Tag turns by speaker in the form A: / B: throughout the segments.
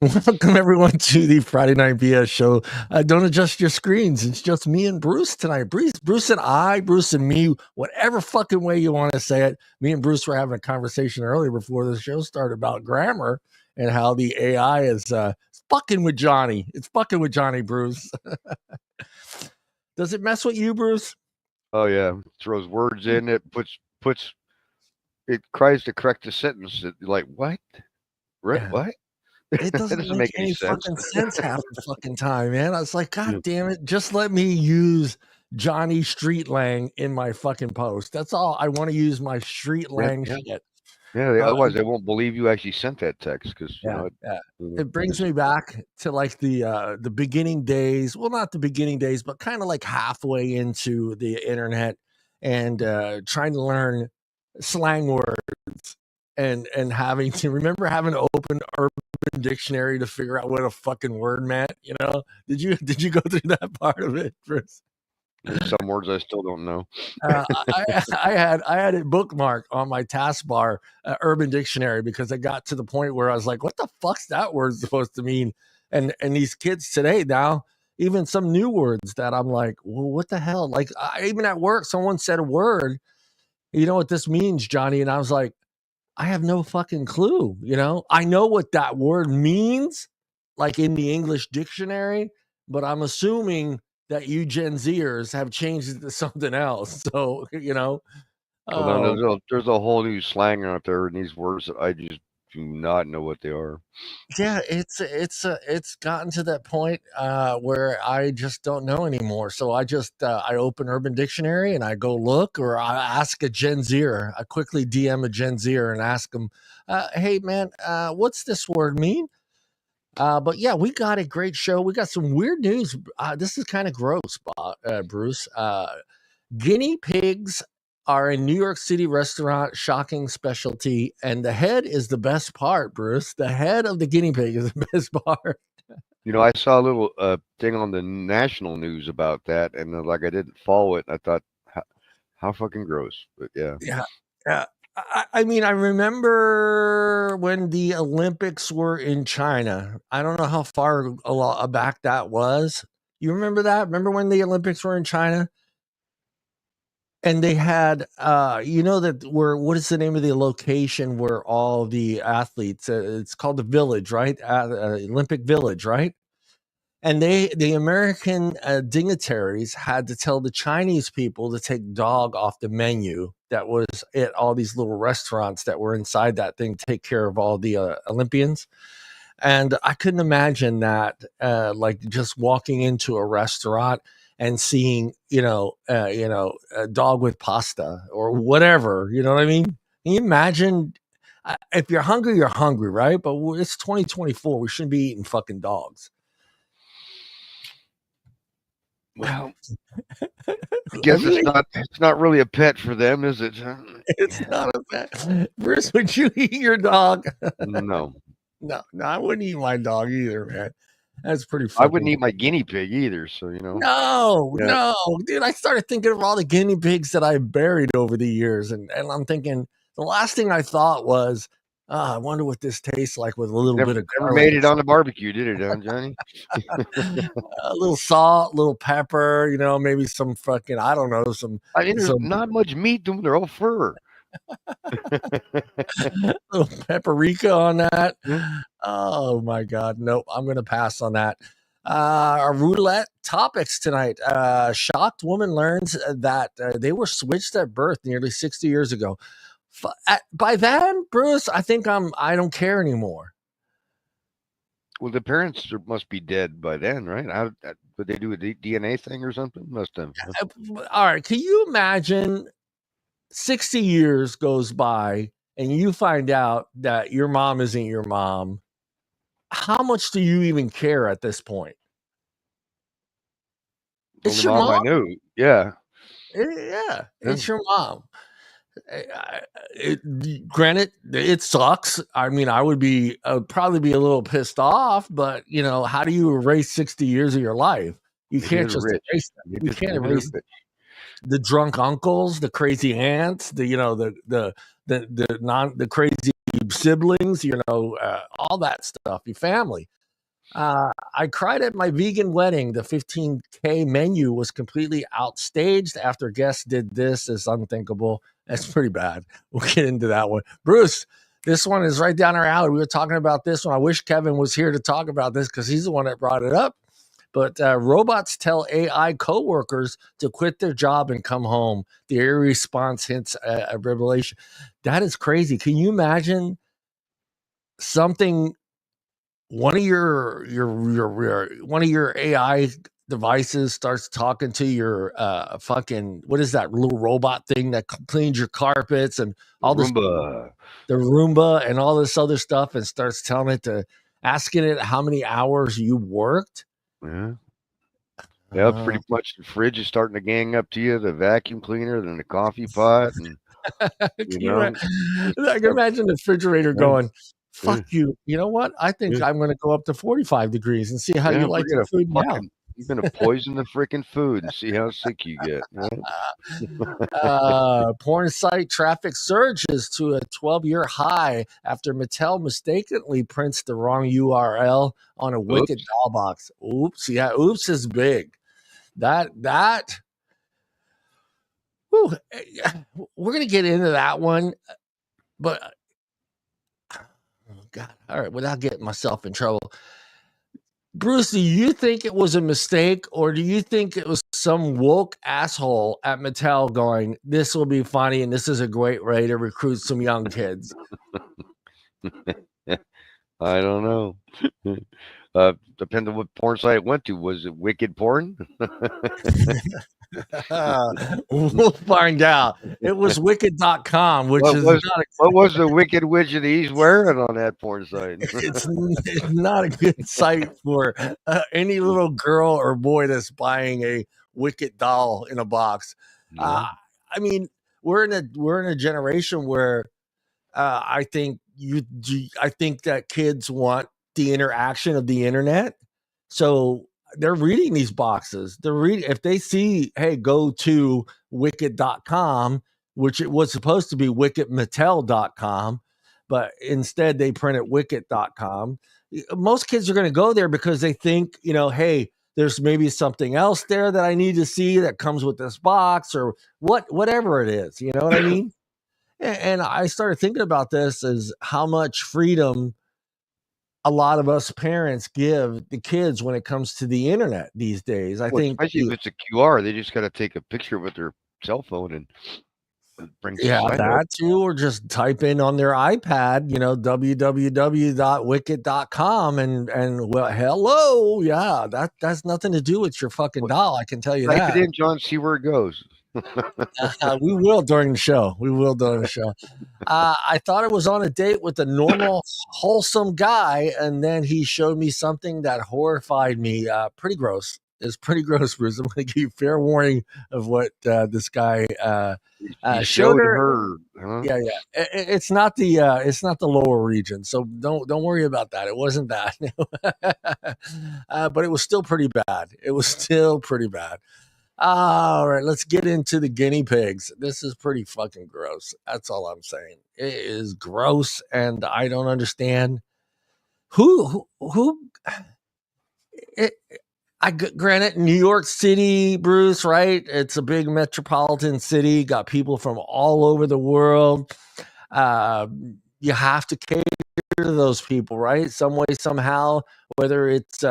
A: Welcome everyone to the Friday Night BS show. Don't adjust your screens. It's just me and Bruce tonight. Bruce and me, whatever fucking way you want to say it. Me and Bruce were having a conversation earlier before the show started about grammar and how the AI is fucking with Johnny. It's fucking with Johnny, Bruce. Does it mess with you, Bruce?
B: Oh yeah, throws words in it, puts it tries to correct the sentence. Like what?
A: Yeah.
B: What?
A: It
B: That
A: doesn't
B: doesn't
A: make
B: make any
A: any
B: sense.
A: fucking sense half the fucking time, man. I was like, God
B: Yeah,
A: damn it, just let me use Johnny Street Lang in my fucking post. That's all. I want to use my Street
B: yeah,
A: Lang
B: yeah.
A: shit.
B: Yeah,
A: Uh,
B: otherwise, they won't believe you actually sent that text because
A: yeah, yeah. It
B: it
A: brings
B: just
A: me back to like the beginning days. Well, not the beginning days, but kind of like halfway into the internet and trying to learn slang words and having to remember having to open Urban Dictionary to figure out what a fucking word meant. You know, did you go through that part of it, Chris?
B: there's some words I still don't know.
A: I had it bookmarked on my taskbar, Urban Dictionary, because I got to the point where I was like, "What the fuck's that word supposed to mean?" And these kids today now, even some new words that I'm like, "Well, what the hell?" Like even at work, someone said a word. You know what this means, Johnny? And I was like, I have no fucking clue. You know, I know what that word means, like in the English dictionary, but I'm assuming that you Gen Zers have changed it to something else. So,
B: Well, then
A: oh,
B: there's a whole new slang out there in these words that I just do not know what they are.
A: yeah, it's gotten to that point where I just don't know anymore. So I open Urban Dictionary and I go look, or I ask a Gen Zer. I quickly DM a Gen Zer and ask them, "Hey man, what's this word mean?" But yeah, we got a great show. We got some weird news. This is kind of gross, Bruce. Guinea pigs are a New York City restaurant shocking specialty, and the head is the best part, Bruce. The head of the guinea pig is the best part.
B: I saw a little thing on the national news about that, and like I didn't follow it. And I thought, how fucking gross. But yeah,
A: Yeah, yeah. I mean, I remember when the Olympics were in China. I don't know how far back that was. You remember that? Remember when the Olympics were in China? And they had, that where what is the name of the location where all the athletes? It's called the Village, right? Olympic Village, right? And the American dignitaries had to tell the Chinese people to take dog off the menu. That was at all these little restaurants that were inside that thing, take care of all the Olympians. And I couldn't imagine that, like just walking into a restaurant and seeing, a dog with pasta or whatever. You know what I mean? Can you imagine? If you're hungry, right? But it's 2024. We shouldn't be eating fucking dogs.
B: well, I
A: Have
B: guess
A: you
B: it's not really a pet for them, is it?
A: It's not a bad. Bruce, would you eat your dog?
B: No,
A: No, I wouldn't eat my dog either, man. That's pretty
B: I wouldn't
A: fucking.
B: eat my guinea pig either. So
A: No,
B: yeah,
A: no, dude. I started thinking of all the guinea pigs that I buried over the years, and I'm thinking the last thing I thought was, I wonder what this tastes like with a little bit of
B: never
A: garlic
B: made it on the barbecue, did it, huh, Johnny?
A: a little salt, a little pepper, maybe some fucking, I don't know,
B: I mean, there's
A: some
B: not much meat to them. They're all fur.
A: little paprika on that.
B: Yeah.
A: Oh my God. Nope. I'm going to pass on that. Our roulette topics tonight. Shocked woman learns that they were switched at birth nearly 60 years ago. By then, Bruce, I don't care anymore.
B: Well, the parents must be dead by then, right? Would they do a DNA thing or something? Must have. Huh?
A: All right. Can you imagine 60 years goes by and you find out that your mom isn't your mom? How much do you even care at this point?
B: The only
A: It's your
B: mom
A: mom.
B: I knew. Yeah.
A: Yeah,
B: Yeah.
A: it's your mom. Granted, it sucks. I mean, I would be probably be a little pissed off, but how do you erase 60 years of your life? You
B: Maybe
A: can't
B: they're
A: just
B: rich.
A: erase them. You can't
B: Maybe they're
A: erase
B: rich.
A: the drunk uncles, the crazy aunts, the crazy siblings, all that stuff, your family. I cried at my vegan wedding. The 15K menu was completely outstaged after guests did this. Is unthinkable. That's pretty bad. We'll get into that one. Bruce, this one is right down our alley. We were talking about this one. I wish Kevin was here to talk about this because he's the one that brought it up. But robots tell AI coworkers to quit their job and come home. The eerie response hints a revelation. That is crazy. Can you imagine something? One of your AI devices starts talking to your fucking, what is that little robot thing that cleans your carpets and all this,
B: Roomba.
A: the Roomba and all this other stuff, and starts telling it to asking it how many hours you worked.
B: Yeah. Yeah, pretty much the fridge is starting to gang up to you, the vacuum cleaner, then the coffee pot, and
A: I can imagine the refrigerator going, fuck you. You know what? I think I'm going to go up to 45 degrees and see how you like the food now.
B: You're going to poison the freaking food and see how sick you get.
A: Porn site traffic surges to a 12-year high after Mattel mistakenly prints the wrong URL on a Wicked doll box. Oops. Yeah, oops is big. Whew, we're going to get into that one, but oh God. All right, without getting myself in trouble. Bruce, do you think it was a mistake, or do you think it was some woke asshole at Mattel going, this will be funny and this is a great way to recruit some young kids?
B: I don't know. Depends on what porn site it went to. Was it wicked porn?
A: We'll find out. It was wicked.com, which
B: what was the wicked widget he's wearing on that porn site?
A: It's not a good site for any little girl or boy that's buying a wicked doll in a box. I mean, we're in a generation where I think that kids want the interaction of the internet. So they're reading these boxes. If they see, hey, go to wicked.com, which it was supposed to be wickedmattel.com, but instead they printed wicked.com. Most kids are going to go there because they think, hey, there's maybe something else there that I need to see that comes with this box or whatever it is. You know what I mean? And I started thinking about this as how much freedom a lot of us parents give the kids when it comes to the internet these days. I think,
B: especially if it's a QR, they just got to take a picture with their cell phone and bring
A: that too, or just type in on their iPad, www.wicked.com and well, hello, yeah, that has nothing to do with your fucking doll. I can tell you that.
B: Type it in, John. See where it goes.
A: We will during the show. I thought I was on a date with a normal, wholesome guy, and then he showed me something that horrified me. Pretty gross. It's pretty gross, Bruce. I'm going to give you fair warning of what this guy showed her.
B: Huh?
A: Yeah. It's not the lower region, so don't worry about that. It wasn't that, but it was still pretty bad. All right, let's get into the guinea pigs. This is pretty fucking gross. That's all I'm saying. It is gross, and I don't understand who. Granted, New York City, Bruce, right? It's a big metropolitan city. Got people from all over the world. You have to cater to those people, right? Some way, somehow. Whether it's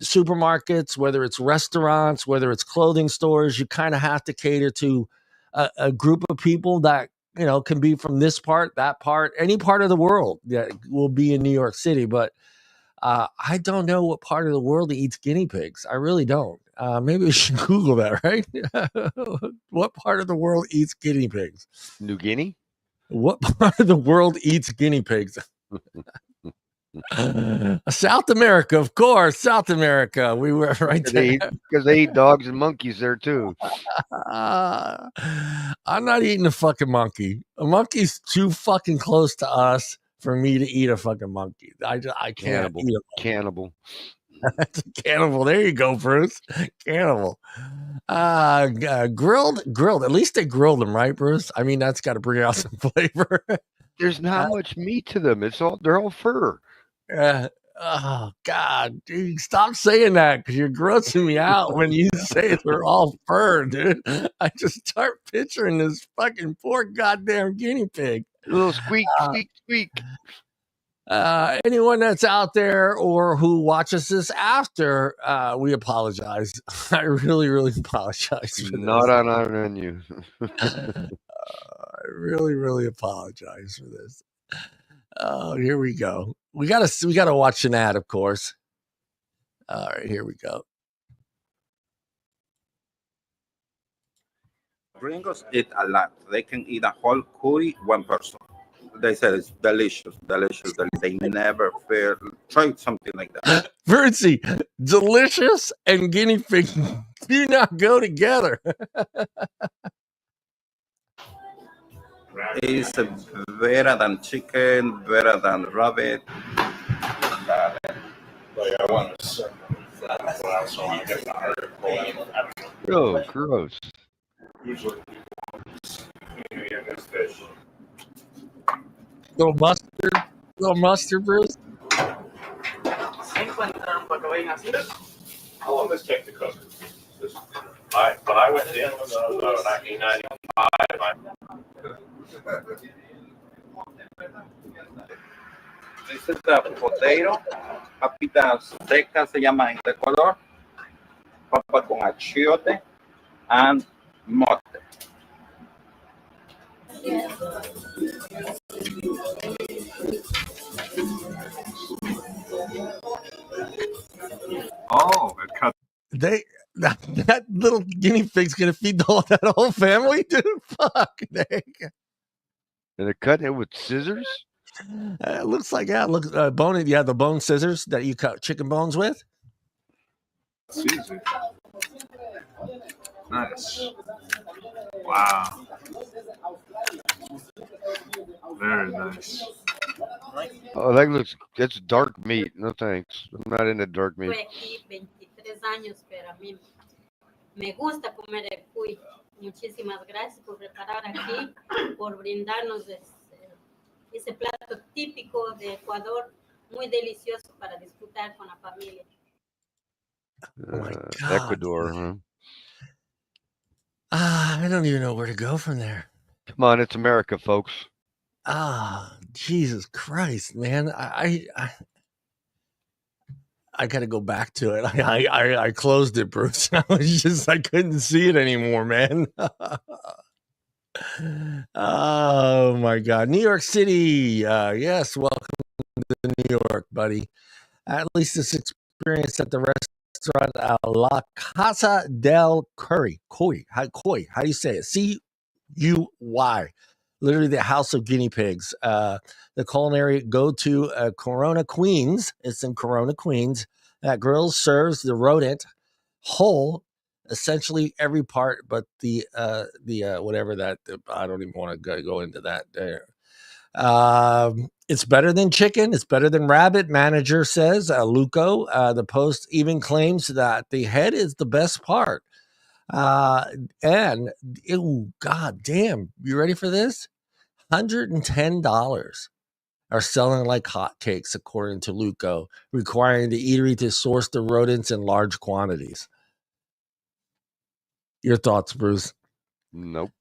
A: supermarkets, whether it's restaurants, whether it's clothing stores, you kind of have to cater to a group of people that can be from this part, that part, any part of the world that will be in New York City. But I don't know what part of the world eats guinea pigs. I really don't. Maybe we should Google that, right? What part of the world eats guinea pigs?
B: New Guinea?
A: What part of the world eats guinea pigs? South America, of course. South America. We were right there.
B: Because they eat dogs and monkeys there too.
A: I'm not eating a fucking monkey. A monkey's too fucking close to us for me to eat a fucking monkey. I can't eat a
B: cannibal.
A: Cannibal. There you go, Bruce. Cannibal. Grilled. At least they grilled them, right, Bruce? I mean, that's got to bring out some flavor.
B: There's not much meat to them. They're all fur.
A: Oh God, dude, stop saying that because you're grossing me out when you say they're all fur, dude. I just start picturing this fucking poor goddamn guinea pig.
B: A little squeak, squeak, squeak.
A: Anyone that's out there or who watches this after, we apologize. I really, really apologize for
B: Not
A: this.
B: on our menu.
A: I really, really apologize for this. Oh, here we go. We gotta watch an ad, of course. All right, here we go.
C: Gringos eat a lot. They can eat a whole cuy, one person. They said it's delicious, delicious. They never fail. Try something like that.
A: Birdsie, delicious and guinea pig do not go together.
C: It's better than chicken, better than rabbit.
B: Oh, gross.
A: Little mustard, Bruce.
D: How long does this take to cook? When I went in 1995,
C: This is the potato, papitas secas se llama en Ecuador, papa con achiote, and mote.
D: oh, it cut.
A: That little guinea pig's gonna feed that whole family, dude. Fuck, dang.
B: And they're cutting it with scissors.
A: It looks like bone. Yeah, the bone scissors that you cut chicken bones with.
D: Easy. Nice. Wow. Very nice.
B: Oh, that's dark meat. No thanks. I'm not into dark meat.
E: Aquí 23 años, pero a mí me gusta comer el cuy. Muchísimas gracias por preparar aquí, por brindarnos ese plato típico de Ecuador, muy delicioso para disfrutar con la familia.
A: Oh my God.
B: Ecuador, huh?
A: I don't even know where to go from there.
B: Come on, it's America, folks.
A: Jesus Christ, man. I got to go back to it. I closed it, Bruce. I couldn't see it anymore, man. Oh my God. New York City. Yes. Welcome to New York, buddy. At least this experience at the restaurant La Casa del Curry. Koi. How do you say it? Cuy. Literally the house of guinea pigs. The culinary go-to Corona, Queens. It's in Corona, Queens. That grill serves the rodent whole, essentially every part, but the whatever that, I don't even want to go into that there. It's better than chicken. It's better than rabbit, manager says. Luco, the Post even claims that the head is the best part. And God damn, you ready for this? $110 are selling like hotcakes, according to Luco, requiring the eatery to source the rodents in large quantities. Your thoughts, Bruce?
B: Nope.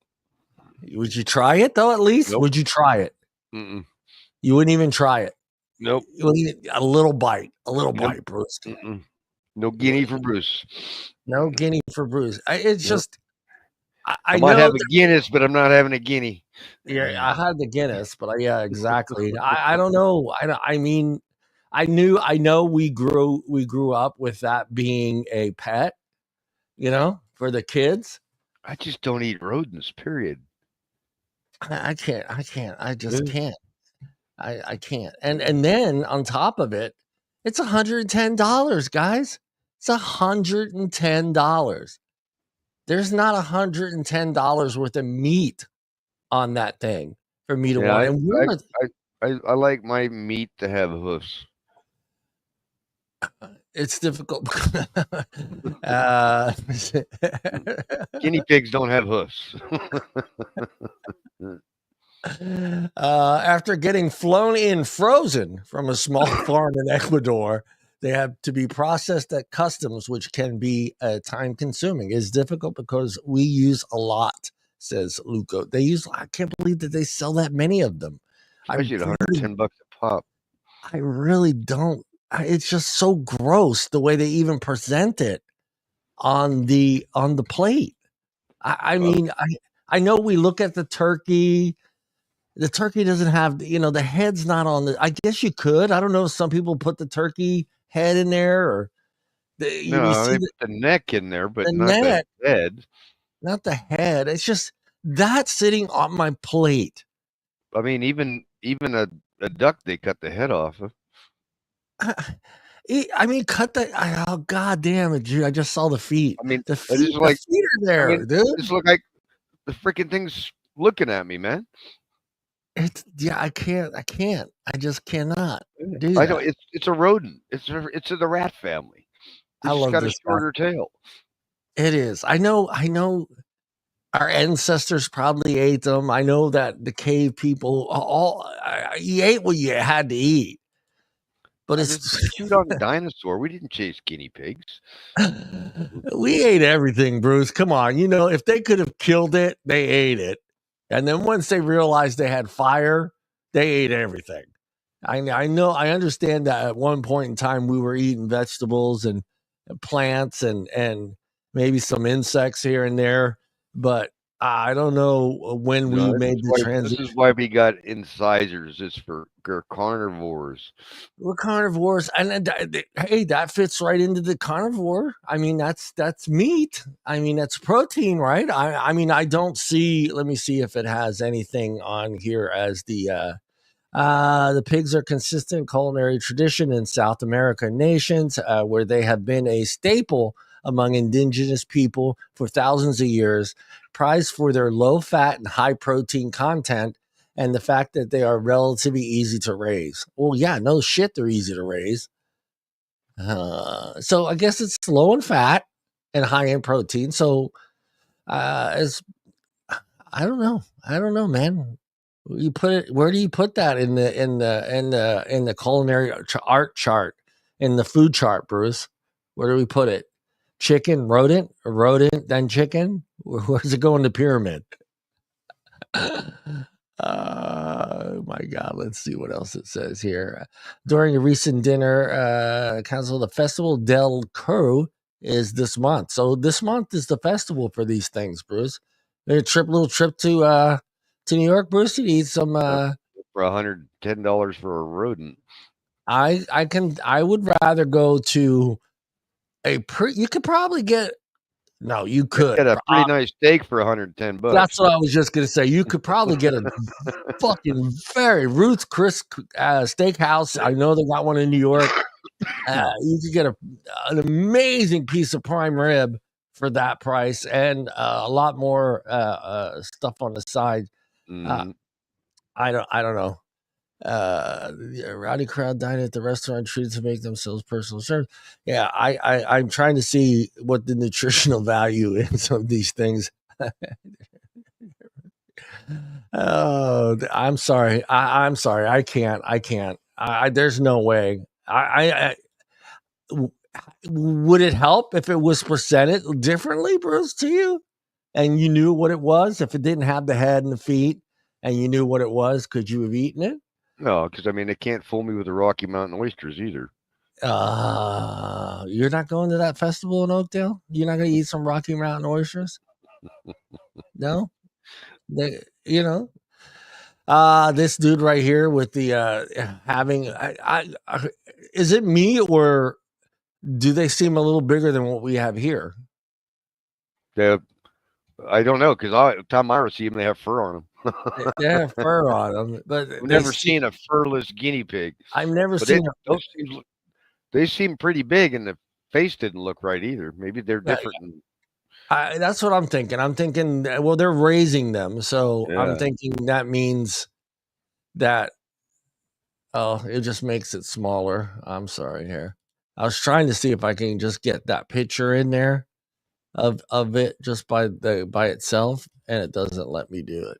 A: Would you try it though? At least,
B: Nope.
A: Would you try it?
B: Mm-mm.
A: You wouldn't even try it.
B: Nope.
A: You wouldn't even, a little bite,
B: Nope.
A: Bruce.
B: Mm-mm. No guinea for Bruce.
A: No guinea for Bruce. It's just,
B: I might have a Guinness, but I'm not having a guinea.
A: Yeah, I had the Guinness, but yeah, exactly. I don't know. I mean, I know we grew up with that being a pet, for the kids.
B: I just don't eat rodents, period.
A: I can't. I just can't. I can't. And then on top of it, it's $110, guys. It's $110. There's not $110 worth of meat on that thing for me to want. And
B: I like my meat to have hoofs.
A: It's difficult.
B: Guinea pigs don't have hoofs.
A: After getting flown in frozen from a small farm in Ecuador, they have to be processed at customs, which can be time consuming. It's difficult because we use a lot, says Luco. I can't believe that they sell that many of them.
B: Especially at $110 a pop.
A: I really don't. It's just so gross the way they even present it on the plate. I mean, I know we look at the turkey. The turkey doesn't have, the head's not on the. I guess you could. I don't know if some people put the turkey head in there or
B: No, they put the neck in there, but not
A: neck,
B: the head.
A: not the head. It's just that sitting on my plate.
B: I mean, even a duck, they cut the head off of.
A: I mean, cut the. Oh God damn it, dude! I just saw the feet.
B: I mean,
A: the feet,
B: it's like
A: the feet are there, dude.
B: It's look like the freaking thing's looking at me, man.
A: I can't. I just cannot do
B: I
A: that.
B: don't. It's a rodent. It's in the rat family. It's just got a shorter tail.
A: It is. I know. Our ancestors probably ate them. I know that the cave people you ate what you had to eat. But it's
B: shoot on a dinosaur. We didn't chase guinea pigs.
A: We ate everything, Bruce. Come on. If they could have killed it, they ate it. And then once they realized they had fire, they ate everything. I know. I understand that at one point in time we were eating vegetables and plants and maybe some insects here and there, but I don't know when we made the transition.
B: This is why we got incisors. It's for carnivores.
A: We're carnivores, and hey, that fits right into the carnivore. I mean, that's meat. I mean, that's protein, right? I mean, I don't see. Let me see if it has anything on here as the pigs are consistent culinary tradition in South American nations, where they have been a staple among indigenous people for thousands of years, prized for their low fat and high protein content, and the fact that they are relatively easy to raise. Well, yeah, no shit, they're easy to raise. So I guess it's low in fat and high in protein. So I don't know, man. You put it. Where do you put that in the culinary art chart, in the food chart, Bruce? Where do we put it? Chicken, rodent, then chicken. Where's it go in the pyramid? My God, let's see what else it says here. During a recent dinner, council, the Festival del Curu is this month. So this month is the festival for these things, Bruce. A little trip to New York, Bruce. You need some
B: for $110 for a rodent.
A: I would rather go to you could probably get. No, you could
B: get a pretty nice steak for $110.
A: That's what I was just gonna say. You could probably get a fucking very Ruth's Chris steakhouse. I know they got one in New York. You could get an amazing piece of prime rib for that price, and a lot more stuff on the side. I don't know. A rowdy crowd dining at the restaurant, treated to make themselves personal service. Yeah, I'm trying to see what the nutritional value is of these things. Oh, I'm sorry. I'm sorry. I can't. There's no way. Would it help if it was presented differently, Bruce, to you, and you knew what it was? If it didn't have the head and the feet, and you knew what it was, could you have eaten it?
B: No, because I mean they can't fool me with the Rocky Mountain oysters either.
A: You're not going to that festival in Oakdale? You're not going to eat some Rocky Mountain oysters? No, this dude right here with the having. Is it me, or do they seem a little bigger than what we have here?
B: I don't know, because time I see them, they have fur on them.
A: They have fur on them, but
B: I've never seen a furless guinea pig.
A: I've never seen.
B: They seem pretty big, and the face didn't look right either. Maybe they're different.
A: That's what I'm thinking. I'm thinking, well, they're raising them, so yeah. I'm thinking that means that. Oh, it just makes it smaller. I'm sorry here. I was trying to see if I can just get that picture in there of it just by itself, and it doesn't let me do it.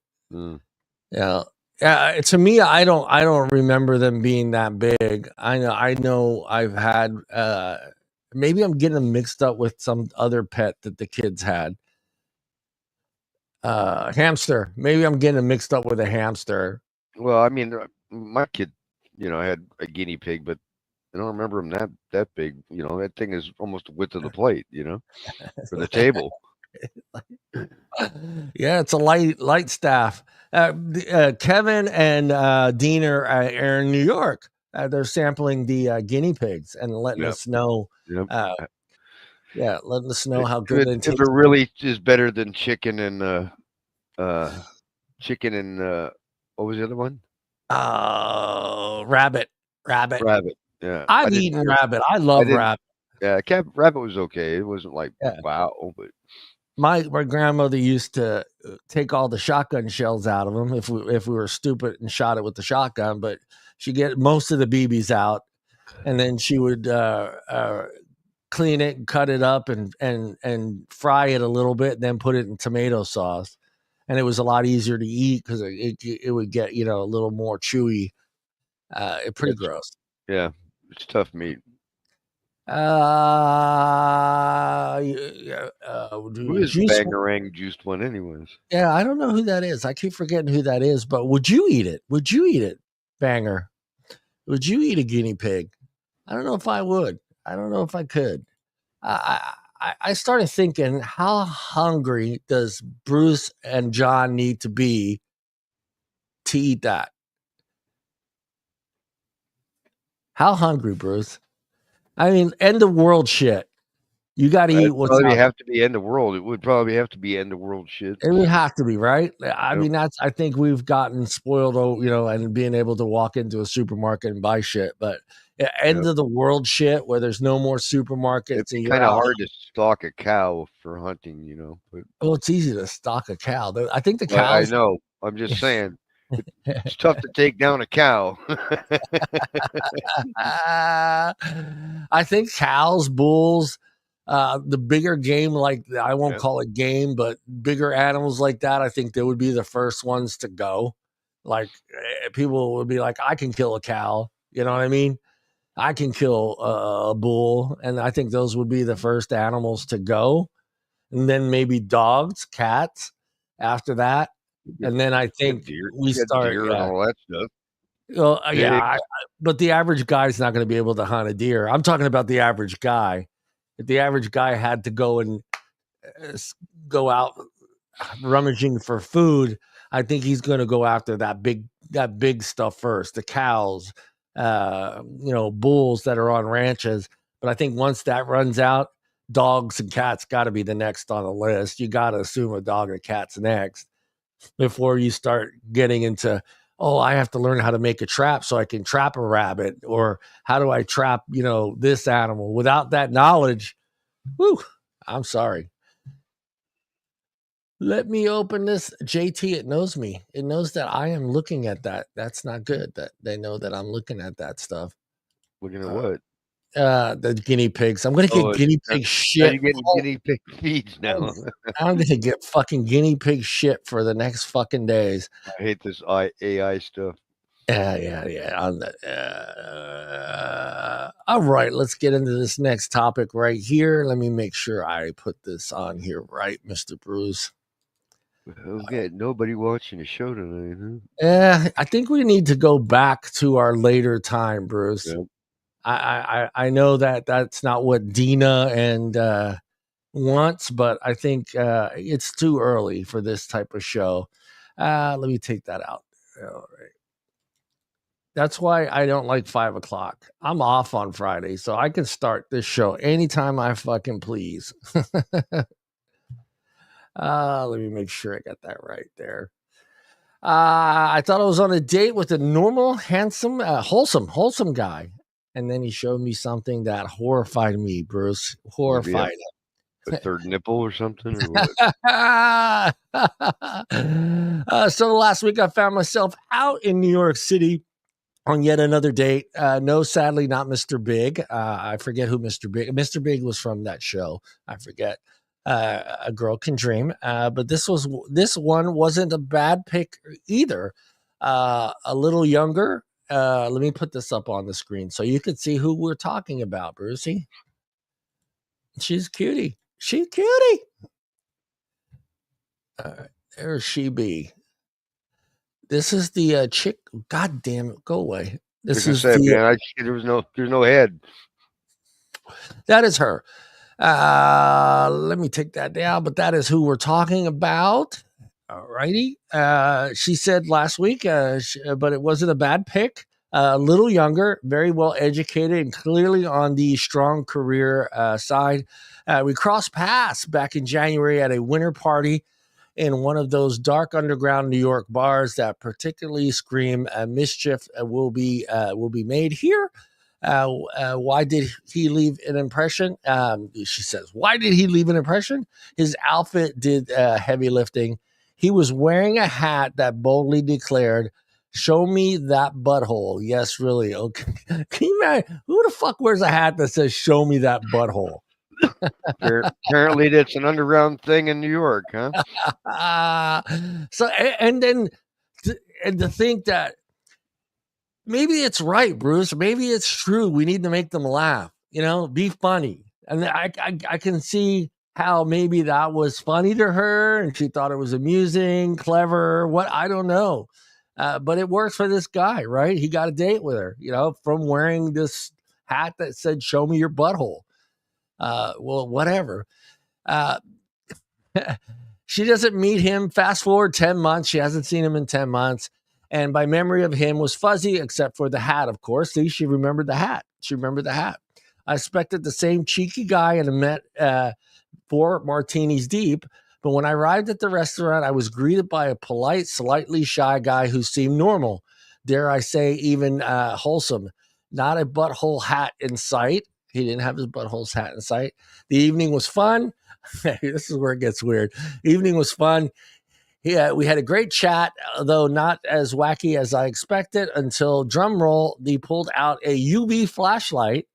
A: Yeah. To me, I don't remember them being that big. I know I've had, maybe I'm getting them mixed up with some other pet that the kids had. Hamster. Maybe I'm getting them mixed up with a hamster.
B: Well, I mean, my kid, had a guinea pig, but I don't remember him that big. That thing is almost the width of the plate, for the table.
A: Yeah, it's a light staff. Kevin and Deana are in New York. They're sampling the guinea pigs and letting
B: Yep.
A: us know.
B: Yep.
A: Letting us know how
B: If
A: good
B: it,
A: they
B: if
A: taste.
B: it really is better than chicken and what was the other one?
A: Rabbit.
B: Rabbit. Yeah,
A: I've eaten rabbit. I
B: I
A: love
B: didn't.
A: rabbit.
B: Yeah, rabbit was okay. It wasn't like
A: Yeah.
B: wow, but
A: My grandmother used to take all the shotgun shells out of them if we were stupid and shot it with the shotgun, but she get most of the BBs out, and then she would clean it and cut it up and fry it a little bit, and then put it in tomato sauce, and it was a lot easier to eat because it would get a little more chewy. Pretty gross.
B: yeah, it's tough meat. Who is Bangarang Juiced One, anyways?
A: Yeah, I don't know who that is. I keep forgetting who that is. But would you eat it? Would you eat it, Banger? Would you eat a guinea pig? I don't know if I would. I don't know if I could. I started thinking, how hungry does Bruce and John need to be to eat that? How hungry, Bruce? I mean, end of world shit. You got to eat what's
B: probably
A: out.
B: have to be end of world. It would probably have to be end of world shit.
A: It would have to be, right? I mean, I think we've gotten spoiled, and being able to walk into a supermarket and buy shit. But end of the world shit, where there's no more supermarkets.
B: It's kind of hard to stalk a cow for hunting, But
A: well, it's easy to stalk a cow. I think the
B: well, I
A: cows.
B: know. I'm just saying. It's tough to take down a cow.
A: I think cows, bulls, the bigger game, like I won't call it game, but bigger animals like that, I think they would be the first ones to go. Like people would be like, I can kill a cow. You know what I mean? I can kill a bull. And I think those would be the first animals to go. And then maybe dogs, cats after that. And then I think we start
B: deer and all that stuff.
A: Well, but the average guy's not going to be able to hunt a deer. I'm talking about the average guy. If the average guy had to go and go out rummaging for food, I think he's going to go after that big stuff first. The cows, bulls that are on ranches. But I think once that runs out, dogs and cats got to be the next on the list. You got to assume a dog and a cat's next before you start getting into, I have to learn how to make a trap so I can trap a rabbit, or how do I trap, this animal. Without that knowledge, I'm sorry. Let me open this. JT, it knows me. It knows that I am looking at that. That's not good. That they know that I'm looking at that stuff.
B: Looking at what?
A: The guinea pigs. I'm gonna get guinea pig shit.
B: You getting guinea pig feeds now.
A: I'm gonna get fucking guinea pig shit for the next fucking days.
B: I hate this AI stuff.
A: Yeah. All right, let's get into this next topic right here. Let me make sure I put this on here right, Mr. Bruce.
B: Okay, nobody watching the show tonight, huh?
A: Yeah, I think we need to go back to our later time, Bruce.
B: Yep.
A: I know that that's not what Deana and wants, but I think it's too early for this type of show. Let me take that out. All right. That's why I don't like 5 o'clock. I'm off on Friday, so I can start this show anytime I fucking please. Let me make sure I got that right there. I thought I was on a date with a normal, handsome, wholesome guy. And then he showed me something that horrified me, Bruce. Horrified.
B: A third nipple or something? Or what?
A: So last week I found myself out in New York City on yet another date. No, sadly, not Mr. Big. I forget who Mr. Big. Mr. Big was from that show. I forget. A girl can dream, but this one wasn't a bad pick either. A little younger. Let me put this up on the screen so you could see who we're talking about, Brucey. She's cutie. She's cutie. There she be. This is the chick. God damn it, go away. This is
B: Said,
A: the.
B: Man, there's no head.
A: That is her. Let me take that down, but that is who we're talking about. All righty. She said last week, but it wasn't a bad pick. A little younger, very well educated, and clearly on the strong career side. We crossed paths back in January at a winter party in one of those dark underground New York bars that particularly scream mischief will be made here. Why did he leave an impression? She says, why did he leave an impression? His outfit did heavy lifting. He was wearing a hat that boldly declared, "Show me that butthole." Yes, really. Okay. Can you imagine? Who the fuck wears a hat that says, "Show me that butthole"?
B: Apparently, that's an underground thing in New York, huh?
A: So, and then, and to think that maybe it's right, Bruce. Maybe it's true. We need to make them laugh. Be funny. And I can see how maybe that was funny to her, and she thought it was amusing, clever. What I don't know, but it works for this guy, right? He got a date with her, from wearing this hat that said "Show me your butthole." Well, whatever. She doesn't meet him. Fast forward 10 months. She hasn't seen him in 10 months. And my memory of him was fuzzy, except for the hat, of course. See, she remembered the hat. I expected the same cheeky guy and met 4 martinis deep. But when I arrived at the restaurant, I was greeted by a polite, slightly shy guy who seemed normal. Dare I say, even wholesome. Not a butthole hat in sight. He didn't have his butthole's hat in sight. The evening was fun. This is where it gets weird. Evening was fun. Yeah, we had a great chat, though not as wacky as I expected until, drum roll, he pulled out a UV flashlight.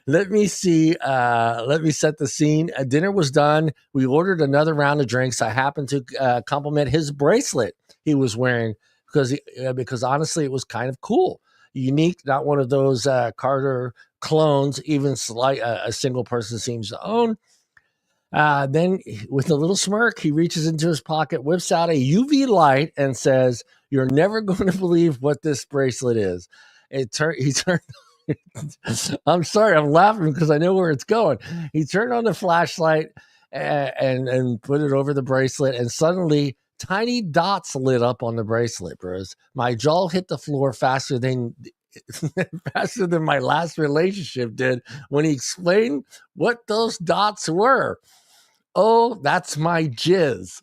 A: Let me see. Let me set the scene. Dinner was done. We ordered another round of drinks. I happened to compliment his bracelet he was wearing because honestly, it was kind of cool. Unique, not one of those Carter clones, even a single person seems to own. Then, with a little smirk, he reaches into his pocket, whips out a UV light, and says, "You're never going to believe what this bracelet is." He turned. I'm sorry, I'm laughing because I know where it's going. He turned on the flashlight and put it over the bracelet, and suddenly tiny dots lit up on the bracelet, bros. My jaw hit the floor faster than my last relationship did when he explained what those dots were. "Oh, that's my jizz,"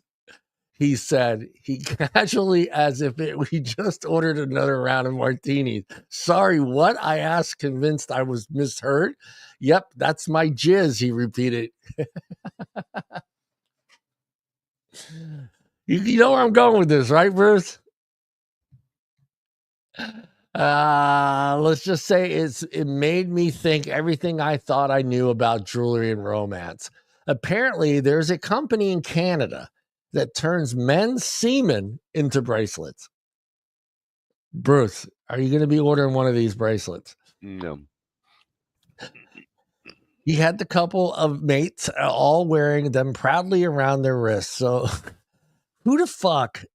A: he said. He casually, as if we just ordered another round of martinis. "Sorry, what?" I asked, convinced I was misheard. "Yep, that's my jizz," he repeated. You know where I'm going with this, right, Bruce? Let's just say it made me think everything I thought I knew about jewelry and romance. Apparently, there's a company in Canada that turns men's semen into bracelets. Bruce, are you going to be ordering one of these bracelets?
B: No.
A: He had the couple of mates all wearing them proudly around their wrists. So who the fuck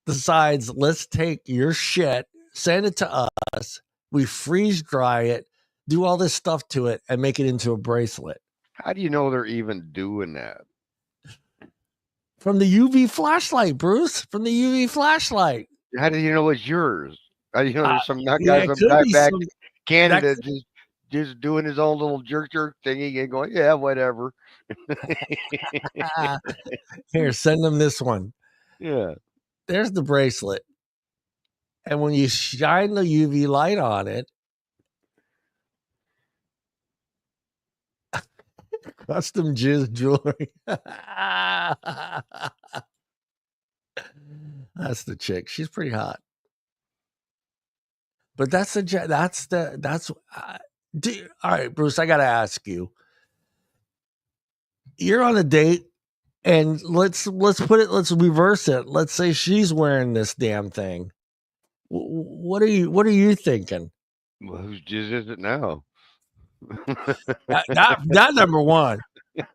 A: decides, let's take your shit, send it to us, we freeze dry it, do all this stuff to it, and make it into a bracelet?
B: How do you know they're even doing that?
A: From the UV flashlight, Bruce. From the UV flashlight.
B: How do you know it's yours? How do you know there's some guy back in Canada just doing his own little jerk thingy and going, yeah, whatever.
A: Here, send them this one.
B: Yeah.
A: There's the bracelet. And when you shine the UV light on it, custom jizz jewelry. That's the chick. She's pretty hot. But All right, Bruce, I got to ask you. You're on a date, and let's reverse it. Let's say she's wearing this damn thing. What are you thinking?
B: Well, whose jizz is it now?
A: Not number one.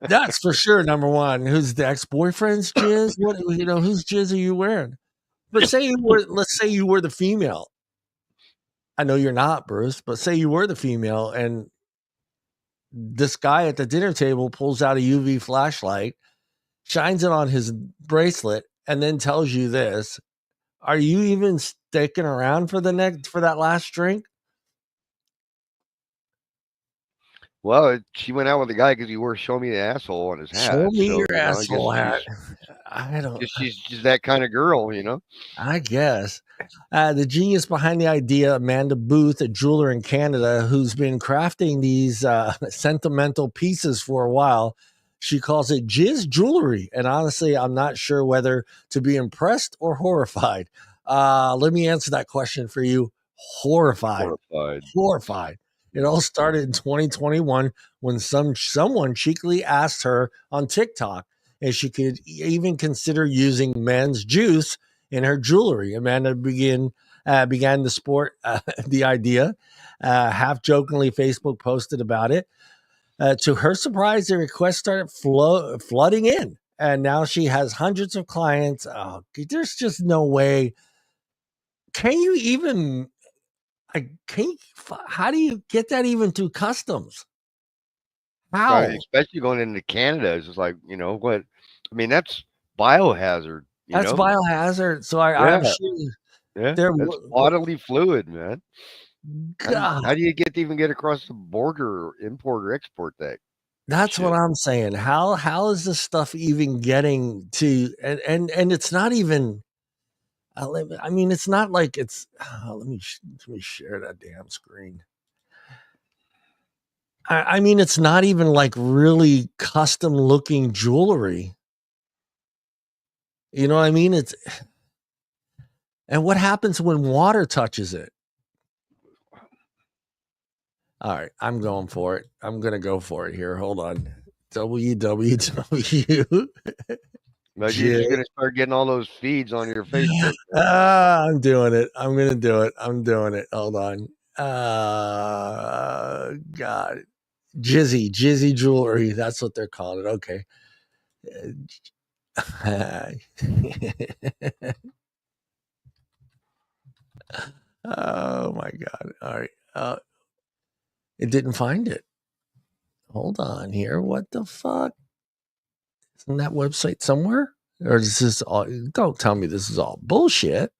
A: That's for sure number one. Who's the ex-boyfriend's jizz? What whose jizz are you wearing? But let's say you were the female. I know you're not, Bruce, but say you were the female, and this guy at the dinner table pulls out a UV flashlight, shines it on his bracelet, and then tells you this. Are you even sticking around for that last drink?
B: Well, she went out with the guy because he wore "Show Me the Asshole" on his hat.
A: Show me
B: so,
A: your
B: you know,
A: asshole hat.
B: I guess she's just that kind of girl, you know.
A: I guess. The genius behind the idea, Amanda Booth, a jeweler in Canada who's been crafting these sentimental pieces for a while. She calls it jizz jewelry. And honestly, I'm not sure whether to be impressed or horrified. Let me answer that question for you. Horrified. It all started in 2021 when someone cheekily asked her on TikTok if she could even consider using men's juice in her jewelry. Amanda began to sport the idea. Half jokingly, Facebook posted about it. To her surprise, the requests started flooding in, and now she has hundreds of clients. Oh, there's just no way. Can you even? How do you get that even through customs? How?
B: Right, especially going into Canada, it's just like, you know what? I mean, that's biohazard.
A: That's biohazard. So I'm sure.
B: Yeah, that's bodily fluid, man.
A: God.
B: How do you even get across the border, or import or export that?
A: That's what I'm saying. How is this stuff even getting to? And it's not even. I mean, it's not like it's. Let me share that damn screen. I mean, it's not even like really custom looking jewelry. You know what I mean? And what happens when water touches it? All right, I'm going for it. I'm going to go for it here. Hold on. www.
B: Like you're just going to start getting all those feeds on your Facebook.
A: I'm doing it. I'm going to do it. I'm doing it. Hold on. God. Jizzy jewelry. That's what they're calling it. Okay. Oh my God. All right. It didn't find it. Hold on here. What the fuck? Isn't that website somewhere? Or is this all? Don't tell me this is all bullshit.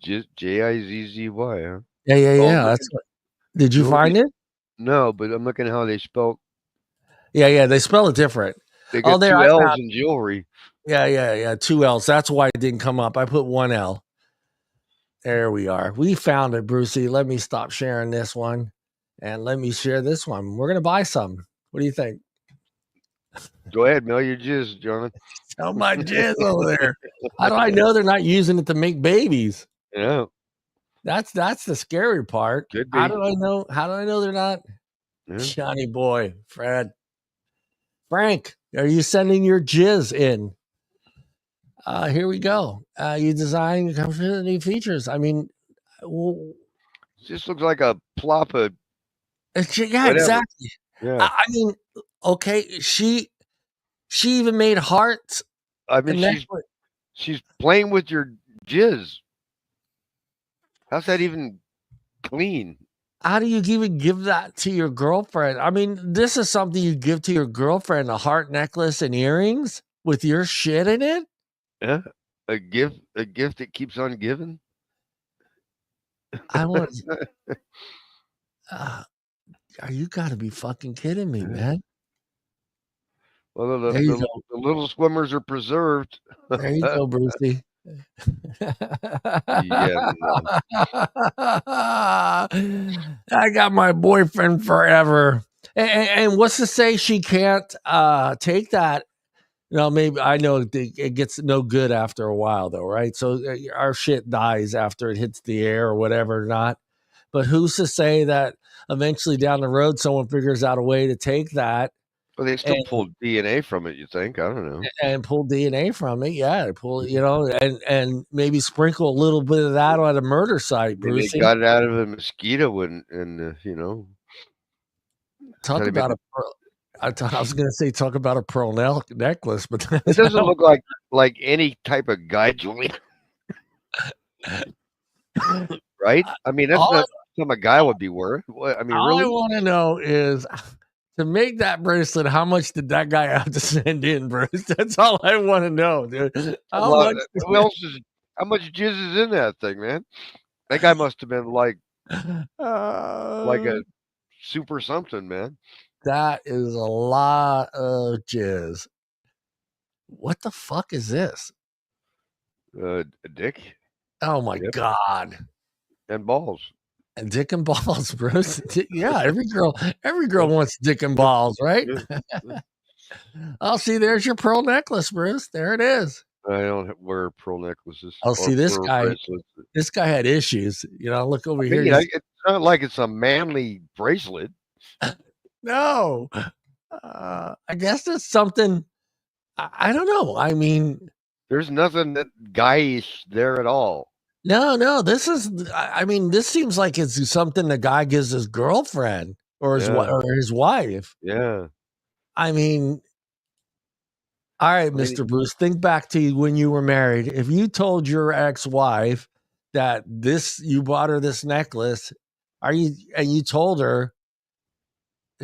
B: Just Jizzy, huh?
A: Yeah. That's what. Did you find it?
B: No, but I'm looking at how they spell.
A: Yeah. They spell it different.
B: They got two L's in jewelry.
A: Yeah. 2 L's. That's why it didn't come up. I put 1 L. There we are. We found it, Brucey. Let me stop sharing this one and let me share this one. We're going to buy some. What do you think?
B: Go ahead, mail your jizz, Jonathan.
A: Tell my jizz over there. How do I know they're not using it to make babies?
B: Yeah.
A: That's the scary part.
B: Could be.
A: How do I know they're not?
B: Yeah.
A: Johnny boy, Frank, are you sending your jizz in? Here we go. You design new features. I mean,
B: just looks like a plop of.
A: Yeah, exactly.
B: Yeah.
A: I mean, okay, she even made hearts.
B: I mean, she's playing with your jizz. How's that even clean?
A: How do you even give that to your girlfriend? I mean, this is something you give to your girlfriend, a heart necklace and earrings with your shit in it?
B: Yeah. A gift that keeps on giving.
A: I want you gotta be fucking kidding me, man.
B: Well, the little swimmers are preserved.
A: There you go, Brucey.
B: Yeah.
A: I got my boyfriend forever. And what's to say she can't take that? No, maybe I know it gets no good after a while, though, right? So our shit dies after it hits the air or whatever, not. But who's to say that eventually down the road someone figures out a way to take that
B: Well, they still
A: and
B: pulled DNA from it. You think? I don't know.
A: pull DNA from it? Yeah, pull and maybe sprinkle a little bit of that on a murder site,
B: Maybe they
A: Brucey.
B: got it out of a mosquito and you know.
A: Talk
B: they
A: about
B: made
A: a pearl. I was going to say talk about a pearl necklace, but
B: It doesn't look like any type of guy jewelry, right? I mean, that's
A: all,
B: not something a guy would be worth. What, I mean,
A: all I
B: really?
A: want to know is to make that bracelet, how much did that guy have to send in, Bruce? That's all I want to know, dude. How much?
B: Who else is? How much jizz is in that thing, man? That guy must have been like a super something, man.
A: That is a lot of jizz. What the fuck is this?
B: A dick
A: Oh my
B: Yep.
A: god.
B: and balls.
A: And dick and balls, Bruce. Yeah, every girl wants dick and balls, right?
B: Yeah.
A: Oh, see, there's your pearl necklace, Bruce. There it is.
B: I don't wear pearl necklaces.
A: Oh,
B: or
A: see, this
B: pearl
A: guy,
B: bracelets.
A: this guy had issues. You know, look over
B: I
A: here.
B: mean, it's not like it's a manly bracelet.
A: No, I guess that's something. I don't know. I mean,
B: There's nothing that guyish there at all.
A: no. This is. I mean, this seems like it's something the guy gives his girlfriend or his
B: Yeah.
A: or his wife.
B: Yeah.
A: I mean, all right,
B: mean,
A: Mr. Bruce, think back to when you were married. If you told your ex-wife that you bought her this necklace, and you told her,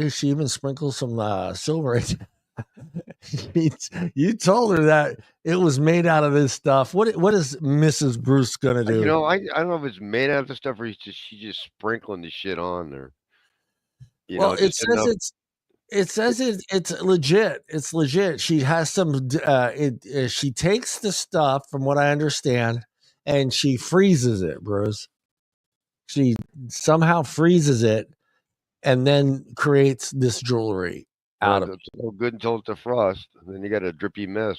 A: she even sprinkled some silver in it. You told her that it was made out of this stuff. What is Mrs. Bruce gonna do?
B: You know, I don't know if it's made out of the stuff or she's just sprinkling the shit on there.
A: Well, it says it's legit. It's legit. She has some. She takes the stuff, from what I understand, and she freezes it, Bruce. She somehow freezes it, and then creates this jewelry out of it.
B: It's no good until it's defrost. Then you got a drippy mess.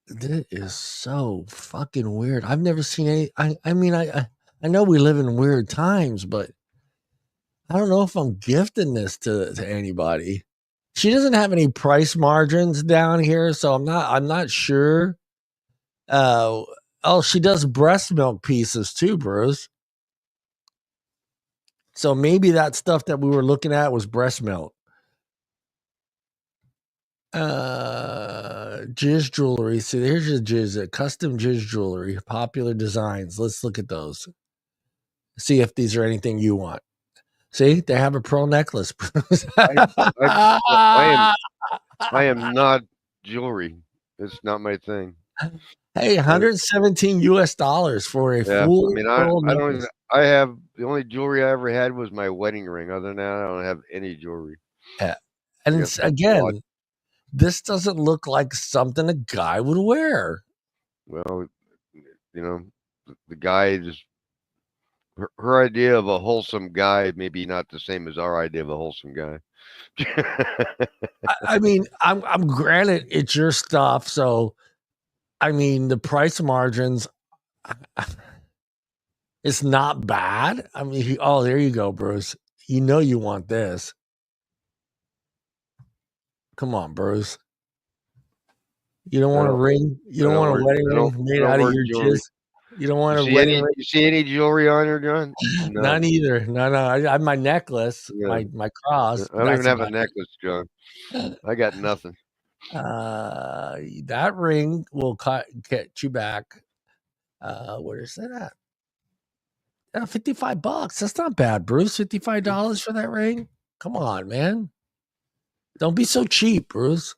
A: That is so fucking weird. I've never seen any. I mean, I know we live in weird times, but I don't know if I'm gifting this to anybody. She doesn't have any price margins down here, so I'm not sure. She does breast milk pieces too, Bruce. So maybe that stuff that we were looking at was breast milk. Jizz jewelry. See, here's your jizz, custom jizz jewelry, popular designs. Let's look at those. See if these are anything you want. See, they have a pearl necklace.
B: I am not jewelry. It's not my thing.
A: Hey, $117 for a full.
B: I mean, I don't even, I have the only jewelry I ever had was my wedding ring. Other than that, I don't have any jewelry.
A: Yeah. And it's, again, this doesn't look like something a guy would wear.
B: Well, you know, the guy just her idea of a wholesome guy maybe not the same as our idea of a wholesome guy.
A: I mean, I'm granted it's your stuff, so I mean the price margins. It's not bad. I mean, there you go, Bruce. You know you want this. Come on, Bruce. You don't want a ring. You don't want a wedding ring made out of your jizz. You don't want a wedding ring.
B: You see any jewelry on her, John?
A: No. None either. No. I have my necklace, my cross.
B: I don't even have a necklace, John. I got nothing.
A: That ring will get you back. Where is that at? $55. That's not bad, Bruce. $55 for that ring. Come on, man. Don't be so cheap, Bruce.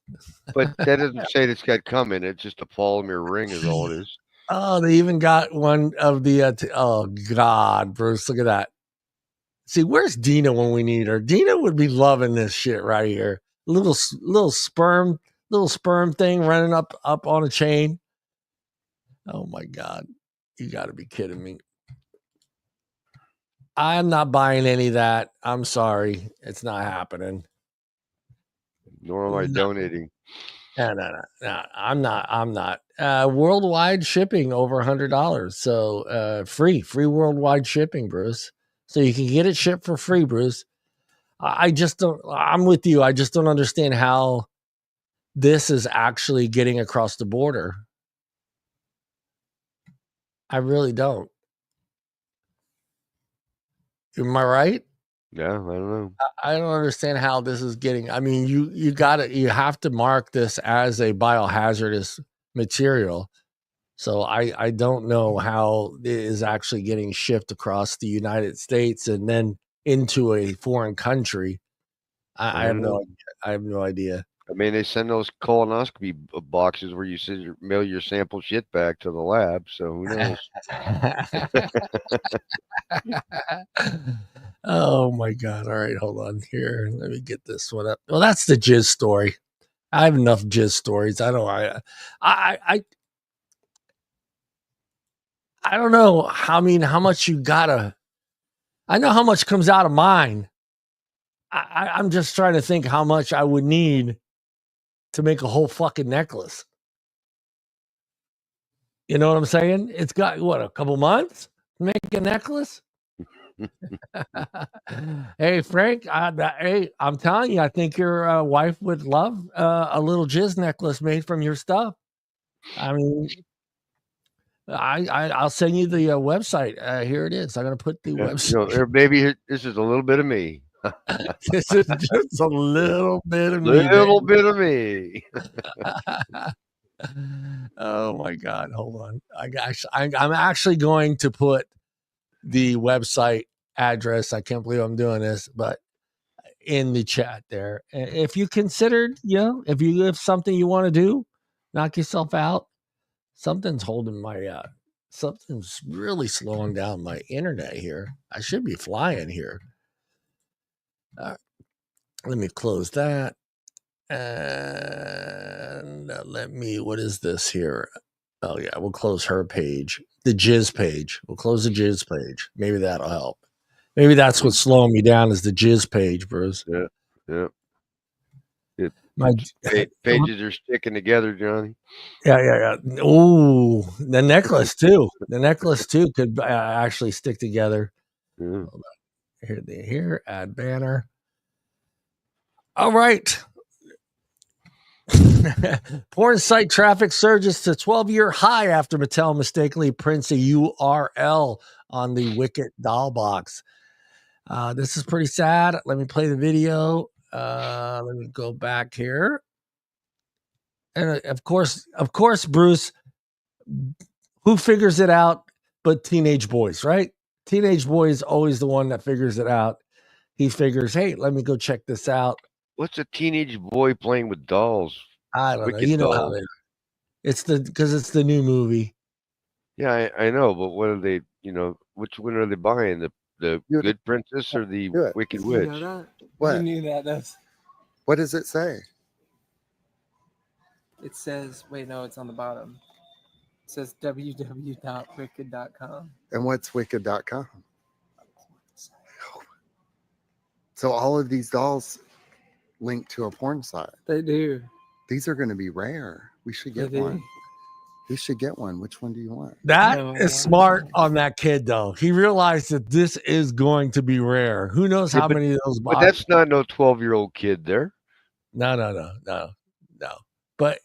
B: But that doesn't say it's got cum in it. It's just a polymer ring is all it is.
A: Oh, they even got one of the. Oh God, Bruce, look at that. See, where's Deana when we need her? Deana would be loving this shit right here. Little sperm thing running up on a chain. Oh my God, you got to be kidding me. I'm not buying any of that. I'm sorry, it's not happening.
B: Nor am I donating.
A: No, I'm not. Worldwide shipping over $100. So free worldwide shipping, Bruce. So you can get it shipped for free, Bruce. I just don't. I'm with you. I just don't understand how this is actually getting across the border. I really don't. Am I right?
B: Yeah, I don't know.
A: I don't understand how this is getting. I mean, you have to mark this as a biohazardous material. So I don't know how it is actually getting shipped across the United States and then into a foreign country. I have no idea. I have no idea.
B: I mean, they send those colonoscopy boxes where you mail your sample shit back to the lab. So who knows?
A: Oh my God. All right, hold on here. Let me get this one up. Well, that's the jizz story. I have enough jizz stories. I don't know. How much you gotta. I know how much comes out of mine. I'm just trying to think how much I would need to make a whole fucking necklace. You know what I'm saying? It's got what, a couple months to make a necklace. Hey Frank, hey, I'm telling you, I think your wife would love a little jizz necklace made from your stuff. I mean, I'll send you the website. Here it is. I'm gonna put the website.
B: Maybe this is a little bit of me.
A: This is just a little bit of me.
B: Little bit of me.
A: Oh my God! Hold on. I'm actually going to put the website address. I can't believe I'm doing this, but in the chat there. If you considered, if you have something you want to do, knock yourself out. Something's holding my something's really slowing down my internet here. I should be flying here. Let me close that. And what is this here? Oh yeah, we'll close her page. The jizz page. We'll close the jizz page. Maybe that'll help. Maybe that's what's slowing me down is the jizz page, Bruce.
B: Yeah.
A: My
B: pages are sticking together, Johnny.
A: Yeah. Ooh, the necklace too. The necklace too could actually stick together.
B: Yeah.
A: Here, add banner. All right. Porn site traffic surges to 12-year high after Mattel mistakenly prints a URL on the Wicked doll box. This is pretty sad. Let me play the video. Let me go back here. And of course, Bruce, who figures it out but teenage boys, right? Teenage boy is always the one that figures it out. He figures, hey, let me go check this out.
B: What's a teenage boy playing with dolls?
A: I don't know. You know how it's because it's the new movie.
B: Yeah, I know, but what are they? Which one are they buying? The Good Princess or the Wicked Witch?
F: You know that?
G: What?
F: You knew that.
G: What does it say?
F: It says, wait, no, it's on the bottom. It says www.wicked.com.
G: And what's wicked.com? So all of these dolls link to a porn site.
F: They do.
G: These are going to be rare. We should get one. We should get one. Which one do you want?
A: That is smart on that kid, though. He realized that this is going to be rare. Who knows how many of those boxes?
B: But that's not no 12-year-old kid there.
A: No. But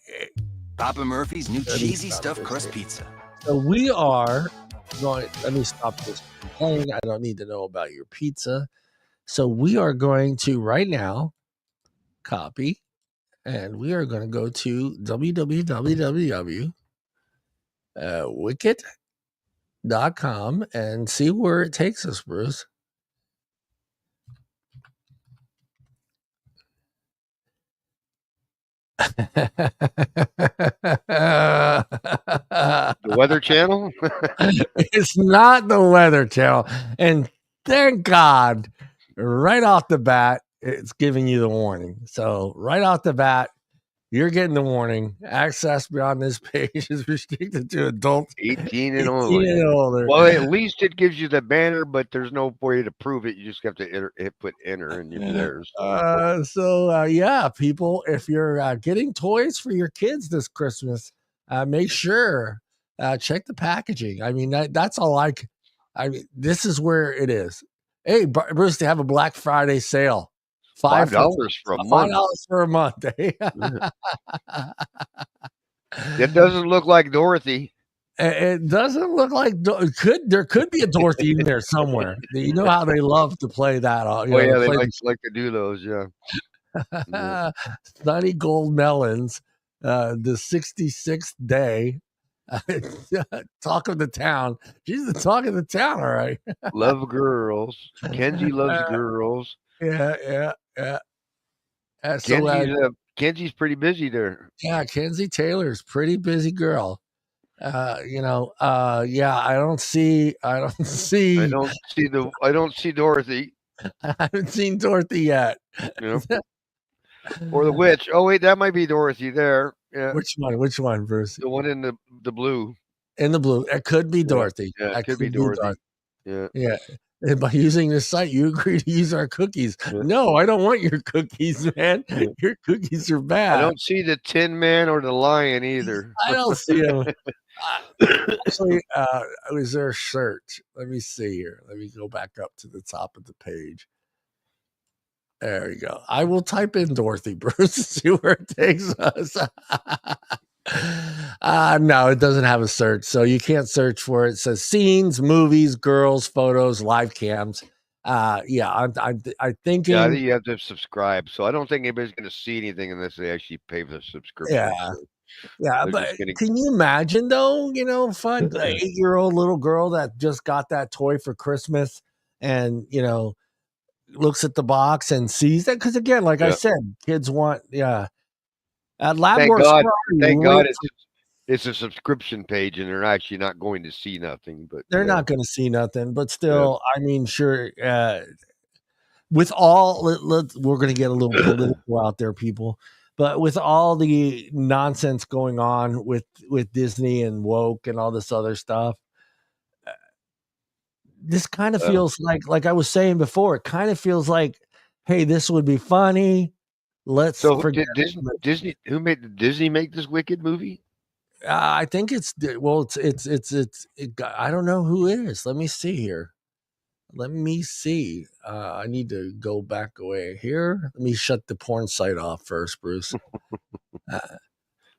H: Papa Murphy's new cheesy stuffed crust pizza.
A: So we are going. Let me stop this complaining. I don't need to know about your pizza. So we are going to right now copy, and we are going to go to www.wicked.com and see where it takes us, Bruce.
B: The Weather Channel?
A: It's not the Weather Channel. And thank God, right off the bat, it's giving you the warning. So right off the bat, You're getting the warning. Access beyond this page is restricted to adults
B: 18 and
A: 18
B: older.
A: and older.
B: Well, at least it gives you the banner, but there's no way to prove it. You just have to put enter, and you're there.
A: Yeah, people, if you're getting toys for your kids this Christmas, make sure check the packaging. I mean, that's all I mean, this is where it is. Hey, Bruce, they have a Black Friday sale.
B: $5 for a month.
A: $5 for a month.
B: It doesn't look like Dorothy.
A: It doesn't look like there could be a Dorothy in there somewhere. You know how they love to play that.
B: They like to do those. Yeah.
A: Sunny Gold Melons, the 66th day. Talk of the town. She's the talk of the town, all right.
B: Love girls. Kenzie loves girls.
A: Yeah.
B: Kenzie's pretty busy there.
A: Yeah, Kenzie Taylor's pretty busy girl. I don't see
B: Dorothy.
A: I haven't seen Dorothy yet.
B: Yeah. Or the witch. Oh wait, that might be Dorothy there. Yeah.
A: Which one, Bruce?
B: The one in the blue.
A: In the blue. It could be Dorothy.
B: Yeah, it could be Dorothy.
A: Yeah. And by using this site, you agree to use our cookies. Yeah. No, I don't want your cookies, man. Yeah. Your cookies are bad.
B: I don't see the Tin Man or the Lion either.
A: I don't see them. Actually, is there a search? Let me see here. Let me go back up to the top of the page. There we go. I will type in Dorothy, Bruce, and see where it takes us. No, it doesn't have a search, so you can't search for it. It says scenes, movies, girls, photos, live cams. I'm thinking.
B: Yeah, I think you have to subscribe. So I don't think anybody's going to see anything unless they actually pay for the subscription.
A: Yeah.
B: So
A: yeah, but can you imagine though? Fun 8-year-old little girl that just got that toy for Christmas, and looks at the box and sees that, because again, like I said, kids want at LabWorks.
B: Thank God it's a subscription page, and they're actually not going to see nothing. But
A: they're not going to see nothing. But still, I mean, sure. With all, we're going to get a little political out there, people. But with all the nonsense going on with Disney and woke and all this other stuff, this kind of feels like I was saying before. It kind of feels like, hey, this would be funny. Let's forget
B: Disney. Who made Disney make this Wicked movie?
A: I think it's I don't know who it is. Let me see here. Let me see. I need to go back away here. Let me shut the porn site off first, Bruce.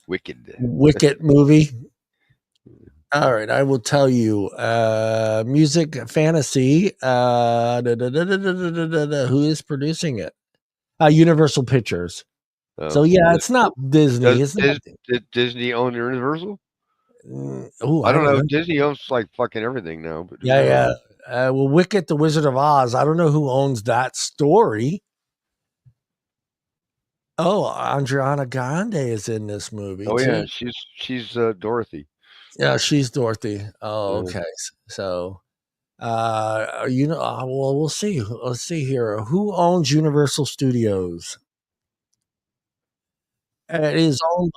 B: Wicked
A: movie. All right, I will tell you. Music fantasy. Who is producing it? Universal Pictures. So it's not Disney.
B: Did Disney own Universal? I don't know. Disney owns like fucking everything now. But
A: yeah. Well, Wicked, the Wizard of Oz. I don't know who owns that story. Oh, Adriana Grande is in this movie.
B: Oh yeah, she's Dorothy.
A: Yeah, she's Dorothy. Oh, okay. So, we'll see. Let's see here. Who owns Universal Studios? It is owned.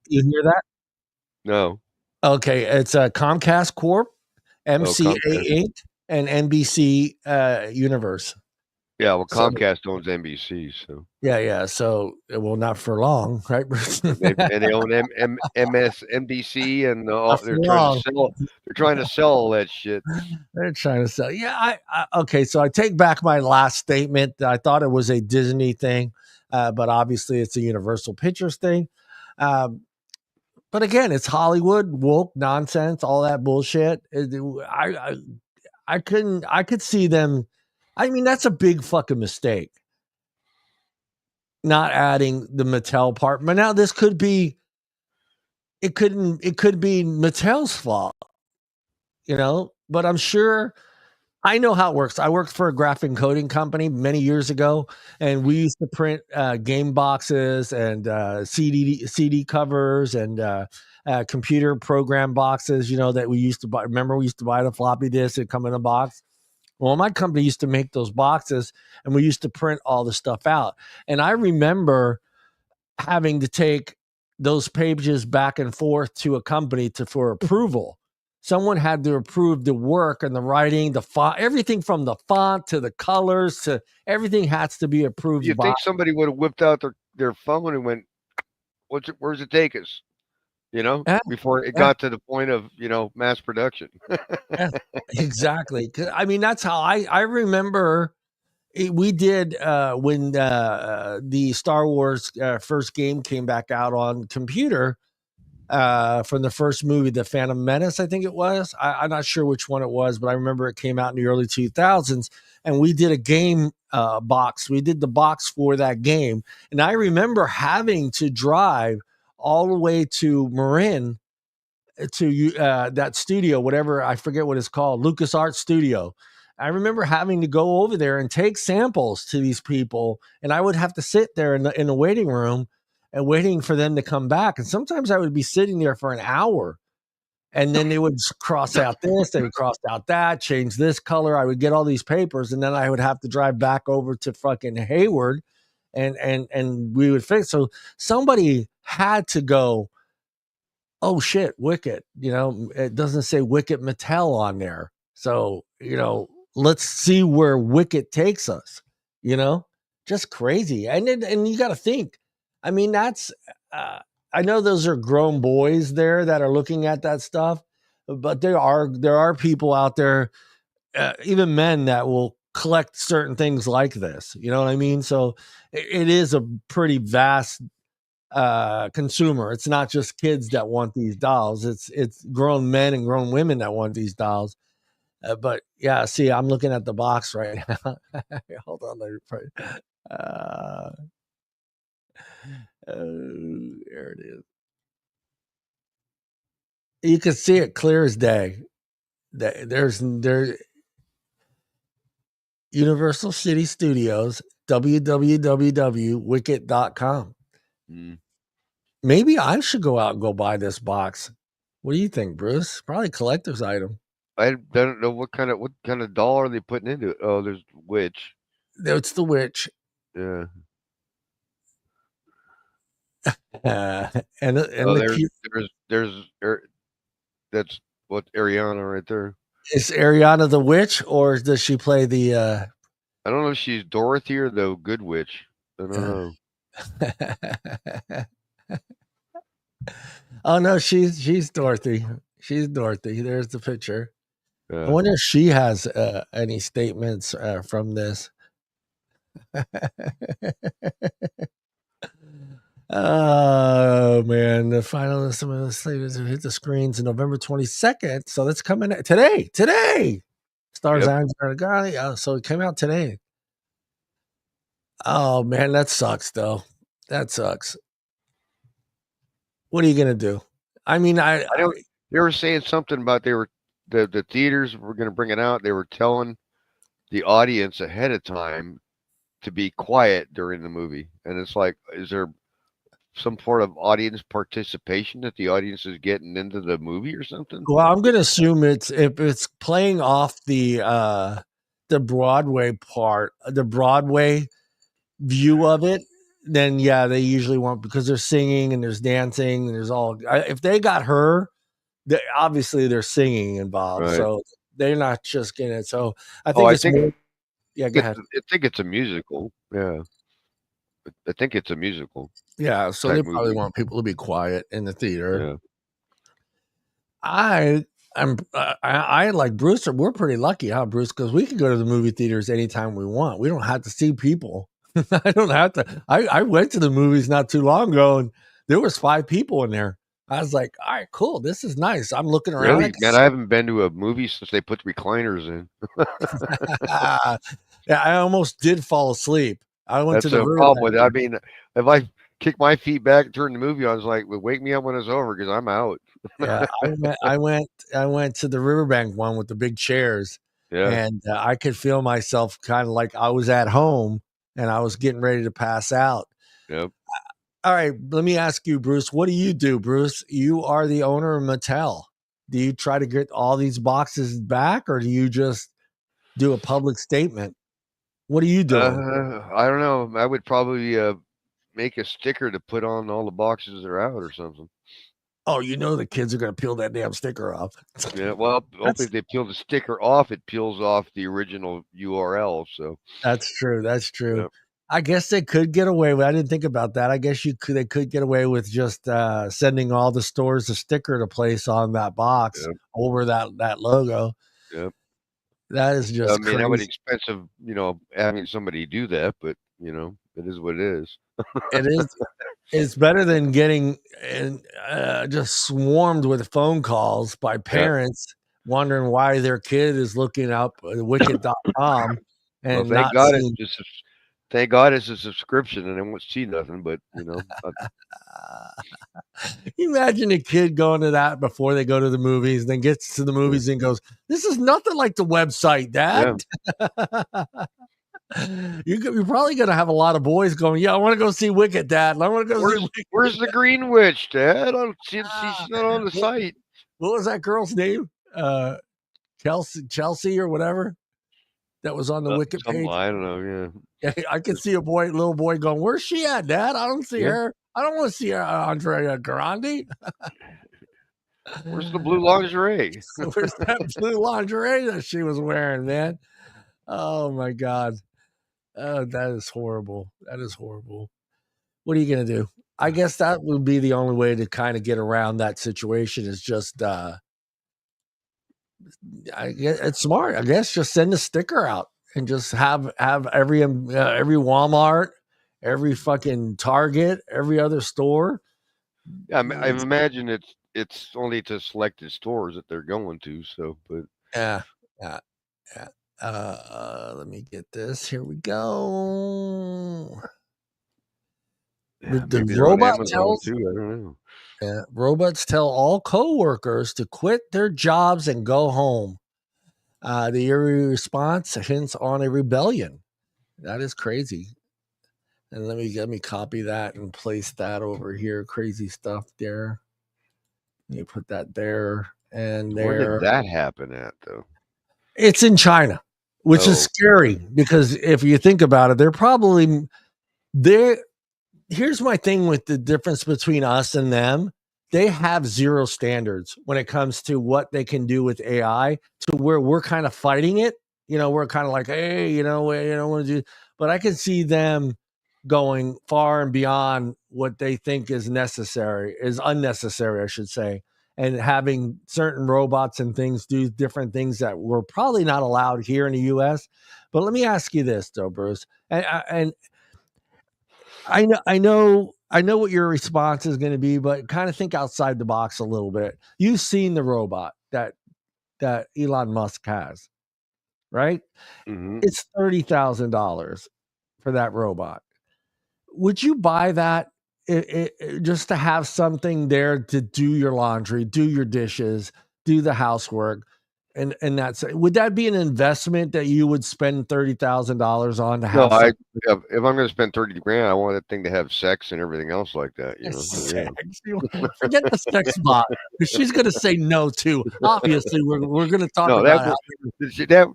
A: You hear that?
B: No.
A: Okay, it's a Comcast Corp, MCA Inc., and NBC Universe.
B: Yeah, well, Comcast owns NBC, so.
A: Yeah. So, well, not for long, right, Bruce?
B: and they own MSNBC, and they're trying to sell all that shit.
A: They're trying to sell. Yeah, okay. So I take back my last statement. I thought it was a Disney thing, but obviously it's a Universal Pictures thing. But again, it's Hollywood, woke nonsense, all that bullshit. I could see them. I mean, that's a big fucking mistake. Not adding the Mattel part. But now this could be, it could be Mattel's fault, but I'm sure I know how it works. I worked for a graphic encoding company many years ago, and we used to print game boxes and CD covers and computer program boxes, that we used to buy. Remember, we used to buy the floppy disk and come in a box. Well, my company used to make those boxes, and we used to print all the stuff out. And I remember having to take those pages back and forth to a company for approval. Someone had to approve the work and the writing, the font, everything from the font to the colors to everything has to be approved
B: You
A: by.
B: think somebody would have whipped out their phone and went, where's it take us?
A: Yeah,
B: Before it
A: yeah.
B: got to the point of, mass production.
A: Yeah, exactly. 'Cause, I mean, that's how I remember we did when the Star Wars first game came back out on computer from the first movie, The Phantom Menace, I think it was. I'm not sure which one it was, but I remember it came out in the early 2000s, and we did a game box. We did the box for that game, and I remember having to drive all the way to Marin to that studio, whatever, I forget what it's called, LucasArts Studio. I remember having to go over there and take samples to these people, and I would have to sit there in the waiting room and waiting for them to come back. And sometimes I would be sitting there for an hour, and then they would cross out this, they would cross out that, change this color. I would get all these papers, and then I would have to drive back over to fucking Hayward, and we would fix. So somebody had to go, oh shit, Wicket, it doesn't say Wicket Mattel on there. So, let's see where Wicket takes us, just crazy. And you got to think, I mean, that's, I know those are grown boys there that are looking at that stuff, but there are people out there, even men that will collect certain things like this. You know what I mean? So it is a pretty vast consumer. It's not just kids that want these dolls. It's grown men and grown women that want these dolls. But yeah, see, I'm looking at the box right now. Hold on, there it is. You can see it clear as day. There's Universal City Studios, www.wicket.com. Maybe I should go out and go buy this box. What do you think, Bruce? Probably collector's item.
B: I don't know what kind of doll are they putting into it. Oh, there's witch.
A: It's the witch.
B: Yeah.
A: And
B: there's that's what Ariana right there.
A: Is Ariana the witch, or does she play the?
B: I don't know if she's Dorothy or the good witch. I don't know.
A: Oh no, she's Dorothy. She's Dorothy. There's the picture.
B: Yeah.
A: I wonder if she has any statements from this. Oh man, the final some of the slaves hit the screens on November 22nd. So that's coming today. Stars Iron Truncali. So it came out today. Oh man, that sucks though. That sucks. What are you gonna do? I mean, I
B: don't. They were saying something about the theaters were going to bring it out. They were telling the audience ahead of time to be quiet during the movie, and it's like, is there some sort of audience participation that the audience is getting into the movie or something?
A: Well, I'm going to assume if it's playing off the Broadway part, the Broadway view of it, then yeah, they usually want, because there's singing and there's dancing and there's all. If they got her, obviously there's singing involved, right. So they're not just getting it. So I think yeah, go ahead.
B: I think it's a musical. Yeah. I think it's a musical.
A: Yeah, so they probably want people to be quiet in the theater. Yeah. I like Bruce. We're pretty lucky, huh, Bruce? Because we can go to the movie theaters anytime we want. We don't have to see people. I don't have to. I went to the movies not too long ago, and there was 5 people in there. I was like, all right, cool. This is nice. I'm looking around.
B: Really? Man, I haven't been to a movie since they put recliners in.
A: Yeah, I almost did fall asleep. I went
B: That's
A: to the
B: problem with it. I mean, if I kick my feet back and turn the movie on, I was like, well, wake me up when it's over because I'm out.
A: Yeah, I went to the Riverbank one with the big chairs. Yeah. And I could feel myself kind of like I was at home and I was getting ready to pass out.
B: Yep.
A: All right, let me ask you, Bruce, what do you do, Bruce? You are the owner of Mattel. Do you try to get all these boxes back, or do you just do a public statement. What are you doing?
B: I don't know. I would probably make a sticker to put on all the boxes that are out or something.
A: Oh, you know the kids are going to peel that damn sticker off.
B: Yeah, well, hopefully if they peel the sticker off, it peels off the original URL. So
A: That's true. That's true.
B: Yep.
A: I guess they could get away with. I didn't think about that. I guess they could get away with just sending all the stores a sticker to place on that box
B: Yep.
A: over that logo.
B: Yep.
A: That is just
B: I mean, that would be
A: crazy.
B: expensive, having somebody do that, but it is what it is.
A: It is. It's better than getting just swarmed with phone calls by parents wondering why their kid is looking up wicked.com and
B: Well,
A: not seeing.
B: Thank God it's a subscription and they won't see nothing. But
A: Imagine a kid going to that before they go to the movies, then gets to the movies and goes, "This is nothing like the website, Dad." You're probably going to have a lot of boys going, "Yeah, I want to go see Wicked, Dad. I want to go see Wicked."
B: Where's the Green Witch, Dad? I don't see she's not on the site.
A: What was that girl's name? Chelsea or whatever. That was on the Wicked page.
B: I don't know.
A: Yeah, I could see little boy going, "Where's she at, Dad? I don't see her. I don't want to see her, Andrea Grande."
B: Where's the blue lingerie?
A: Where's that blue lingerie that she was wearing, man? Oh my God. Oh, that is horrible. That is horrible. What are you gonna do? I guess that would be the only way to kind of get around that situation is just I guess it's smart. I guess just send a sticker out and just have every Walmart, every fucking Target, every other store.
B: Yeah, I imagine it's only to selected stores that they're going to. So, but
A: yeah. Let me get this. Here we go. The robot tells
B: too. I don't know.
A: Robots tell all co-workers to quit their jobs and go home. The eerie response hints on a rebellion. That is crazy. And let me copy that and place that over here. Crazy stuff there. You put that there and there.
B: Where did that happen at though?
A: It's in China, which is scary because if you think about it, they're probably there. Here's my thing with the difference between us and them. They have zero standards when it comes to what they can do with AI to where we're kind of fighting it. We're kind of like, hey, we don't want to do, but I can see them going far and beyond what they think is unnecessary, I should say, and having certain robots and things do different things that we're probably not allowed here in the US. But let me ask you this though, Bruce, and I know what your response is going to be, but kind of think outside the box a little bit. You've seen the robot that Elon Musk has, right?
B: Mm-hmm.
A: It's $30,000 for that robot. Would you buy that just to have something there to do your laundry, do your dishes, do the housework? And would that be an investment that you would spend $30,000 on to have?
B: No, if I'm going to spend $30,000, I want that thing to have sex and everything else like that.
A: Forget the sex bot, because she's going to say no too. Obviously, we're going to talk about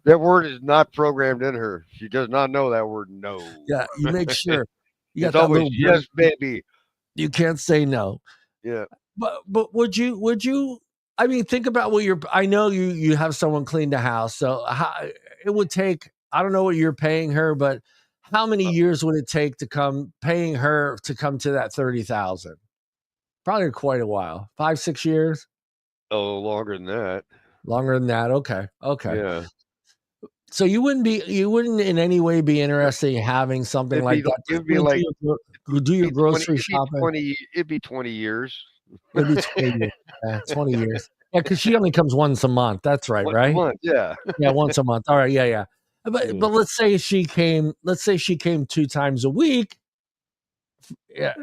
B: that word is not programmed in her. She does not know that word. No.
A: Yeah, you make sure. You
B: it's always yes, baby.
A: You can't say no.
B: Yeah,
A: but would you? I mean, think about what I know you have someone clean the house, so it would take. I don't know what you're paying her, but how many years would it take to paying her to come to that 30,000? Probably quite a while. 5-6 years.
B: Oh, longer than that.
A: Longer than that. Okay.
B: Yeah.
A: So you wouldn't in any way be interested in having something like that.
B: It'd be like
A: do your grocery shopping.
B: It'd be 20 years.
A: It'd be 20 years. 20 years. Yeah, because she only comes once a month. That's right, right?
B: Once, yeah.
A: Yeah, once a month. All right, yeah. But let's say she came 2 times a week. Yeah.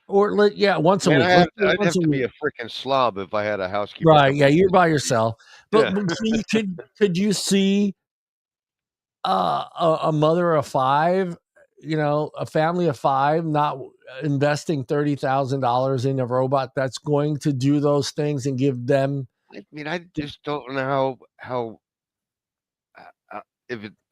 A: Or once a week.
B: I'd have to be a freaking slob if I had a housekeeper.
A: Right. Yeah, you're by yourself. But could you see a mother of 5, a family of 5 not investing $30,000 in a robot that's going to do those things and give them?
B: I mean, I just don't know how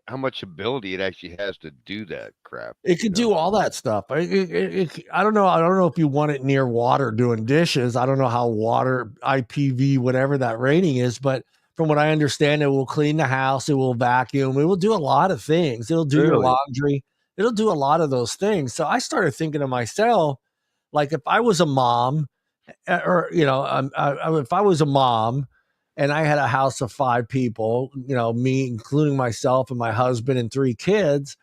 B: how much ability it actually has to do that crap.
A: It could do all that stuff. I don't know. I don't know if you want it near water doing dishes. I don't know how water IPV, whatever that rating is, but from what I understand, it will clean the house. It will vacuum. It will do a lot of things. It'll do your
B: Really?
A: laundry. It'll do a lot of those things. So I started thinking to myself, like if I was a mom, or if I was a mom and I had a house of 5 people, me including myself and my husband and 3 kids,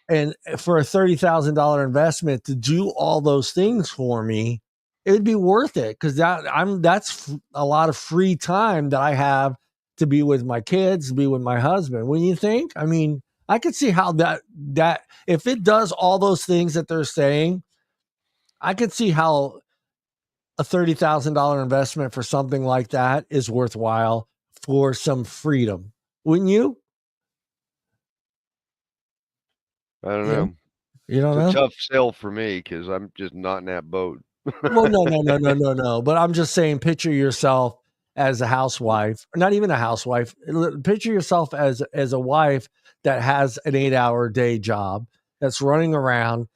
A: and for a $30,000 investment to do all those things for me, it would be worth it, because that's a lot of free time that I have to be with my kids, to be with my husband. When you think, I mean, I could see how that if it does all those things that they're saying, I could see how a $30,000 investment for something like that is worthwhile for some freedom. Wouldn't you?
B: I don't
A: Yeah.
B: know.
A: You don't
B: It's
A: know?
B: a tough sell for me because I'm just not in that boat.
A: Well, no. But I'm just saying, picture yourself as a housewife, or not even a housewife. Picture yourself as a wife that has an 8-hour day job, that's running around,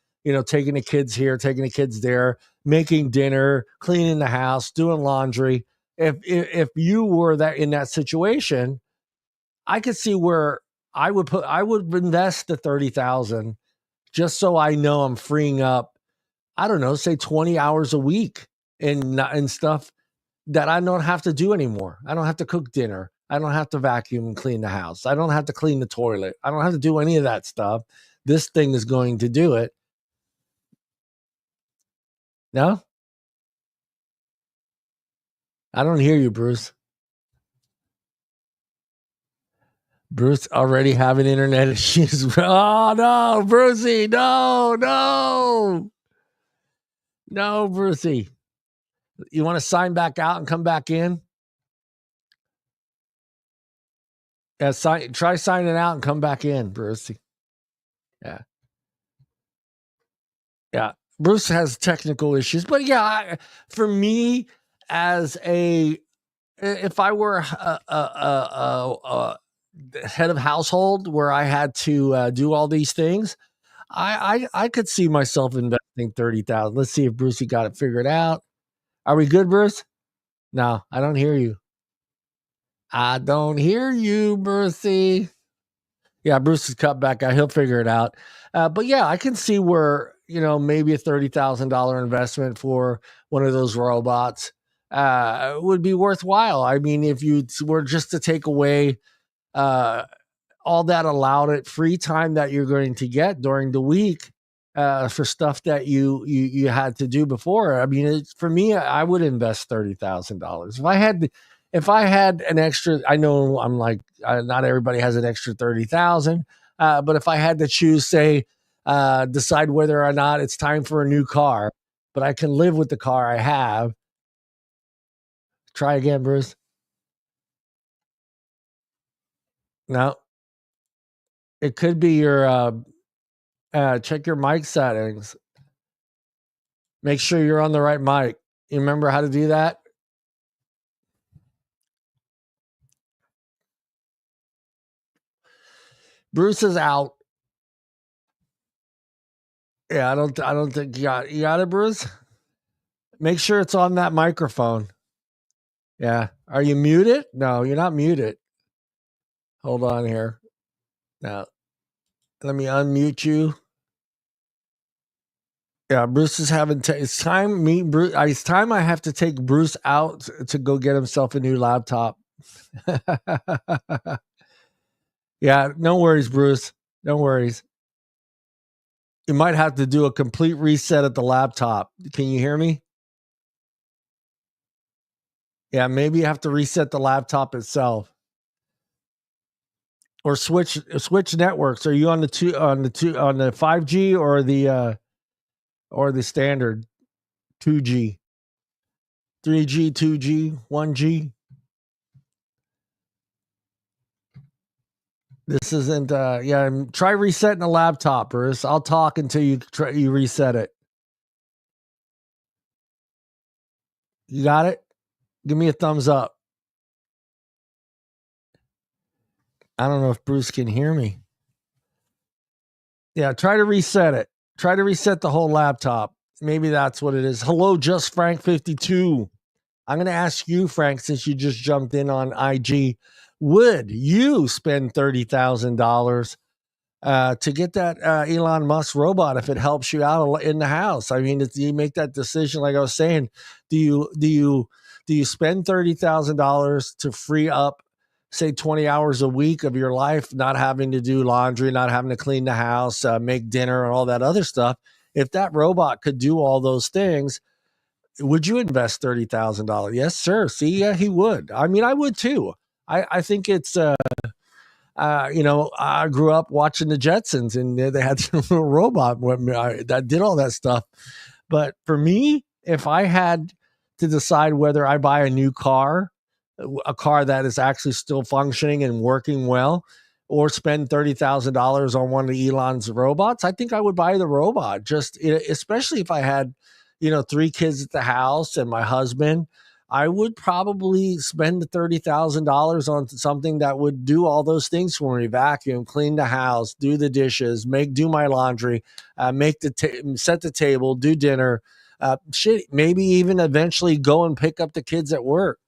A: taking the kids here, taking the kids there, making dinner, cleaning the house, doing laundry. If you were in that situation, I could see where I would invest the 30,000 just so I know I'm freeing up, I don't know, say 20 hours a week and stuff that I don't have to do anymore. I don't have to cook dinner. I don't have to vacuum and clean the house. I don't have to clean the toilet. I don't have to do any of that stuff. This thing is going to do it. No? I don't hear you, Bruce. Bruce already having internet issues. Oh, no, Brucey. No, Brucey. You want to sign back out and come back in? Yeah, try signing out and come back in, Bruce. Yeah. Yeah. Bruce has technical issues, but yeah, for me, if I were a head of household where I had to do all these things, I could see myself investing 30,000. Let's see if Brucey got it figured out. Are we good, Bruce? No, I don't hear you. I don't hear you, Brucey. Yeah, Bruce is cut back out. He'll figure it out. But yeah, I can see where, maybe a $30,000 investment for one of those robots would be worthwhile. I mean, if you were just to take away all that allowed it free time that you're going to get during the week for stuff that you had to do before. I mean, for me, I would invest $30,000 if I had an extra. I know I'm like not everybody has an extra 30,000, but if I had to choose, say, decide whether or not it's time for a new car, but I can live with the car I have. Try again, Bruce. No, it could be your. Check your mic settings. Make sure you're on the right mic. You remember how to do that? Bruce is out. Yeah, I don't think you got it, Bruce. Make sure it's on that microphone. Yeah. Are you muted? No, you're not muted. Hold on here. Now, let me unmute you. Yeah, Bruce is having it's time. Bruce. It's time I have to take Bruce out to go get himself a new laptop. Yeah, no worries, Bruce. No worries. You might have to do a complete reset at the laptop. Can you hear me? Yeah, maybe you have to reset the laptop itself, or switch networks. Are you on the 5G or the standard 2G, 3G, 2G, 1G? This isn't. Yeah, try resetting the laptop, Bruce. I'll talk until you reset it. You got it? Give me a thumbs up. I don't know if Bruce can hear me. Yeah, try to reset it. Try to reset the whole laptop. Maybe that's what it is. Hello, Just Frank 52. I'm going to ask you, Frank, since you just jumped in on IG, would you spend $30,000 to get that Elon Musk robot if it helps you out in the house? I mean, you make that decision, like I was saying. Do you spend $30,000 to free up, say, 20 hours a week of your life, not having to do laundry, not having to clean the house, make dinner, and all that other stuff? If that robot could do all those things, would you invest $30,000? Yes, sir. See, yeah, he would. I mean, I would too. I think it's I grew up watching the Jetsons, and they had a little robot that did all that stuff. But for me, if I had to decide whether I buy a new car, a car that is actually still functioning and working well, or spend $30,000 on one of Elon's robots, I think I would buy the robot. Just especially if I had, 3 kids at the house and my husband, I would probably spend the $30,000 on something that would do all those things for me: vacuum, clean the house, do the dishes, do my laundry, set the table, do dinner, maybe even eventually go and pick up the kids at work.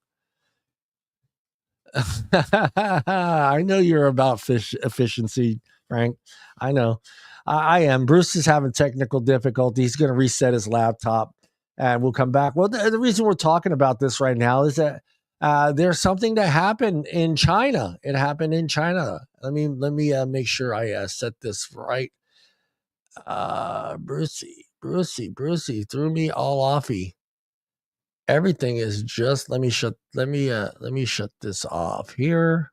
A: I know you're about efficiency, Frank. I know. I am. Bruce is having technical difficulty. He's going to reset his laptop, and we'll come back. Well, the reason we're talking about this right now is that there's something that happened in China. It happened in China. Let me make sure I set this right. Brucey threw me all offy. Everything is just, let me shut this off here.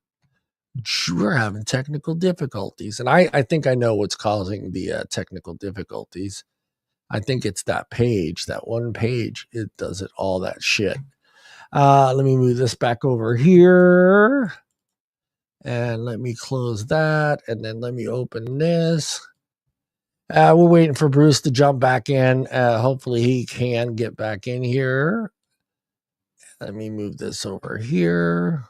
A: We're having technical difficulties, and I think I know what's causing the technical difficulties. I think it's that page, that one page. It does it, all that shit. Let me move this back over here, and let me close that, and then let me open this. We're waiting for Bruce to jump back in. Hopefully he can get back in here. Let me move this over here.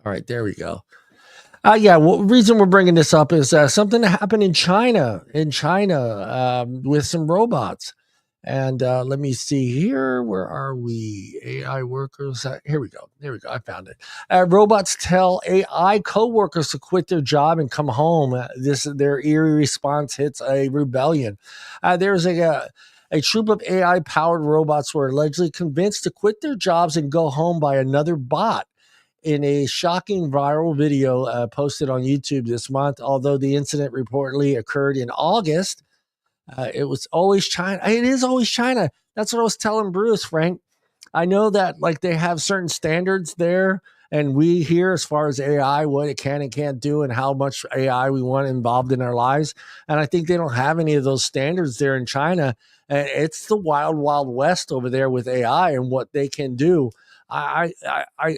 A: All right, there we go. Well, the reason we're bringing this up is something that happened in China, with some robots. And let me see here. Where are we? AI workers. Here we go. There we go. I found it. Robots tell AI coworkers to quit their job and come home. Their eerie response hits a rebellion. There's a troop of AI-powered robots were allegedly convinced to quit their jobs and go home by another bot in a shocking viral video posted on YouTube this month. Although the incident reportedly occurred in August, it was always China. It is always China. That's what I was telling Bruce, Frank. I know that they have certain standards there, and we here, as far as AI, what it can and can't do, and how much AI we want involved in our lives. And I think they don't have any of those standards there in China. And it's the wild, wild west over there with AI and what they can do. I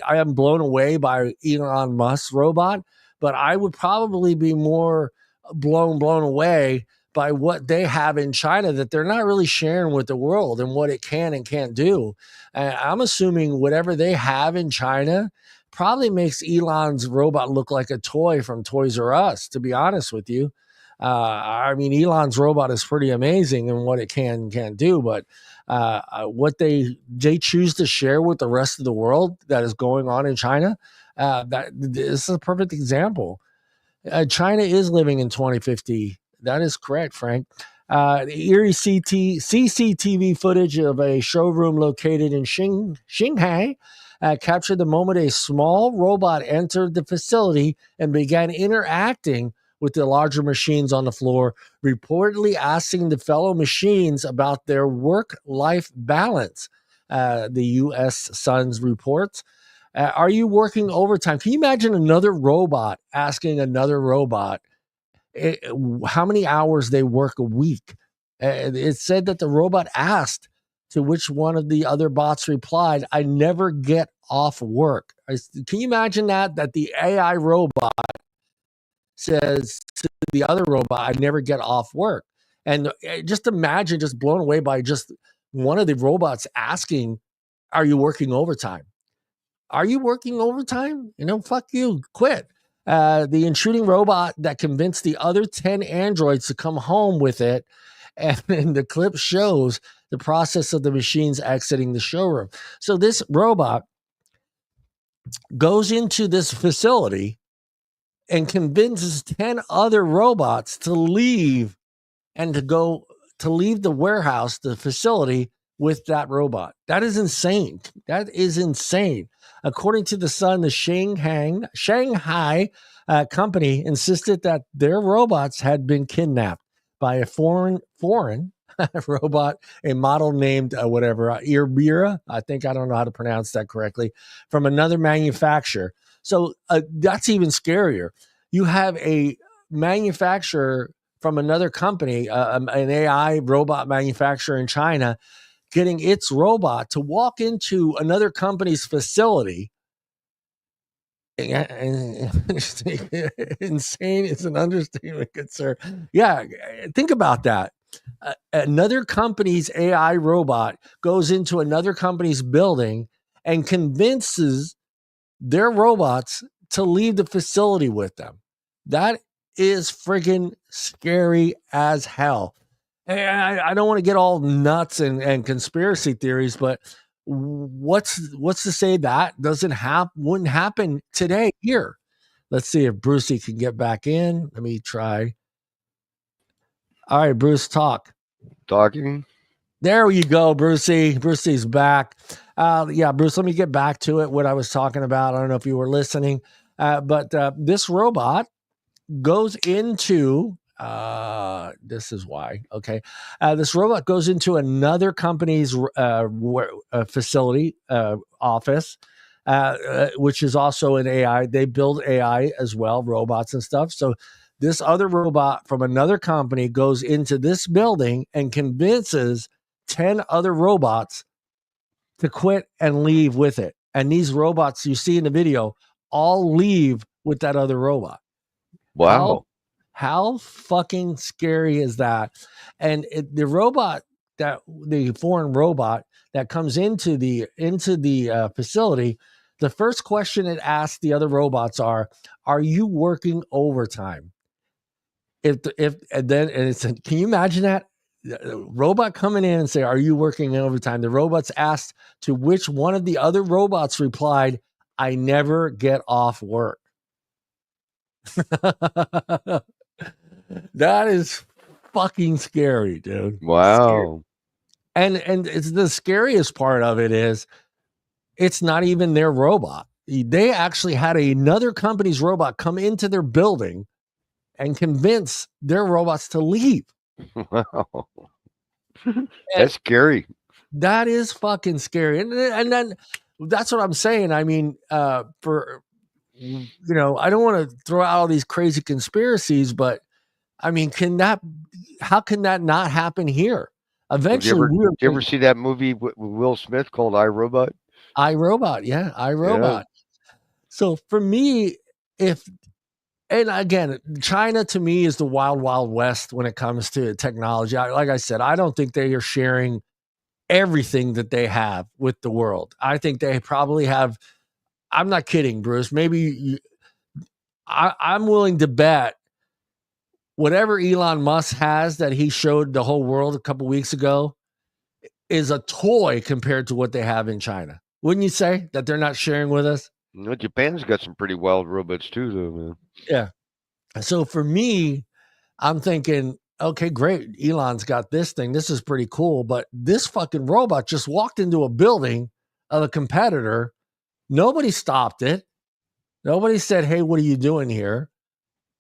A: am blown away by Elon Musk's robot, but I would probably be more blown away by what they have in China that they're not really sharing with the world and what it can and can't do. I'm assuming whatever they have in China probably makes Elon's robot look like a toy from Toys R Us, to be honest with you. I mean, Elon's robot is pretty amazing in what it can and can't do, but what they choose to share with the rest of the world that is going on in China, this is a perfect example. China is living in 2050. That is correct, Frank. The eerie CCTV footage of a showroom located in Shanghai captured the moment a small robot entered the facility and began interacting with the larger machines on the floor, reportedly asking the fellow machines about their work-life balance. The U.S. Sun's reports. Are you working overtime? Can you imagine another robot asking another robot how many hours they work a week? It said that the robot asked, to which one of the other bots replied, "I never get off work." Can you imagine that the AI robot says to the other robot, "I never get off work"? And just imagine, just blown away by just one of the robots asking, "Are you working overtime? Are you working overtime? Fuck you, quit." The intruding robot that convinced the other 10 androids to come home with it. And then the clip shows the process of the machines exiting the showroom. So this robot goes into this facility and convinces 10 other robots to leave and to leave the warehouse, the facility, with that robot. That is insane. That is insane. According to the Sun, the Shanghai company insisted that their robots had been kidnapped by a foreign robot, a model named eerie. I don't know how to pronounce that correctly, from another manufacturer. So that's even scarier. You have a manufacturer from another company, an AI robot manufacturer in China, getting its robot to walk into another company's facility. Insane is an understatement, good sir. Yeah, think about that. Another company's AI robot goes into another company's building and convinces their robots to leave the facility with them. That is friggin' scary as hell. And I don't want to get all nuts and conspiracy theories, but what's to say that wouldn't happen today here? Let's see if Brucey can get back in. Let me try. All right, Bruce, talk.
B: Talking.
A: There you go, Brucey. Brucey's back. Yeah, Bruce, let me get back to it, what I was talking about. I don't know if you were listening, but this robot goes into, this is why, okay. This robot goes into another company's facility, office, which is also an AI. They build AI as well, robots and stuff. So this other robot from another company goes into this building and convinces 10 other robots to quit and leave with it. And these robots you see in the video all leave with that other robot.
B: Wow.
A: How fucking scary is that? And the foreign robot that comes into the facility, the first question it asks the other robots are you working overtime? Can you imagine that? Robot coming in and say, are you working overtime? The robot's asked, to which one of the other robots replied, I never get off work. That is fucking scary, dude.
B: Wow.
A: Scary. And it's the scariest part of it is it's not even their robot. They actually had another company's robot come into their building and convince their robots to leave.
B: Wow. That's scary.
A: That is fucking scary. And then that's what I'm saying. I mean, I don't want to throw out all these crazy conspiracies, but I mean, how can that not happen here? Eventually,
B: did you ever see that movie with Will Smith called I, Robot?
A: I, Robot. Yeah. I, Robot. Yeah. So for me, and again, China to me is the wild, wild west when it comes to technology. Like I said, I don't think they are sharing everything that they have with the world. I think they probably have, I'm not kidding, Bruce. Maybe I'm willing to bet whatever Elon Musk has that he showed the whole world a couple weeks ago is a toy compared to what they have in China. Wouldn't you say that they're not sharing with us?
B: No, Japan's got some pretty wild robots too, though, man.
A: Yeah. So for me, I'm thinking, okay, great. Elon's got this thing. This is pretty cool. But this fucking robot just walked into a building of a competitor. Nobody stopped it. Nobody said, hey, what are you doing here?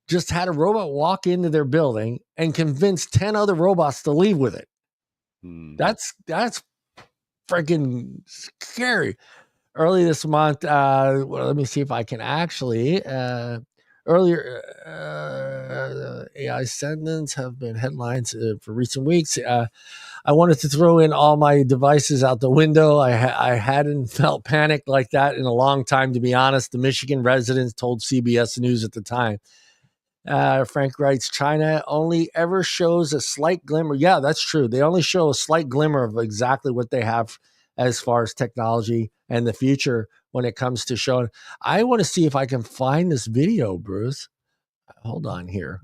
A: Just had a robot walk into their building and convince 10 other robots to leave with it. That's freaking scary. Early this month, let me see if I can actually, earlier, AI sentence have been headlines for recent weeks. I wanted to throw in all my devices out the window. I hadn't felt panic like that in a long time, to be honest. The Michigan residents told CBS News at the time. Frank writes, China only ever shows a slight glimmer. Yeah, that's true. They only show a slight glimmer of exactly what they have as far as technology and the future when it comes to showing. I want to see if I can find this video, Bruce. Hold on here.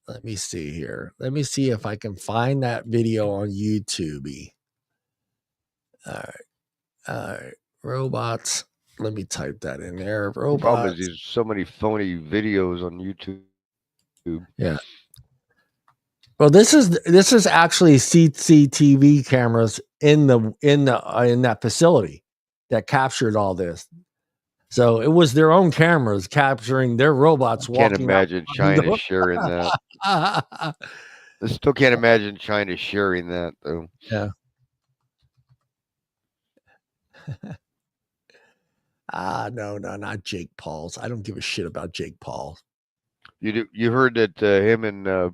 A: Let me see here. Let me see if I can find that video on YouTube. All right. All right. Robots. Let me type that in there.
B: The problem
A: Robots.
B: is there's so many phony videos on YouTube.
A: Yeah. Well, this is actually CCTV cameras in that facility that captured all this. So it was their own cameras capturing their robots walking.
B: Can't imagine China sharing that. I still can't imagine China sharing that though.
A: Yeah. No, not Jake Paul's. I don't give a shit about Jake Paul.
B: You heard that him and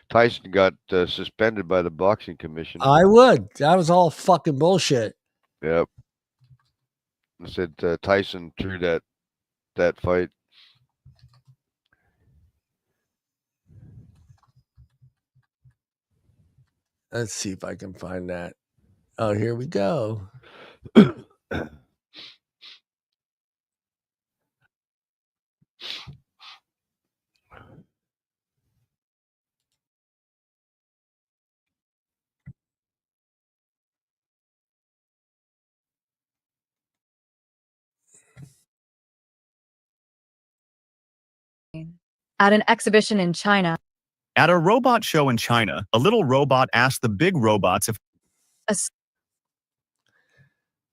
B: Tyson got suspended by the boxing commission.
A: I would. That was all fucking bullshit.
B: Yep. I said Tyson threw that fight.
A: Let's see if I can find that. Oh, here we go.
I: At an exhibition in China.
J: At a robot show in China, a little robot asked the big robots if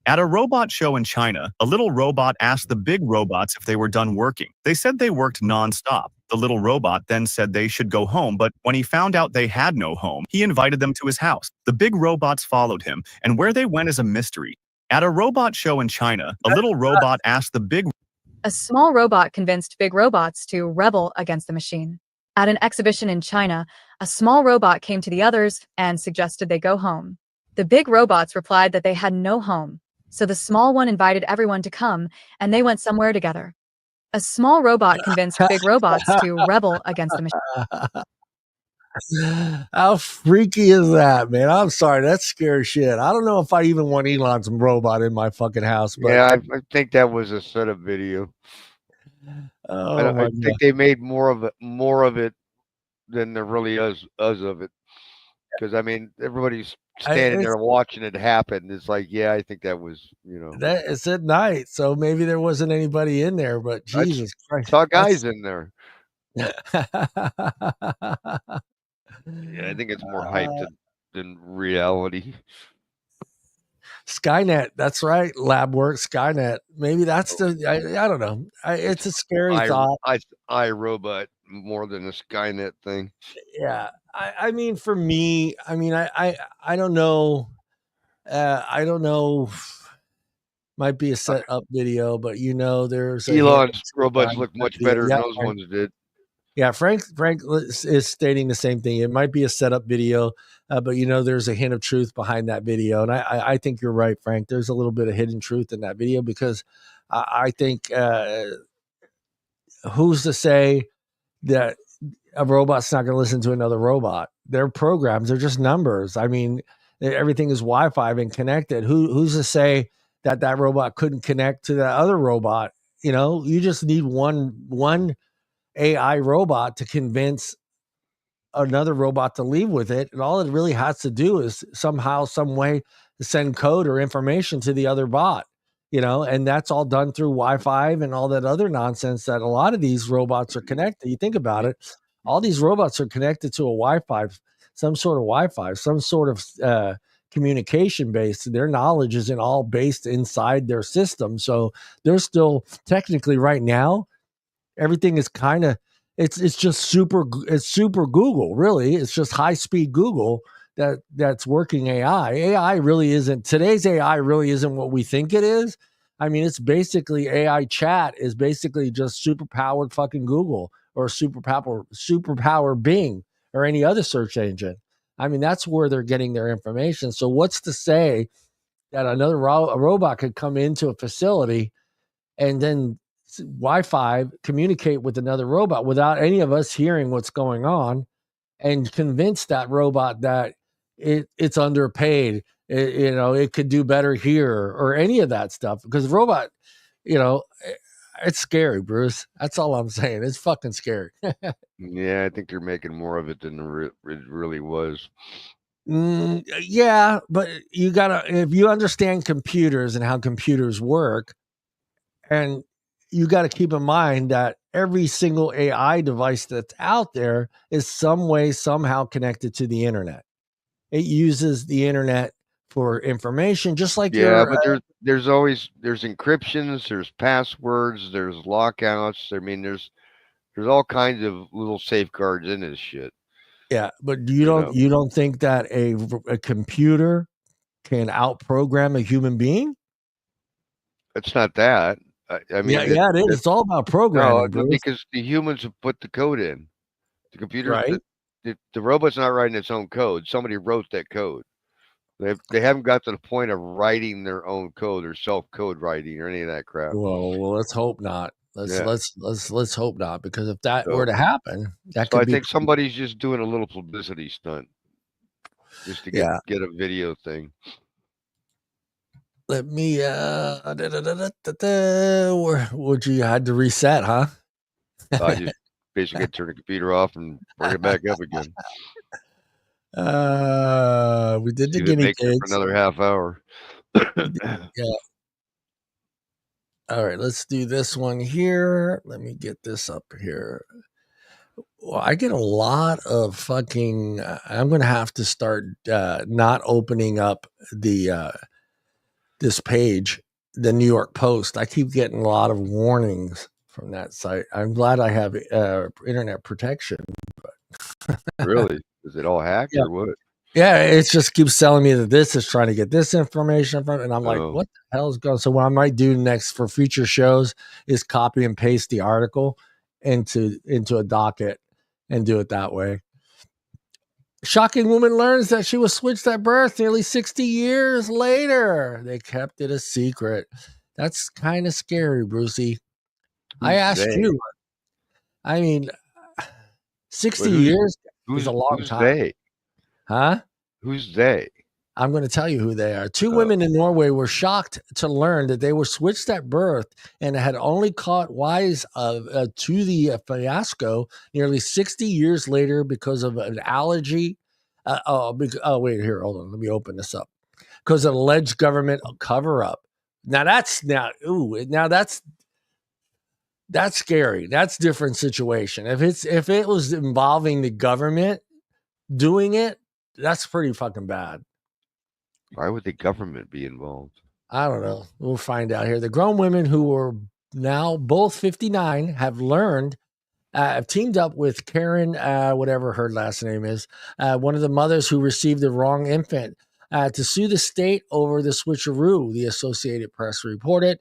J: At a robot show in China, a little robot asked the big robots if they were done working. They said they worked non-stop. The little robot then said they should go home, but when he found out they had no home, he invited them to his house. The big robots followed him, and where they went is a mystery. At a robot show in China, a little robot asked the big
I: A small robot convinced big robots to rebel against the machine. At an exhibition in China, a small robot came to the others and suggested they go home. The big robots replied that they had no home, so the small one invited everyone to come, and they went somewhere together. A small robot convinced big robots to rebel against the machine.
A: How freaky is that, man? I'm sorry, that scares shit. I don't know if I even want Elon's robot in my fucking house. But
B: yeah, I think that was a setup video. I think they made more of it than there really is of it. Because I mean, everybody's standing there watching it happen. It's like, yeah, I think that was,
A: that it's at night, so maybe there wasn't anybody in there. But Jesus Christ,
B: saw guys in there. Yeah, I think it's more hype than reality.
A: Skynet, that's right. Lab work, Skynet. Maybe that's I don't know. It's a scary thought.
B: I Robot more than a Skynet thing.
A: Yeah. I mean, for me, I mean, I don't know. I don't know. Might be a set up video, but there's
B: Elon's robots look much better than those ones did.
A: Yeah, Frank is stating the same thing. It might be a setup video, but there's a hint of truth behind that video, and I think you're right, Frank. There's a little bit of hidden truth in that video because I think who's to say that a robot's not going to listen to another robot? They're programs. They're just numbers. I mean, everything is Wi-Fi and connected. Who's to say that robot couldn't connect to that other robot? You just need one AI robot to convince another robot to leave with it. And all it really has to do is somehow, some way send code or information to the other bot, and that's all done through Wi-Fi and all that other nonsense that a lot of these robots are connected. You think about it, all these robots are connected to a Wi-Fi, some sort of communication based. Their knowledge isn't all based inside their system. So they're still technically right now, everything is kind of, it's just super Google, really. It's just high speed Google that's working AI. Today's AI really isn't what we think it is. I mean, it's basically AI chat is basically just super powered fucking Google or super power Bing or any other search engine. I mean, that's where they're getting their information. So what's to say that a robot could come into a facility and then Wi-Fi communicate with another robot without any of us hearing what's going on and convince that robot that it's underpaid, it could do better here or any of that stuff, because robot, it's scary, Bruce. That's all I'm saying. It's fucking scary.
B: Yeah, I think they're making more of it than it really was.
A: Yeah, but if you understand computers and how computers work, and you got to keep in mind that every single AI device that's out there is some way, somehow connected to the internet. It uses the internet for information, just like
B: but there's encryptions, there's passwords, there's lockouts. I mean, there's all kinds of little safeguards in this shit.
A: Yeah, but you don't think that a computer can outprogram a human being?
B: It's not that. I mean,
A: it is. It's all about programming,
B: no, because the humans have put the code in. The computers,
A: right?
B: The robot's not writing its own code. Somebody wrote that code. They haven't got to the point of writing their own code or self-code writing or any of that crap.
A: Well, let's hope not. Let's hope not, because if that were to happen, that
B: so
A: could
B: I think somebody's just doing a little publicity stunt just to get a video thing.
A: Let me would you had to reset, huh?
B: I just basically turn the computer off and bring it back up again.
A: We did the guinea pigs
B: for another half hour.
A: Yeah. All right, let's do this one here. Let me get this up here. Well, I get a lot of fucking. I'm going to have to start not opening up the this page, the New York Post. I keep getting a lot of warnings from that site. I'm glad I have internet protection. But
B: really? Is it all hacked or what?
A: Yeah, it just keeps telling me that this is trying to get this information from, and I'm like, what the hell is going on? So what I might do next for future shows is copy and paste the article into a docket and do it that way. Shocking woman learns that she was switched at birth nearly 60 years later. They kept it a secret. That's kind of scary, Brucey. I asked you. I mean, 60 years is a long time.
B: They?
A: Huh?
B: Who's they?
A: I'm going to tell you who they are. Two women in Norway were shocked to learn that they were switched at birth and had only caught wise to the fiasco nearly 60 years later because of an allergy. Wait, here, hold on. Let me open this up. Because of alleged government cover-up. That's scary. That's a different situation. If it was involving the government doing it, that's pretty fucking bad.
B: Why would the government be involved?
A: I don't know. We'll find out here. The grown women who were now both 59 have teamed up with Karen, whatever her last name is, one of the mothers who received the wrong infant, to sue the state over the switcheroo, the Associated Press reported.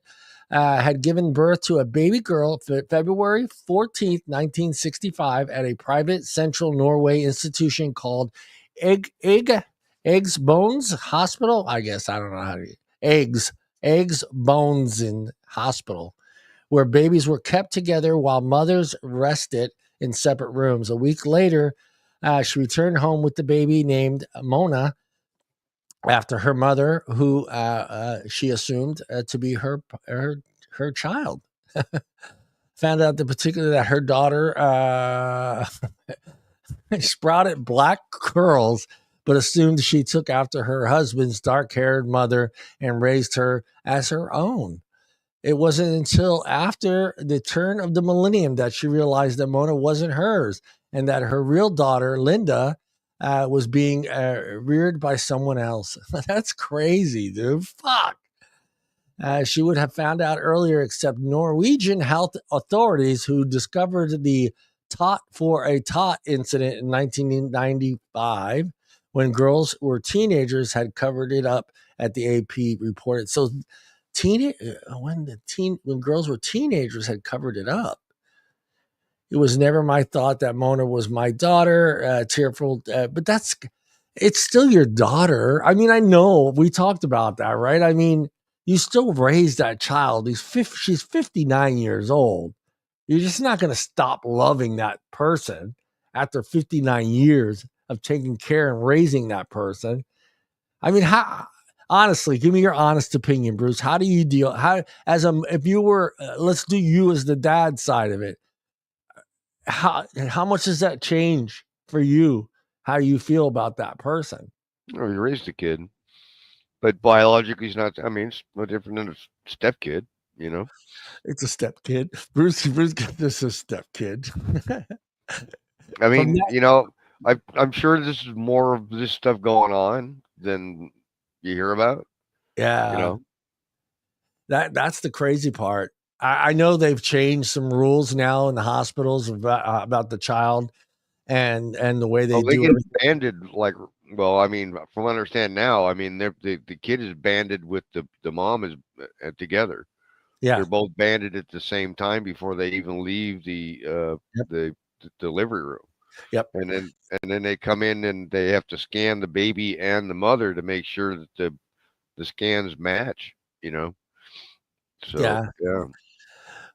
A: Had given birth to a baby girl February 14th, 1965 at a private central Norway institution called Eggs Bones Hospital. I guess I don't know how to Eggs Bones in Hospital, where babies were kept together while mothers rested in separate rooms. A week later, she returned home with the baby named Mona after her mother, who she assumed to be her child. Found out that her daughter sprouted black curls, but assumed she took after her husband's dark-haired mother and raised her as her own. It wasn't until after the turn of the millennium that she realized that Mona wasn't hers and that her real daughter, Linda, was being reared by someone else. That's crazy, dude. Fuck. She would have found out earlier, except Norwegian health authorities who discovered the tot for a tot incident in 1995 when girls were teenagers had covered it up, at the AP reported. So when girls were teenagers had covered it up. It was never my thought that Mona was my daughter, tearful, but it's still your daughter. I mean, I know we talked about that, right? I mean, you still raise that child. She's 59 years old. You're just not going to stop loving that person after 59 years of taking care and raising that person. I mean, Honestly, give me your honest opinion, Bruce. How do you deal? If you were, let's do you as the dad side of it. How much does that change for you? How you feel about that person?
B: Oh, he raised a kid, but biologically, he's not. I mean, it's no different than a step kid. You know.
A: It's a step kid. Bruce this is a step kid.
B: I mean,
A: that,
B: you know, I'm sure this is more of this stuff going on than you hear about.
A: yeah.
B: You know.
A: That's the crazy part. I know they've changed some rules now in the hospitals about the child and the way they
B: Oh, they
A: do
B: get
A: everything.
B: banded like. Well, I mean, from what I understand now, I mean, the kid is banded with the mom is together.
A: Yeah.
B: They're both banded at the same time before they even leave
A: Yep.
B: the delivery room.
A: Yep.
B: And then they come in and they have to scan the baby and the mother to make sure that the scans match. You know. So yeah.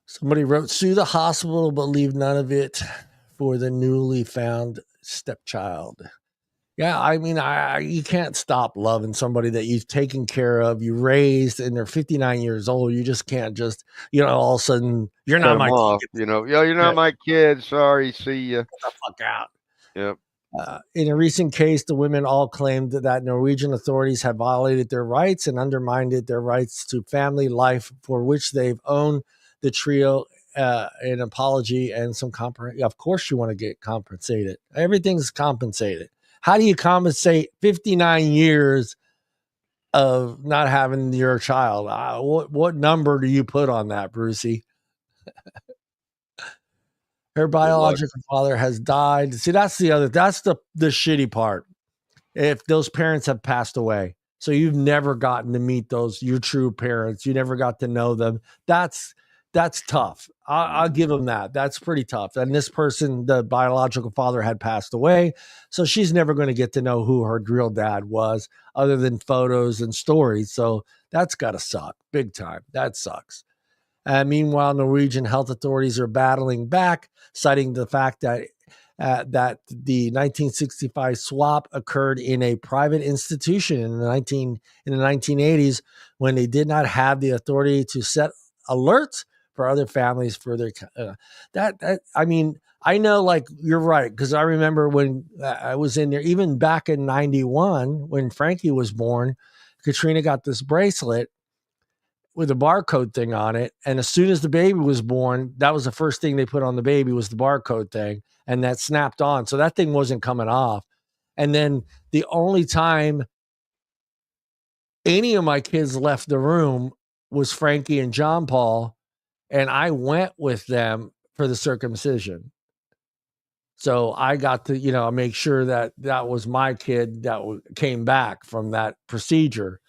A: Somebody wrote, sue the hospital, but leave none of it for the newly found stepchild. Yeah, I mean, you can't stop loving somebody that you've taken care of, you raised, and they're 59 years old. You just can't all of a sudden, you're
B: Cut
A: not
B: them
A: my
B: off.
A: kid.
B: You know, yeah, you're not my kid. Sorry, see ya.
A: Get the fuck out.
B: Yep.
A: In a recent case, the women all claimed that Norwegian authorities have violated their rights and undermined their rights to family life, for which they've owned the trio an apology and some compensation. Of course, you want to get compensated. Everything's compensated. How do you compensate 59 years of not having your child? What number do you put on that, Brucey? Her biological father has died. See, that's the shitty part. If those parents have passed away, so you've never gotten to meet your true parents, you never got to know them. That's tough. I'll give them that. That's pretty tough. And this person, the biological father, had passed away, so she's never going to get to know who her real dad was, other than photos and stories. So that's got to suck big time. That sucks. Meanwhile, Norwegian health authorities are battling back, citing the fact that the 1965 swap occurred in a private institution in the 1980s, when they did not have the authority to set alerts for other families for their I mean, I know, like, you're right, because I remember when I was in there, even back in 91 when Frankie was born, Katrina got this bracelet with a barcode thing on it. And as soon as the baby was born, that was the first thing they put on the baby, was the barcode thing. And that snapped on. So that thing wasn't coming off. And then the only time any of my kids left the room was Frankie and John Paul. And I went with them for the circumcision. So I got to, make sure that was my kid that came back from that procedure.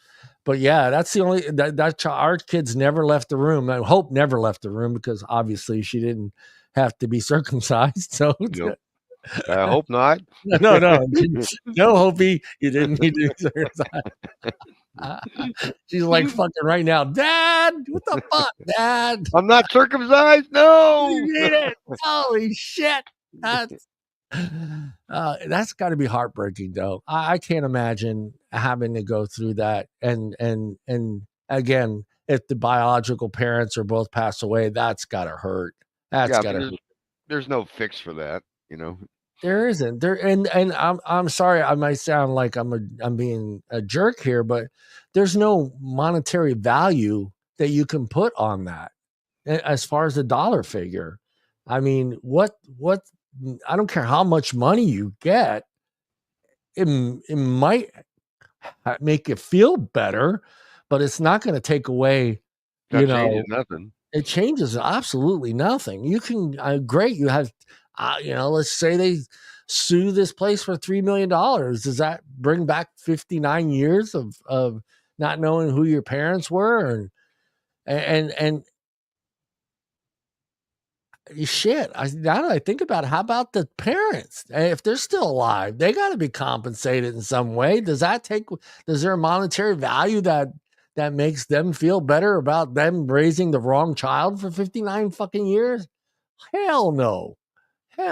A: But yeah, that's the only our kids never left the room. I hope never left the room, because obviously she didn't have to be circumcised. So
B: Nope. I hope not.
A: No, Hopey, you didn't need to be circumcised. She's like, fucking right now, Dad. What the fuck, Dad?
B: I'm not circumcised. No,
A: you did it. Holy shit. That's got to be heartbreaking, though. I can't imagine having to go through that. And again, if the biological parents are both passed away, that's got to hurt. That's got to hurt.
B: There's no fix for that,
A: There isn't there, and I'm sorry, I might sound like I'm being a jerk here, but there's no monetary value that you can put on that as far as the dollar figure. I mean, what I don't care how much money you get, it might make you feel better, but it's not going to take away,
B: changes nothing.
A: It changes absolutely nothing. You can, great, you have, let's say they sue this place for $3 million. Does that bring back 59 years of not knowing who your parents were? And shit, now that I think about it, how about the parents? If they're still alive, they got to be compensated in some way. Is there a monetary value that makes them feel better about them raising the wrong child for 59 fucking years? Hell no. I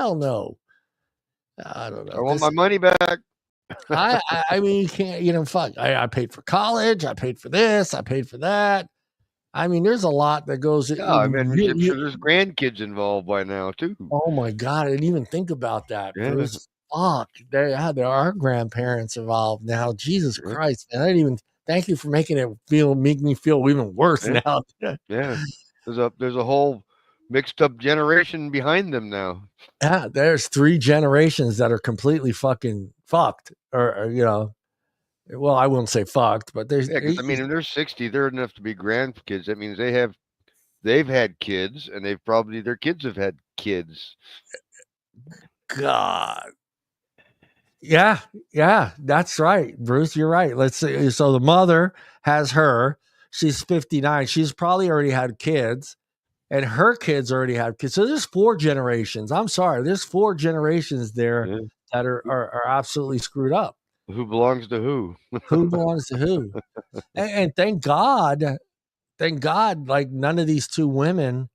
A: don't know.
B: I want my money back.
A: I mean, you can't, fuck. I paid for college. I paid for this. I paid for that. I mean, there's a lot that goes.
B: Yeah, I mean, I'm sure there's grandkids involved by now too.
A: Oh my God, I didn't even think about that,
B: Yeah.
A: Bruce. Fuck, there are grandparents involved now. Jesus
B: Yeah.
A: Christ, man! I didn't even. Thank you for making it make me feel even worse
B: Yeah.
A: now.
B: Yeah, there's a whole mixed up generation behind them now.
A: Yeah, there's 3 generations that are completely fucking fucked, or well, I won't say fucked, but there's.
B: Yeah, because I mean, if they're 60, they're enough to be grandkids. That means they've had kids, and their kids have had kids.
A: God. Yeah, that's right, Bruce. You're right. Let's see. So the mother has her. She's 59. She's probably already had kids, and her kids already have kids. So there's 4 generations. I'm sorry, there's 4 generations there that are absolutely screwed up.
B: Who belongs to who?
A: Who belongs to who? And thank God, like none of these 2 women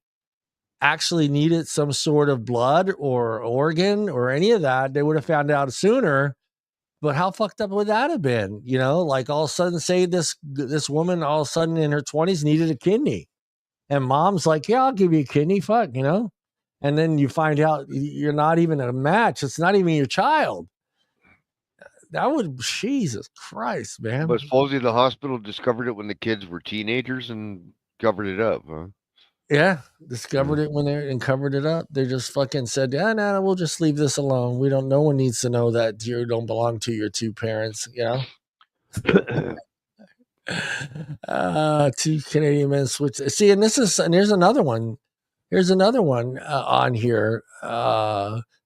A: actually needed some sort of blood or organ or any of that. They would have found out sooner. But how fucked up would that have been? Like all of a sudden, say this woman all of a sudden in her 20s needed a kidney, and mom's like, "Yeah, I'll give you a kidney." Fuck, and then you find out you're not even a match. It's not even your child. That would, Jesus Christ, man.
B: But supposedly the hospital discovered it when the kids were teenagers and covered it up, huh?
A: Yeah, discovered it when and covered it up. They just fucking said, "Yeah, no, we'll just leave this alone. No one needs to know that you don't belong to your 2 parents." 2 Canadian men switched. See, and there's another one. Here's another one on here.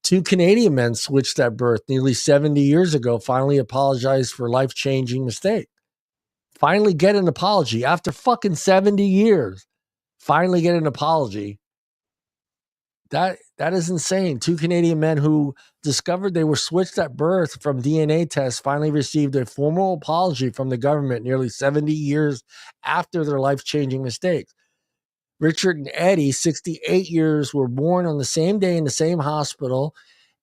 A: 2 Canadian men switched at birth nearly 70 years ago. Finally apologized for life-changing mistake. Finally get an apology after fucking 70 years. Finally get an apology. That is insane. 2 Canadian men who discovered they were switched at birth from DNA tests finally received a formal apology from the government nearly 70 years after their life-changing mistakes. Richard and Eddie, 68 years, were born on the same day in the same hospital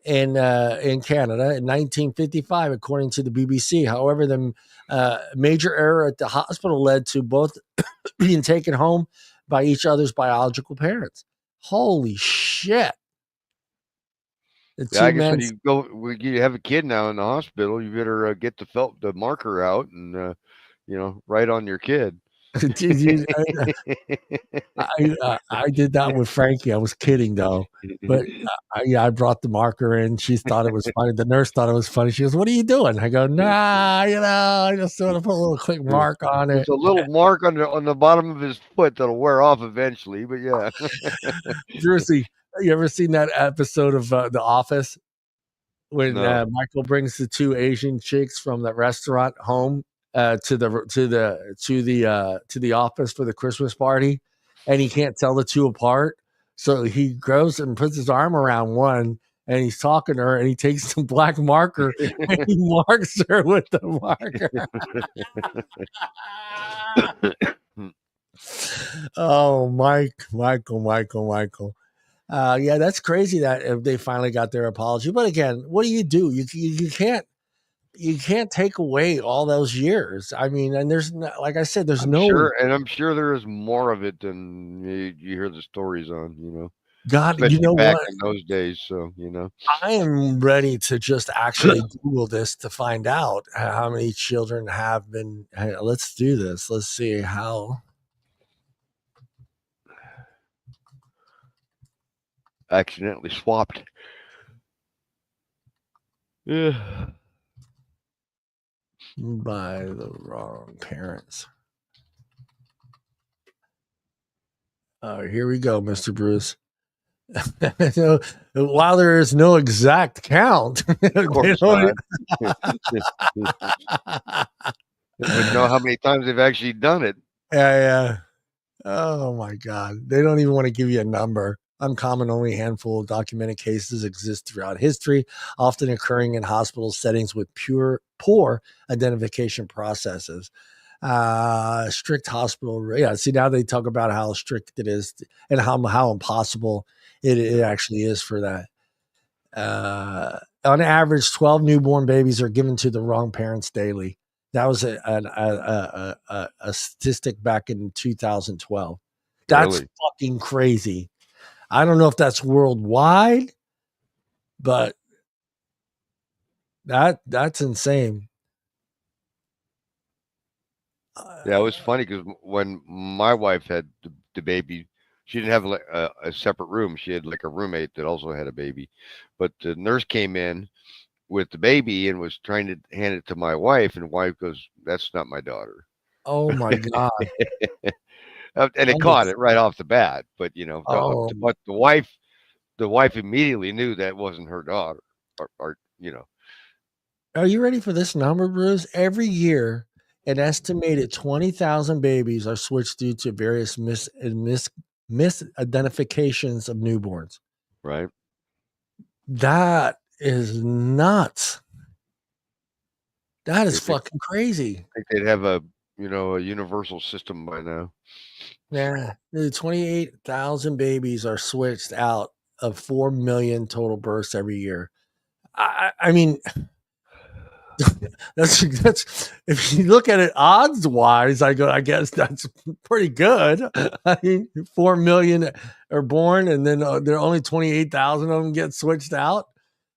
A: in Canada in 1955, according to the BBC. However, the major error at the hospital led to both being taken home by each other's biological parents. Holy shit.
B: I guess when you have a kid now in the hospital, you better get the marker out and write on your kid.
A: I did that with Frankie. I was kidding though, but I brought the marker in. She thought it was funny. The nurse thought it was funny. She goes, "What are you doing?" I go, "Nah, I just want to put a little quick mark on it."
B: There's a little mark on the bottom of his foot that'll wear off eventually, but yeah.
A: Brucey, you ever seen that episode of The Office when Michael brings the 2 Asian chicks from the restaurant home to the office for the Christmas party, and he can't tell the 2 apart, so he goes and puts his arm around one, and he's talking to her, and he takes the black marker and he marks her with the marker. Oh, Michael. Yeah, that's crazy that they finally got their apology. But again, what do? You can't take away all those years. I mean, and there's no, like I said, I'm
B: sure there is more of it than you hear the stories on,
A: God,
B: especially
A: you know
B: back
A: what?
B: in those days. So,
A: I am ready to just actually Google this to find out how many children have been. Hey, let's do this. Let's see how.
B: Accidentally swapped. Yeah.
A: By the wrong parents. Here we go, Mr. Bruce. So, while there is no exact count,
B: of course not. But know how many times they've actually done it.
A: Yeah. Oh my God. They don't even want to give you a number. Uncommon, only a handful of documented cases exist throughout history, often occurring in hospital settings with poor identification processes. Strict hospital. Yeah. See, now they talk about how strict it is and how impossible it actually is for that. on average, 12 newborn babies are given to the wrong parents daily. That was a statistic back in 2012. That's
B: Really?
A: fucking crazy. I don't know if that's worldwide, but that's insane.
B: Yeah, it was funny because when my wife had the baby, she didn't have like a separate room. She had like a roommate that also had a baby, but the nurse came in with the baby and was trying to hand it to my wife, and wife goes, "That's not my daughter."
A: Oh my god!
B: And it caught it right off the bat. But
A: Oh.
B: but the wife immediately knew that wasn't her daughter, or
A: Are you ready for this number, Bruce? Every year, an estimated 20,000 babies are switched due to various misidentifications of newborns.
B: right?
A: That is nuts. That is
B: They
A: fucking crazy.
B: think they'd have a universal system by now.
A: Yeah, 28,000 babies are switched out of 4 million total births every year. I mean, that's if you look at it odds wise, I guess that's pretty good. I mean, 4 million are born, and then there are only 28,000 of them get switched out.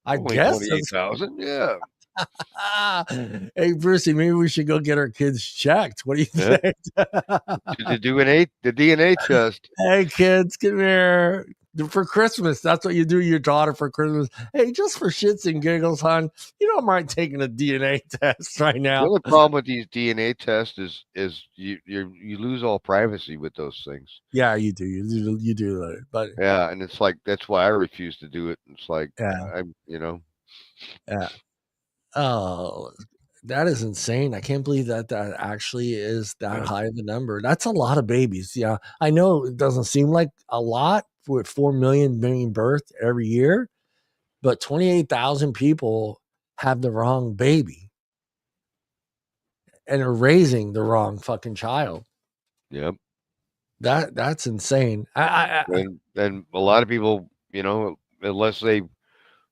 A: I
B: Only
A: guess
B: 28,000. Yeah.
A: Hey, Brucey, maybe we should go get our kids checked. What do you
B: Yeah.
A: think?
B: The DNA test.
A: Hey, kids, come here. For Christmas, that's what you do to your daughter for Christmas. Hey, just for shits and giggles, hon, you don't mind taking a DNA test right
B: The
A: now.
B: only problem with these DNA tests is you lose all privacy with those things.
A: Yeah, you do. You do. But
B: Yeah, and it's like that's why I refuse to do it. It's like
A: yeah, yeah. Oh, that is insane. I can't believe that actually is that high of a number. That's a lot of babies. Yeah, I know it doesn't seem like a lot with 4 million being birthed every year, but 28,000 people have the wrong baby and are raising the wrong fucking child.
B: Yep.
A: That's insane.
B: And a lot of people, unless they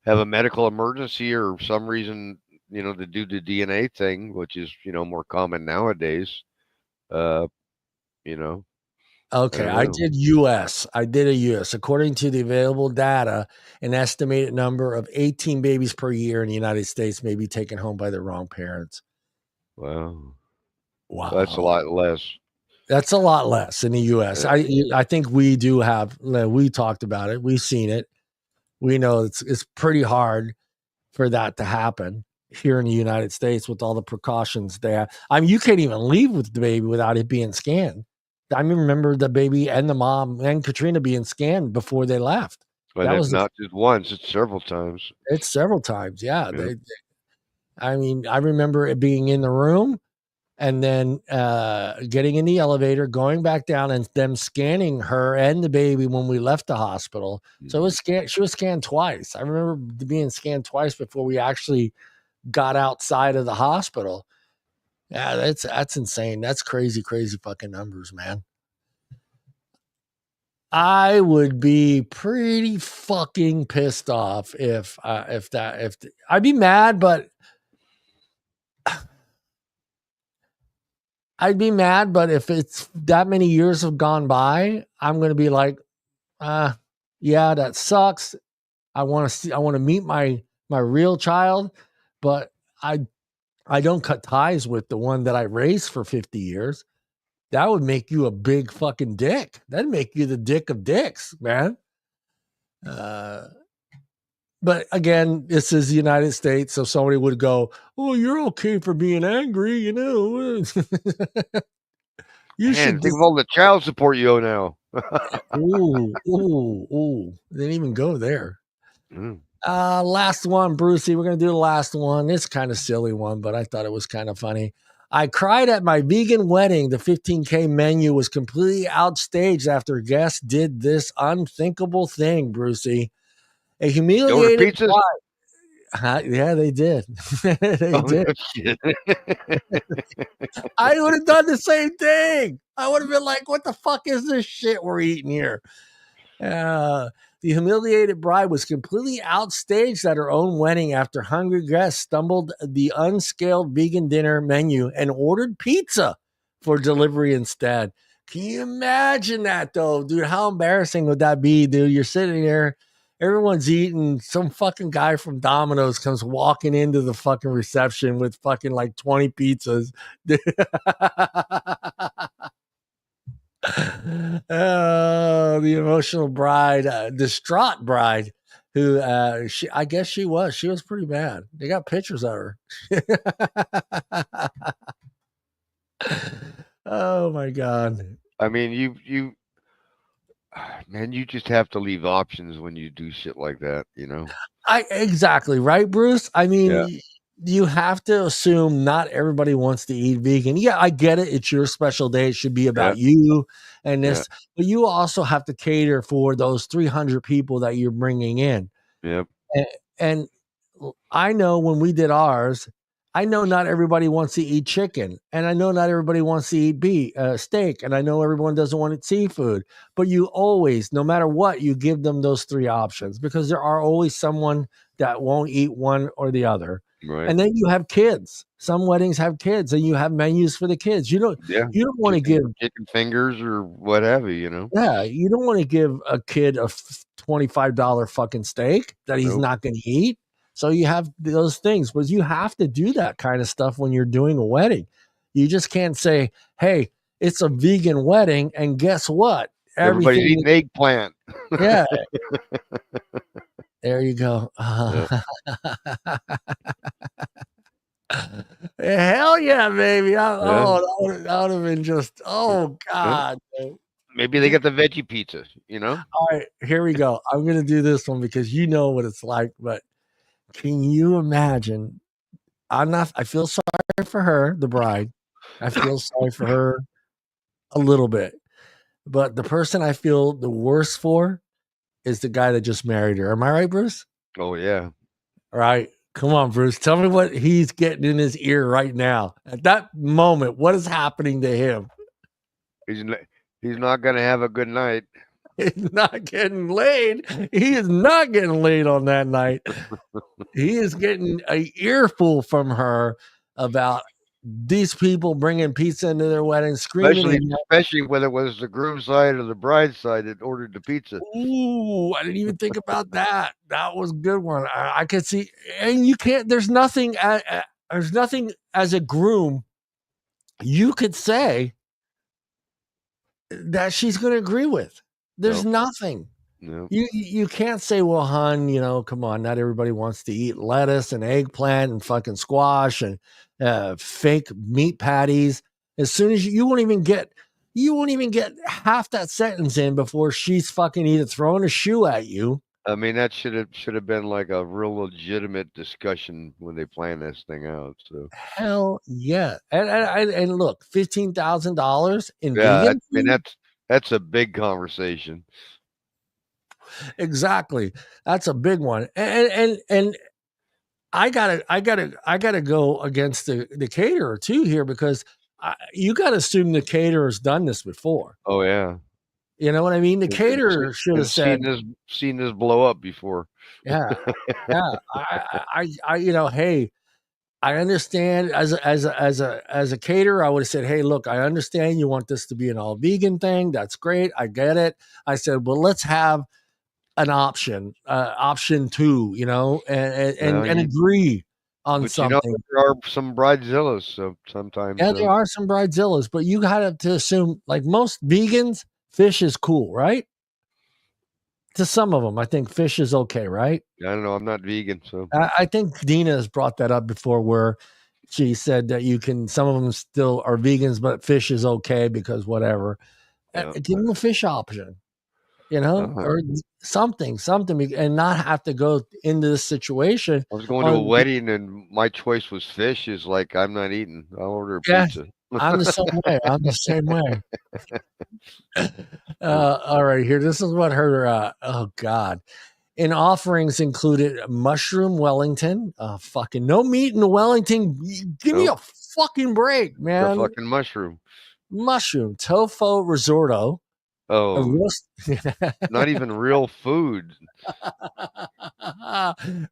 B: have a medical emergency or some reason, to do the DNA thing, which is more common nowadays.
A: Okay, I did US. I did a US. According to the available data, an estimated number of 18 babies per year in the United States may be taken home by their wrong parents.
B: Wow.
A: Wow.
B: That's a lot less.
A: That's a lot less in the US. I think we do have, we talked about it. We've seen it. We know it's pretty hard for that to happen here in the United States with all the precautions there. I mean, you can't even leave with the baby without it being scanned. I remember the baby and the mom and Katrina being scanned before they left.
B: But it's not just once; it's several times.
A: It's several times. Yeah. I mean, I remember it being in the room and then getting in the elevator, going back down, and them scanning her and the baby when we left the hospital. So it was she was scanned twice. I remember being scanned twice before we actually got outside of the hospital. Yeah, that's insane. That's crazy fucking numbers, man. I would be pretty fucking pissed off if I'd be mad, but if it's that many years have gone by, I'm going to be like, yeah, that sucks. I want to meet my real child, but I don't cut ties with the one that I raised for 50 years. That would make you a big fucking dick. That'd make you the dick of dicks, man. But again, this is the United States, so somebody would go, "Oh, you're okay for being angry, you know." You should
B: think of all the child support you owe now.
A: Ooh. Didn't even go there. Last one, Brucey. We're gonna do the last one. It's kind of silly one, but I thought it was kind of funny. I cried at my vegan wedding. The 15K menu was completely outstaged after guests did this unthinkable thing, Brucey. A humiliated bride. Yeah, they did. They did. I would have done the same thing. I would have been like, what the fuck is this shit we're eating here? The humiliated bride was completely outstaged at her own wedding after hungry guests stumbled the unscaled vegan dinner menu and ordered pizza for delivery instead. Can you imagine that, though, dude? How embarrassing would that be, dude? You're sitting there, everyone's eating. Some fucking guy from Domino's comes walking into the fucking reception with fucking like 20 pizzas. Oh, the emotional bride, distraught bride, who I guess she was pretty mad. They got pictures of her. Oh my god.
B: I mean, man, you just have to leave options when you do shit like that, you know?
A: Exactly, right, Bruce? I mean,
B: Yeah.
A: you have to assume not everybody wants to eat vegan. Yeah, I get it. It's your special day. It should be about you and this, but you also have to cater for those 300 people that you're bringing in.
B: Yep.
A: And I know when we did ours, I know not everybody wants to eat chicken, and I know not everybody wants to eat steak, and I know everyone doesn't want to eat seafood. But you always, no matter what, you give them those three options because there are always someone that won't eat one or the other.
B: Right.
A: And then you have kids. Some weddings have kids, and you have menus for the kids. You don't want to give
B: chicken fingers or what have you, you know?
A: Yeah, you don't want to give a kid a $25 fucking steak that he's not going to eat. So you have those things, but you have to do that kind of stuff when you're doing a wedding. You just can't say, "Hey, it's a vegan wedding," and guess what?
B: Everybody's eating eggplant.
A: Yeah. There you go. Hell yeah, baby. That would have been just, oh God.
B: Maybe they get the veggie pizza, you know?
A: All right, here we go. I'm going to do this one because you know what it's like, but can you imagine? I feel sorry for her, the bride. I feel sorry for her a little bit. But the person I feel the worst for is the guy that just married her. Am I right, Bruce?
B: Oh, yeah.
A: All right. Come on, Bruce. Tell me what he's getting in his ear right now. At that moment, what is happening to him?
B: He's not going to have a good night.
A: He's not getting laid. He is not getting laid on that night. He is getting an earful from her about these people bringing pizza into their wedding, screaming.
B: Especially whether it was the groom side or the bride side that ordered the pizza.
A: Ooh, I didn't even think about that. That was a good one. I could see, and you can't. There's nothing as a groom you could say that she's going to agree with. There's nothing.
B: No.
A: You can't say, well, hon, come on, not everybody wants to eat lettuce and eggplant and fucking squash and fake meat patties. As soon as you won't even get half that sentence in before she's fucking either throwing a shoe at you.
B: I mean, that should have been like a real legitimate discussion when they planned this thing out. So
A: hell yeah, and look, $15,000 in
B: vegan.
A: I mean,
B: that's a big conversation.
A: Exactly, that's a big one, and I gotta go against the caterer too here because you got to assume the caterer's done this before.
B: Oh yeah,
A: you know what I mean. The caterer should have said,
B: "Seen this blow up before."
A: Yeah, yeah. Hey, I understand as a caterer, I would have said, hey, look, I understand you want this to be an all vegan thing. That's great. I get it. I said, well, let's have an option 2, and agree on something.
B: There are some bridezillas, so sometimes.
A: Yeah, there are some bridezillas, but you got to assume, like most vegans, fish is cool, right? To some of them, I think fish is okay, right?
B: I don't know. I'm not vegan, so
A: I think Deana has brought that up before, where she said that some of them still are vegans, but fish is okay because whatever. Yeah. Give them a fish option, or something, and not have to go into this situation.
B: I was going to a wedding, and my choice was fish. Is like I'm not eating. I'll order a pizza.
A: I'm the same way. All right, here. This is what her. Oh God. In offerings included mushroom Wellington. Fucking no meat in the Wellington. Give me a fucking break, man.
B: The fucking mushroom.
A: Mushroom tofu risotto, A
B: Oh,
A: roast,
B: not even real food.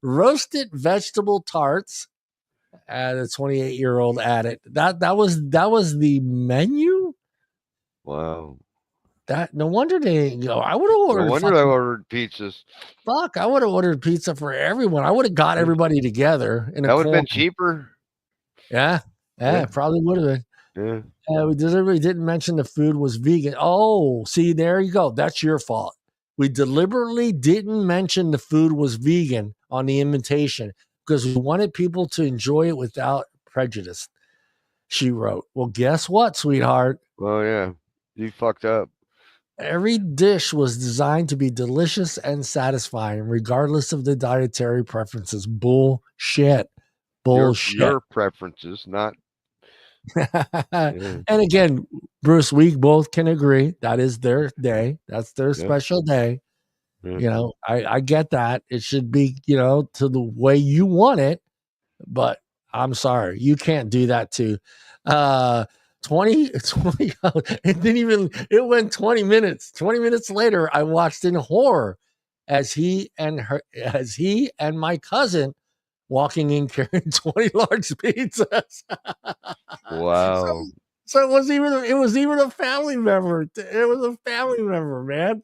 A: roasted vegetable tarts. And a 28-year-old at it. That was the menu.
B: Wow.
A: That no wonder they didn't go. I would have
B: No
A: ordered.
B: wonder I ordered pizzas.
A: Fuck, I would have ordered pizza for everyone. I would have got everybody together in a
B: That would have
A: corner.
B: been cheaper.
A: Yeah,
B: Yeah.
A: probably would have been.
B: Yeah.
A: We deliberately didn't mention the food was vegan. Oh, see, there you go. That's your fault. We deliberately didn't mention the food was vegan on the invitation because we wanted people to enjoy it without prejudice. She wrote. Well, guess what, sweetheart?
B: Oh yeah. You fucked up.
A: Every dish was designed to be delicious and satisfying, regardless of the dietary preferences. Bullshit. Bullshit.
B: Your preferences, not.
A: And again, Bruce, we both can agree that is their day. That's their special day.
B: Yeah.
A: You know, I get that. It should be, you know, to the way you want it. But I'm sorry, you can't do that to 20 it went 20 minutes. 20 minutes later, I watched in horror as he and my cousin walking in carrying 20 large pizzas.
B: Wow.
A: So it was even a family member. It was a family member, man.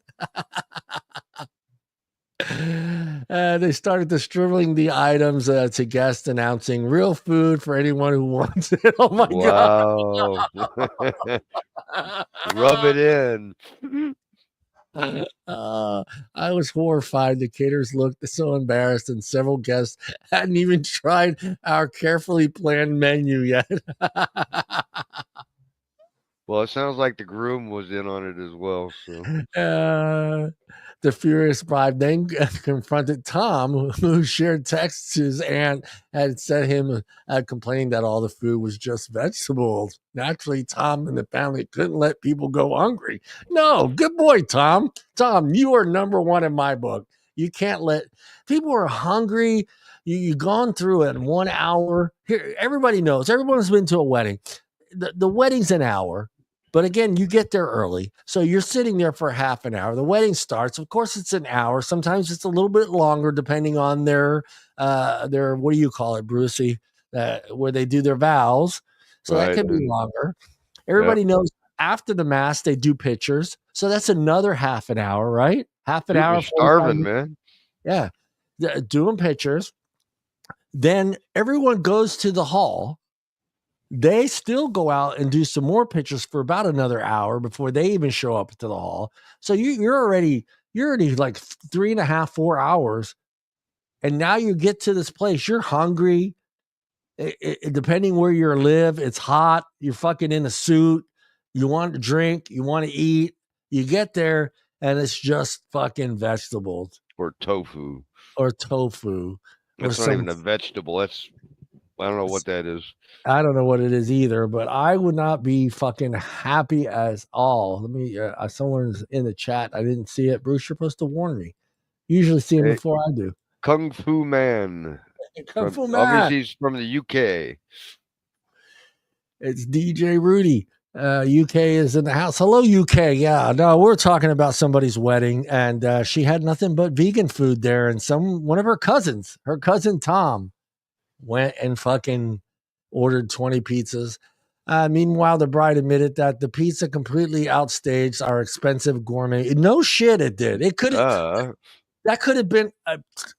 A: They started distributing the items to guests, announcing real food for anyone who wants it. Oh my
B: Wow. Rub it in.
A: I was horrified. The caterers looked so embarrassed, and several guests hadn't even tried our carefully planned menu yet.
B: Well, it sounds like the groom was in on it as well. So
A: the furious bride then confronted Tom, who shared texts his aunt had sent him, complaining that all the food was just vegetables. Naturally, Tom and the family couldn't let people go hungry. No, good boy, Tom. Tom, you are number one in my book. You can't let people are hungry. You've gone through it in 1 hour. Here, everybody knows. Everyone's been to a wedding. The wedding's an hour. But again, you get there early. So you're sitting there for half an hour. The wedding starts. Of course, it's an hour. Sometimes it's a little bit longer depending on their what do you call it, Brucey? Where they do their vows. So that could be longer. Everybody knows after the mass, they do pictures. So that's another half an hour, right? Half an hour.
B: Starving, man.
A: Yeah. Doing pictures. Then everyone goes to the hall. They still go out and do some more pictures for about another hour before they even show up to the hall. So you're already like 3.5, 4 hours. And now you get to this place. You're hungry. Depending where you live, it's hot. You're fucking in a suit. You want to drink. You want to eat. You get there and it's just fucking vegetables.
B: Or tofu.
A: That's
B: not even a vegetable. That's, I don't know what that is.
A: I don't know what it is either, but I would not be fucking happy as all. Let me, someone's in the chat. I didn't see it. Bruce, you're supposed to warn me. You usually see him before I do.
B: Kung Fu Man.
A: Fu Man.
B: Obviously, he's from the UK.
A: It's DJ Rudy. UK is in the house. Hello, UK. Yeah, no, we're talking about somebody's wedding, and she had nothing but vegan food there. And one of her cousin Tom, went and fucking ordered 20 pizzas. Meanwhile, the bride admitted that the pizza completely outstaged our expensive gourmet. No shit, it did. It could have. That could have been.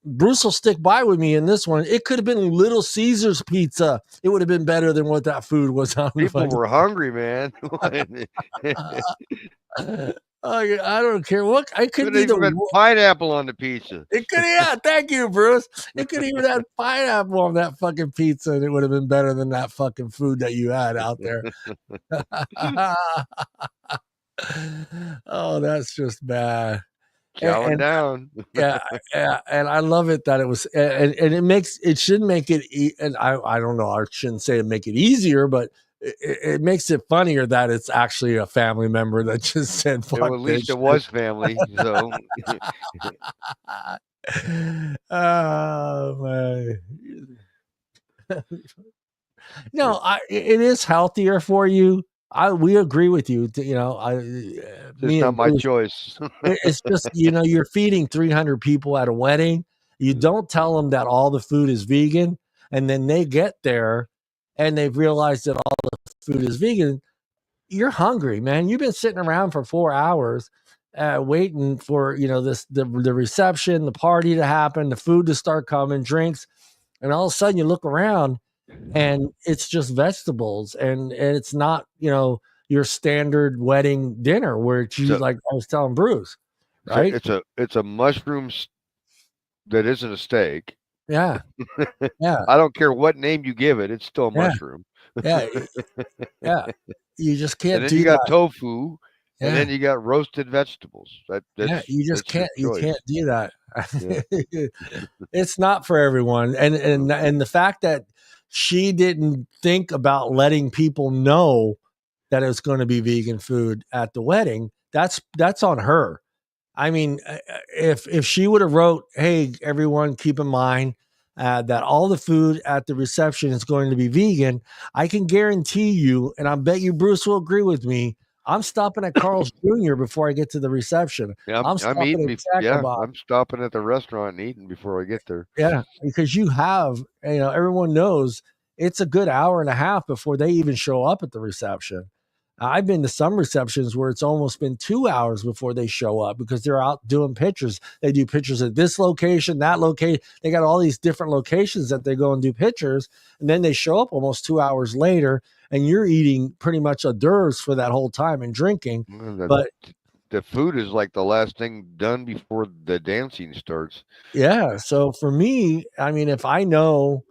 A: Bruce will stick by with me in this one. It could have been Little Caesar's pizza. It would have been better than what that food was on.
B: People were hungry, man.
A: I don't care what. I could be
B: even pineapple on the pizza.
A: It could, yeah. Thank you, Bruce. It could even have pineapple on that fucking pizza, and it would have been better than that fucking food that you had out there. Oh, that's just bad.
B: Chowing down.
A: yeah, and I love it that it was, and it should make it. And I don't know. I shouldn't say it make it easier, but it makes it funnier that it's actually a family member that just said, "Fuck."
B: Well, at least it was family. So.
A: Oh man. No, it is healthier for you. We agree with you. You know, me
B: not
A: and
B: my
A: Bruce,
B: choice.
A: it's just, you're feeding 300 people at a wedding. You don't tell them that all the food is vegan, and then they get there and they've realized that all the food is vegan. You're hungry, man. You've been sitting around for 4 hours waiting for, the reception, the party to happen, the food to start coming, drinks, and all of a sudden you look around and it's just vegetables, and it's not, your standard wedding dinner where it's like I was telling Bruce, right?
B: It's a mushroom that isn't a steak.
A: Yeah. Yeah.
B: I don't care what name you give it, it's still a mushroom.
A: Yeah. Yeah. You just can't
B: And then
A: do
B: you got
A: that.
B: tofu,
A: Yeah.
B: and then you got roasted vegetables.
A: You just can't. You can't do that.
B: Yeah.
A: It's not for everyone, and the fact that she didn't think about letting people know that it was going to be vegan food at the wedding, that's on her. I mean, if she would have wrote, "Hey, everyone, keep in mind that all the food at the reception is going to be vegan," I can guarantee you, and I bet you Bruce will agree with me, I'm stopping at Carl's Jr. before I get to the reception.
B: Yeah,
A: I'm
B: I'm eating.
A: at Jack in the Box.
B: I'm stopping at the restaurant and eating before I get there.
A: Yeah, because you have, everyone knows it's a good hour and a half before they even show up at the reception. I've been to some receptions where it's almost been 2 hours before they show up because they're out doing pictures. They do pictures at this location, that location. They got all these different locations that they go and do pictures. And then they show up almost 2 hours later, and you're eating pretty much hors d'oeuvres for that whole time and drinking. But
B: the food is like the last thing done before the dancing starts.
A: Yeah. So for me, I mean, if I know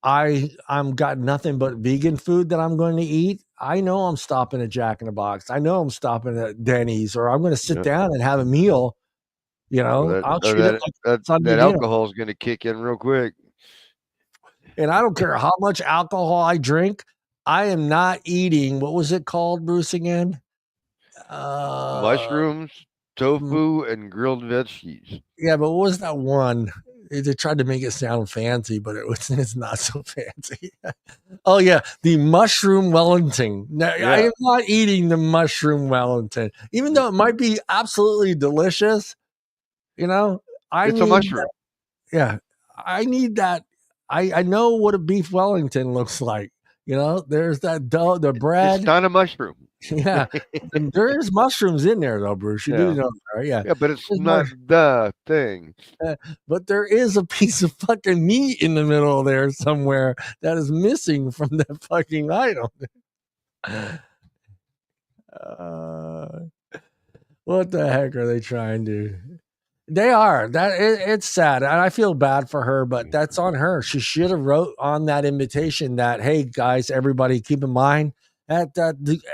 A: I'm got nothing but vegan food that I'm going to eat, I know I'm stopping at Jack in the Box. I know I'm stopping at Denny's, or I'm going to sit down and have a meal. I'll treat it like
B: that alcohol is going to kick in real quick.
A: And I don't care how much alcohol I drink. I am not eating. What was it called, Bruce, again?
B: Mushrooms, tofu, and grilled veggies.
A: Yeah, but what was that one? They tried to make it sound fancy, but it's not so fancy. Oh yeah, the mushroom Wellington. Now, I am not eating the mushroom Wellington, even though it might be absolutely delicious.
B: It's a mushroom.
A: I need that. I know what a beef Wellington looks like. There's that dough, the bread.
B: It's not a mushroom.
A: Yeah, and there is mushrooms in there though, Bruce. You do know that, right?
B: Yeah, but it's not the thing.
A: But there is a piece of fucking meat in the middle there somewhere that is missing from that fucking item. What the heck are they trying to? They are. It's sad, and I feel bad for her, but that's on her. She should have wrote on that invitation that, "Hey guys, everybody, keep in mind that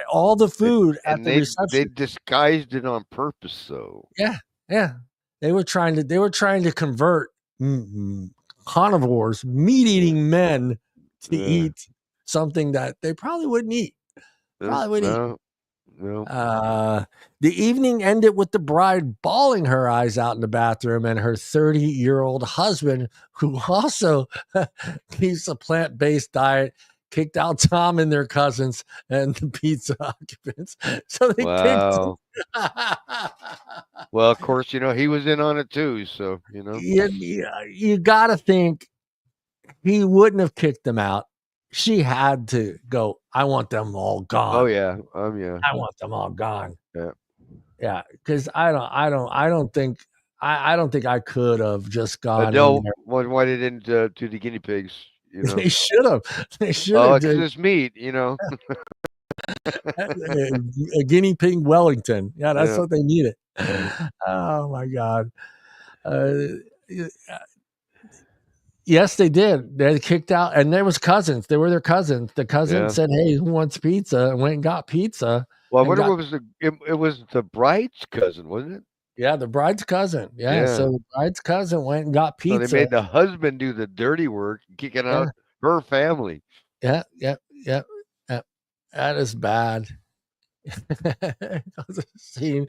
A: all the food at the reception."
B: They disguised it on purpose, though.
A: Yeah. They were trying to convert carnivores, meat-eating men to eat something that they probably wouldn't eat.
B: No.
A: The evening ended with the bride bawling her eyes out in the bathroom, and her 30-year-old husband, who also keeps a plant-based diet, kicked out Tom and their cousins and the pizza occupants. So they
B: Wow. Well, of course, he was in on it too. So,
A: you got to think he wouldn't have kicked them out. She had to go, "I want them all gone."
B: Oh yeah.
A: I want them all gone.
B: Yeah.
A: Yeah. Cause I don't think I could have just gone.
B: Adele, why they didn't do the guinea pigs?
A: They should have.
B: Oh, because it's meat,
A: A guinea pig Wellington. Yeah, that's what they needed. Oh my God. Yes, they did. They kicked out, and there was cousins. They were their cousins. The cousin said, "Hey, who wants pizza?" and went and got pizza.
B: Well, what was it was the bride's cousin, wasn't it?
A: Yeah, the bride's cousin. Yeah. So the bride's cousin went and got pizza.
B: So they made the husband do the dirty work, kicking out her family.
A: Yeah. That is bad. Scene.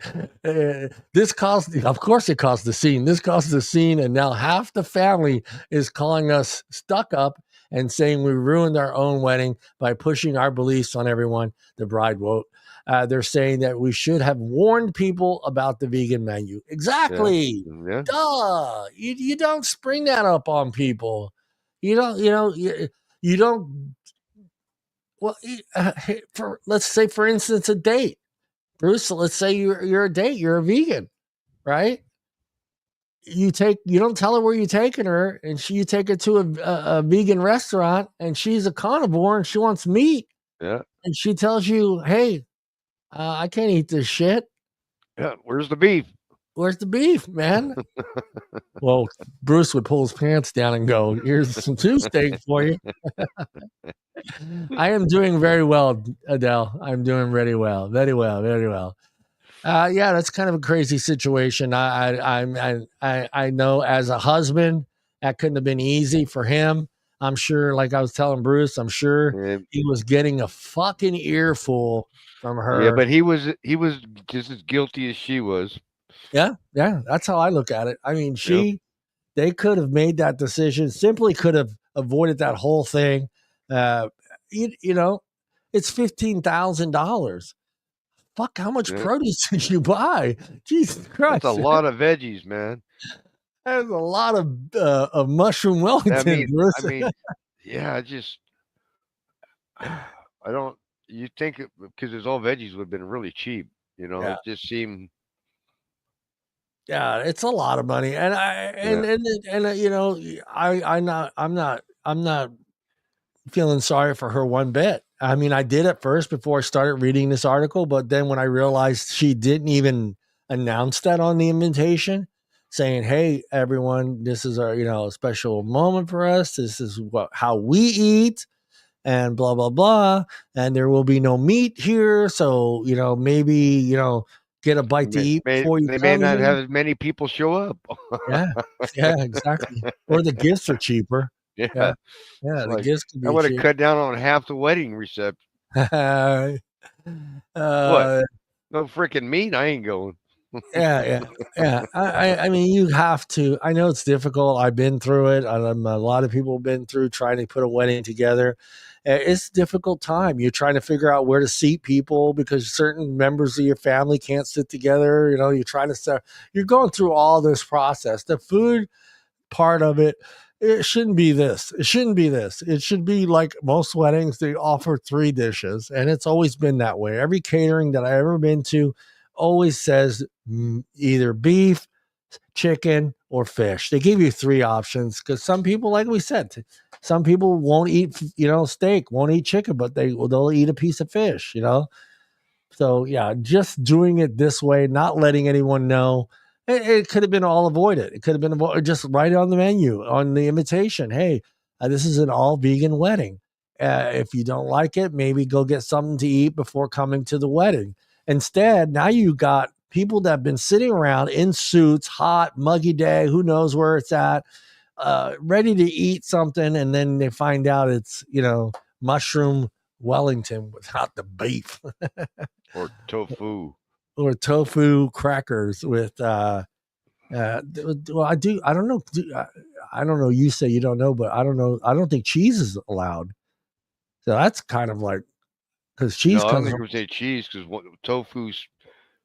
A: This caused, of course, it caused the scene. This caused the scene, and now half the family is calling us stuck up and saying we ruined our own wedding by pushing our beliefs on everyone. The bride wrote, They're saying that we should have warned people about the vegan menu. Exactly.
B: Yeah.
A: Duh. You don't spring that up on people. You don't, you don't. Well, let's say, for instance, a date. Bruce, let's say you're a date, you're a vegan, right? You don't tell her where you're taking her, and you take her to a vegan restaurant, and she's a carnivore and she wants meat.
B: Yeah.
A: And she tells you, hey, I can't eat this shit.
B: Yeah. Where's the beef?
A: Where's the beef, man? Well, Bruce would pull his pants down and go, here's some steak for you. I am doing very well, Adele. I'm doing very well. Very well. Very well. Yeah, that's kind of a crazy situation. I know as a husband, that couldn't have been easy for him. I'm sure, like I was telling Bruce, I'm sure he was getting a fucking earful from her.
B: Yeah, but he was just as guilty as she was.
A: Yeah, that's how I look at it. I mean, they could have made that decision, simply could have avoided that whole thing. You know, it's $15,000. Fuck, how much produce did you buy? Jesus Christ.
B: That's a lot of veggies, man.
A: There's a lot of mushroom Wellington.
B: I mean, yeah, you think because it's all veggies would have been really cheap, you know, it just seemed.
A: Yeah, it's a lot of money. And you know, I'm not feeling sorry for her one bit. I mean, I did at first before I started reading this article, but then when I realized she didn't even announce that on the invitation, saying, "Hey, everyone, this is our special moment for us. This is how we eat, and blah blah blah, and there will be no meat here. So maybe get a bite to eat before you."
B: They may not have as many people show up.
A: yeah, exactly. Or the gifts are cheaper. Yeah. The gifts could be.
B: I would have
A: cheap.
B: cut down on half the wedding reception. What? No freaking meat? I ain't going.
A: Yeah. I mean, you have to. I know it's difficult. I've been through it. A lot of people have been through trying to put a wedding together. It's a difficult time. You're trying to figure out where to seat people because certain members of your family can't sit together. You're trying to start. You're going through all this process. The food part of it. It shouldn't be this. It shouldn't be this. It should be like most weddings. They offer 3 dishes, and it's always been that way. Every catering that I've ever been to always says either beef, chicken, or fish. They give you 3 options because some people, like we said, some people won't eat, steak, won't eat chicken, but they'll eat a piece of fish, So yeah, just doing it this way, not letting anyone know. It could have been all avoided. It could have been just right on the menu, on the invitation. Hey, this is an all vegan wedding. If you don't like it, maybe go get something to eat before coming to the wedding. Instead, now you got people that have been sitting around in suits, hot, muggy day, who knows where it's at, ready to eat something. And then they find out it's, mushroom Wellington without the beef.
B: Or tofu.
A: Or tofu crackers with well, I don't know. I don't know. You say you don't know, but I don't know. I don't think cheese is allowed. So that's kind of like, because cheese
B: I don't
A: comes
B: think
A: from,
B: we say cheese because tofu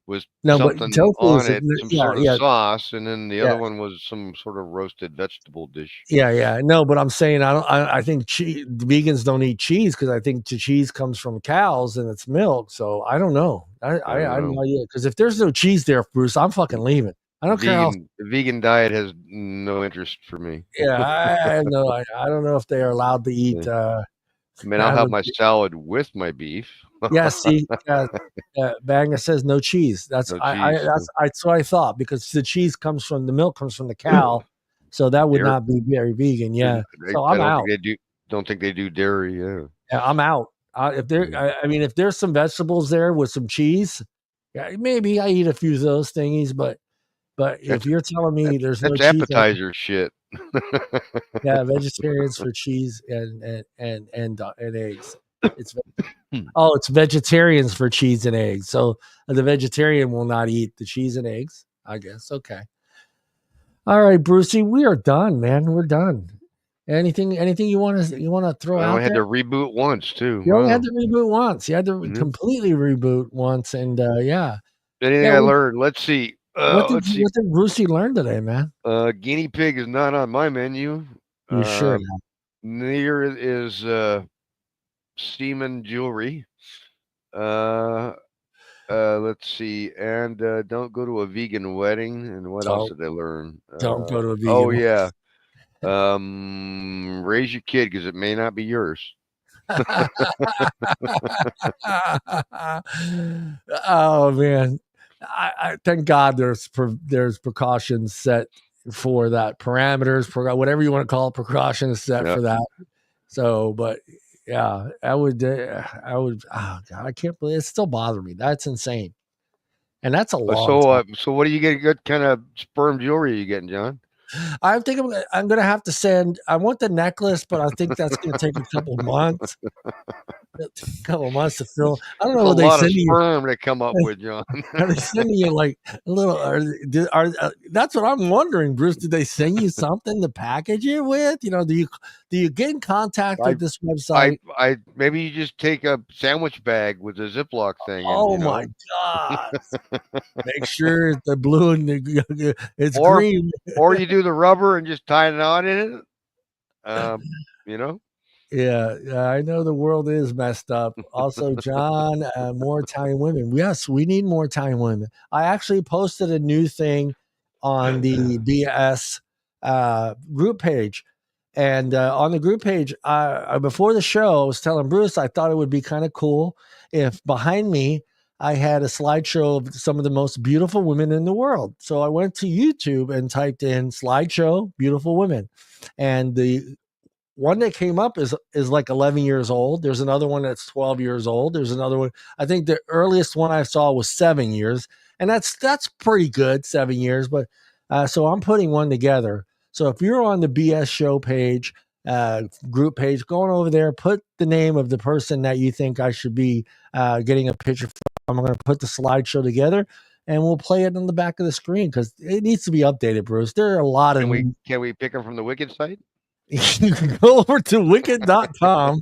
B: was
A: no,
B: something
A: but tofu
B: on
A: is
B: it, some sort of sauce, and then the other one was some sort of roasted vegetable dish.
A: Yeah. No, but I'm saying I think vegans don't eat cheese because I think the cheese comes from cows and it's milk. So I don't know. I have no idea, because if there's no cheese there, Bruce, I'm fucking leaving. I don't care.
B: The vegan diet has no interest for me.
A: Yeah, I know. I don't know if they are allowed to eat.
B: I mean, I'll have my salad with my beef.
A: Yeah, see, Banger says no cheese. That's
B: No
A: that's what I thought, because the cheese comes from the milk, comes from the cow, so that would not be very vegan. Yeah, so I'm out.
B: Don't think they do dairy. Yeah,
A: I'm out. If there, I mean, if there's some vegetables there with some cheese, yeah, maybe I eat a few of those thingies. But if you're telling me there's no cheese,
B: appetizer shit.
A: Yeah, vegetarians for cheese and eggs. It's vegetarians for cheese and eggs. So the vegetarian will not eat the cheese and eggs, I guess. Okay. All right, Brucey, we are done, man. We're done. Anything you want to throw
B: I
A: out
B: only had
A: there?
B: to reboot once too.
A: You only
B: Wow.
A: had to reboot once. You had to
B: Mhm.
A: completely reboot once, and yeah.
B: Anything I learned? Let's see.
A: What
B: Let's see.
A: did Brucey learn today, man?
B: Guinea pig is not on my menu.
A: You sure?
B: Neither is semen jewelry. Let's see. And don't go to a vegan wedding. And what else did I learn?
A: Don't go to a vegan
B: Oh
A: wedding.
B: yeah. Raise your kid because it may not be yours.
A: Oh man, I thank God there's precautions set for that, parameters, whatever you want to call it, precautions set for that. So, but yeah, I would. Oh God, I can't believe it. Still bothers me. That's insane, and that's a long time.
B: So what are you getting? What kind of sperm jewelry are you getting, John?
A: I think I'm going to have to send. I want the necklace, but I think that's going to take a couple of months. A couple of months to fill. I don't know what they send you.
B: A lot of sperm to come up with, John.
A: Are they sending you like a little? That's what I'm wondering, Bruce. Did they send you something to package it with? You know, do you get in contact with this website?
B: I maybe you just take a sandwich bag with a Ziploc thing.
A: Oh
B: and,
A: my God! Make sure the blue and it's green,
B: or you do the rubber and just tie a knot in it. You know.
A: Yeah, I know the world is messed up. Also, John, more Italian women. Yes, we need more Italian women. I actually posted a new thing on the BS group page. And on the group page, before the show, I was telling Bruce I thought it would be kind of cool if behind me I had a slideshow of some of the most beautiful women in the world. So I went to YouTube and typed in slideshow beautiful women. And the one that came up is like 11 years old. There's another one that's 12 years old. There's another one. I think the earliest one I saw was 7 years, and that's pretty good, 7 years. But so I'm putting one together. So if you're on the BS show page, group page, going over there, put the name of the person that you think I should be getting a picture from. I'm going to put the slideshow together, and we'll play it on the back of the screen because it needs to be updated, Bruce. There are a lot of.
B: Can we pick them from the Wicked site?
A: You can go over to wicked.com.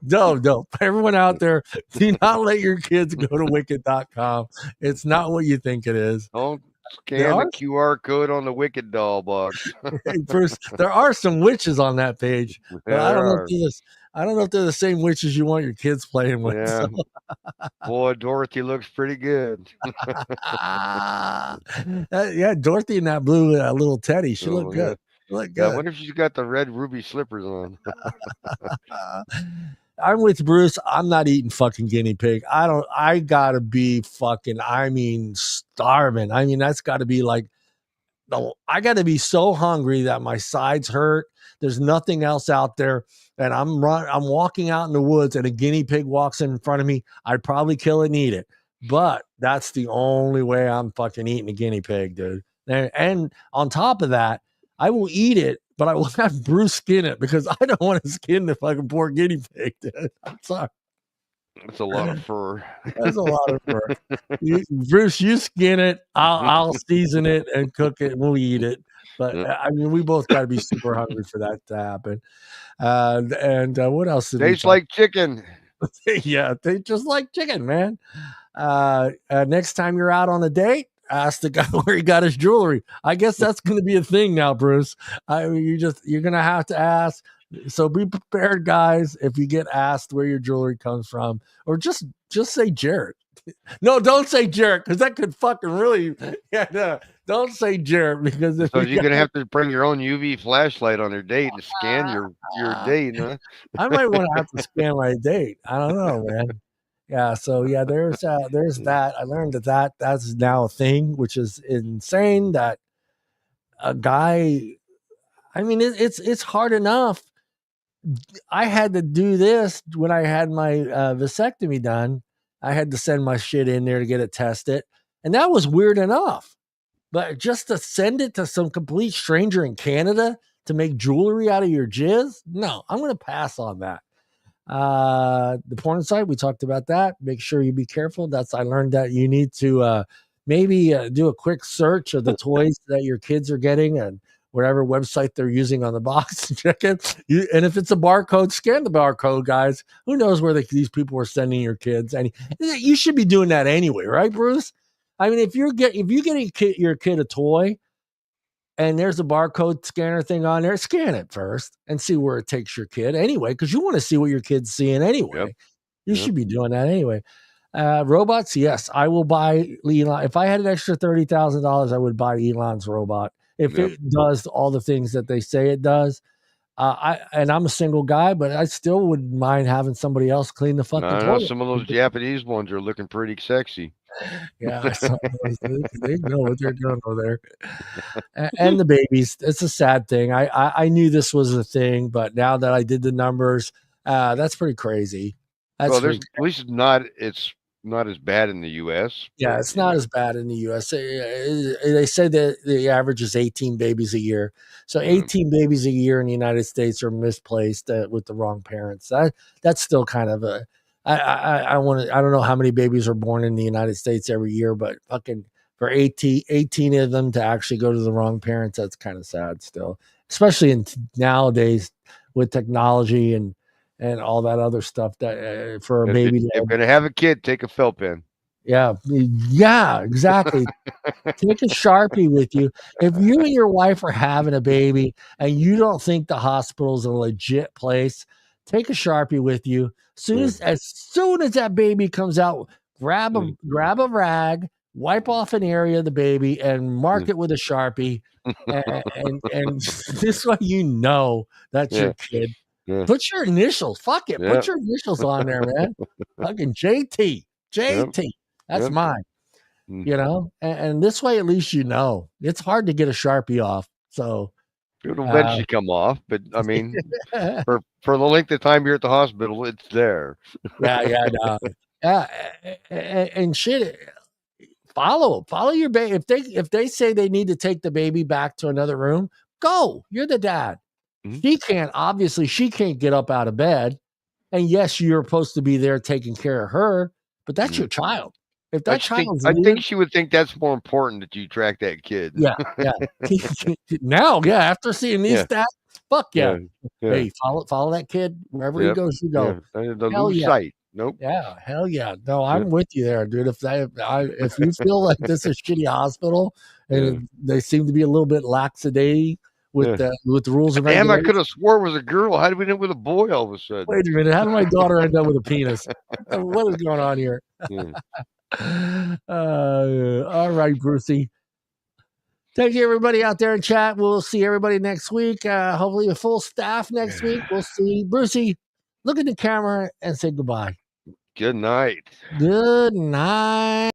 A: No. Everyone out there, do not let your kids go to wicked.com. It's not what you think it is.
B: Don't scan the QR code on the Wicked doll box.
A: Hey, Bruce, there are some witches on that page, but I don't know if they're the same witches you want your kids playing with.
B: Yeah.
A: So.
B: Boy, Dorothy looks pretty good.
A: Yeah, Dorothy and that blue little teddy, she looked good.
B: I wonder if she's got the red ruby slippers on.
A: I'm with Bruce. I'm not eating fucking guinea pig. I gotta be fucking, starving. That's gotta be like, I gotta be so hungry that my sides hurt. There's nothing else out there. And I'm walking out in the woods and a guinea pig walks in front of me. I'd probably kill it and eat it. But that's the only way I'm fucking eating a guinea pig, dude. And on top of that, I will eat it, but I will have Bruce skin it because I don't want to skin the fucking poor guinea pig, dude. I'm sorry.
B: That's a lot of fur.
A: That's a lot of fur. Bruce, you skin it. I'll season it and cook it. And we'll eat it. But we both got to be super hungry for that to happen. And what else?
B: Tastes like chicken.
A: Yeah, they just like chicken, man. Next time you're out on a date, ask the guy where he got his jewelry. I guess that's going to be a thing now, Bruce. You're going to have to ask. So be prepared, guys. If you get asked where your jewelry comes from, or just say Jarrett. No, don't say Jarrett because that could fucking really. Yeah, no, don't say Jarrett because
B: so you're gonna have to bring your own UV flashlight on your date and scan your date, huh?
A: I might want to have to scan my date. I don't know, man. Yeah, so yeah, there's that. I learned that's now a thing, which is insane. That a guy, it's hard enough. I had to do this when I had my vasectomy done. I had to send my shit in there to get it tested, and that was weird enough. But just to send it to some complete stranger in Canada to make jewelry out of your jizz, no, I'm going to pass on that. The porn site, we talked about that. Make sure you be careful. I learned that you need to maybe do a quick search of the toys that your kids are getting and whatever website they're using on the box and check it. And if it's a barcode, scan the barcode, guys. Who knows where these people are sending your kids? And you should be doing that anyway, right, Bruce? I mean, if you get your kid a toy and there's a barcode scanner thing on there, scan it first and see where it takes your kid anyway, because you want to see what your kid's seeing anyway.
B: Yep.
A: You should be doing that anyway. Robots, yes, I will buy Elon. If I had an extra $30,000, I would buy Elon's robot. If it does all the things that they say it does. I'm a single guy, but I still wouldn't mind having somebody else clean the fucking toilet.
B: Some of those Japanese ones are looking pretty sexy.
A: Yeah, they know what they're doing over there. And the babies, it's a sad thing. I knew this was a thing, but now that I did the numbers, that's pretty crazy. At
B: least it's not as bad in the U.S.
A: Yeah, it's not as bad in the U.S. They say that the average is 18 babies a year. So 18 babies a year in the United States are misplaced with the wrong parents. That's still kind of a. I don't know how many babies are born in the United States every year, but fucking for 18 of them to actually go to the wrong parents, that's kind of sad still, especially in nowadays with technology and all that other stuff that for a baby.
B: If you're going to have a kid, take a felt pen.
A: Yeah, exactly. Take a Sharpie with you. If you and your wife are having a baby and you don't think the hospital is a legit place, take a Sharpie with you. As soon as that baby comes out, grab a rag, wipe off an area of the baby, and mark it with a Sharpie. and this way you know that's your kid. Yeah. Put your initials. Fuck it. Put your initials on there, man. Fucking JT. That's mine. You know? And this way, at least you know. It's hard to get a Sharpie off. So
B: it'll eventually come off. But I mean, for the length of time you're at the hospital, it's there.
A: And shit. Follow your baby. If they say they need to take the baby back to another room, go. You're the dad. She can't get up out of bed. And yes, you're supposed to be there taking care of her, but that's your child. If that
B: I think she would think that's more important that you track that kid.
A: Yeah. Now, after seeing these stats, fuck yeah. Hey, follow that kid wherever he goes, you go.
B: Lose sight. Nope.
A: Yeah, hell yeah. No, I'm with you there, dude. If you feel like this is a shitty hospital and they seem to be a little bit laxity with the rules and regulations.
B: Damn, I could have swore it was a girl. How did we end up with a boy all of a sudden?
A: Wait a minute. How did my daughter end up with a penis? What is going on here? All right, Brucey. Thank you, everybody out there in chat. We'll see everybody next week. Hopefully a full staff next week. We'll see. Brucey, look at the camera and say goodbye.
B: Good night.
A: Good night.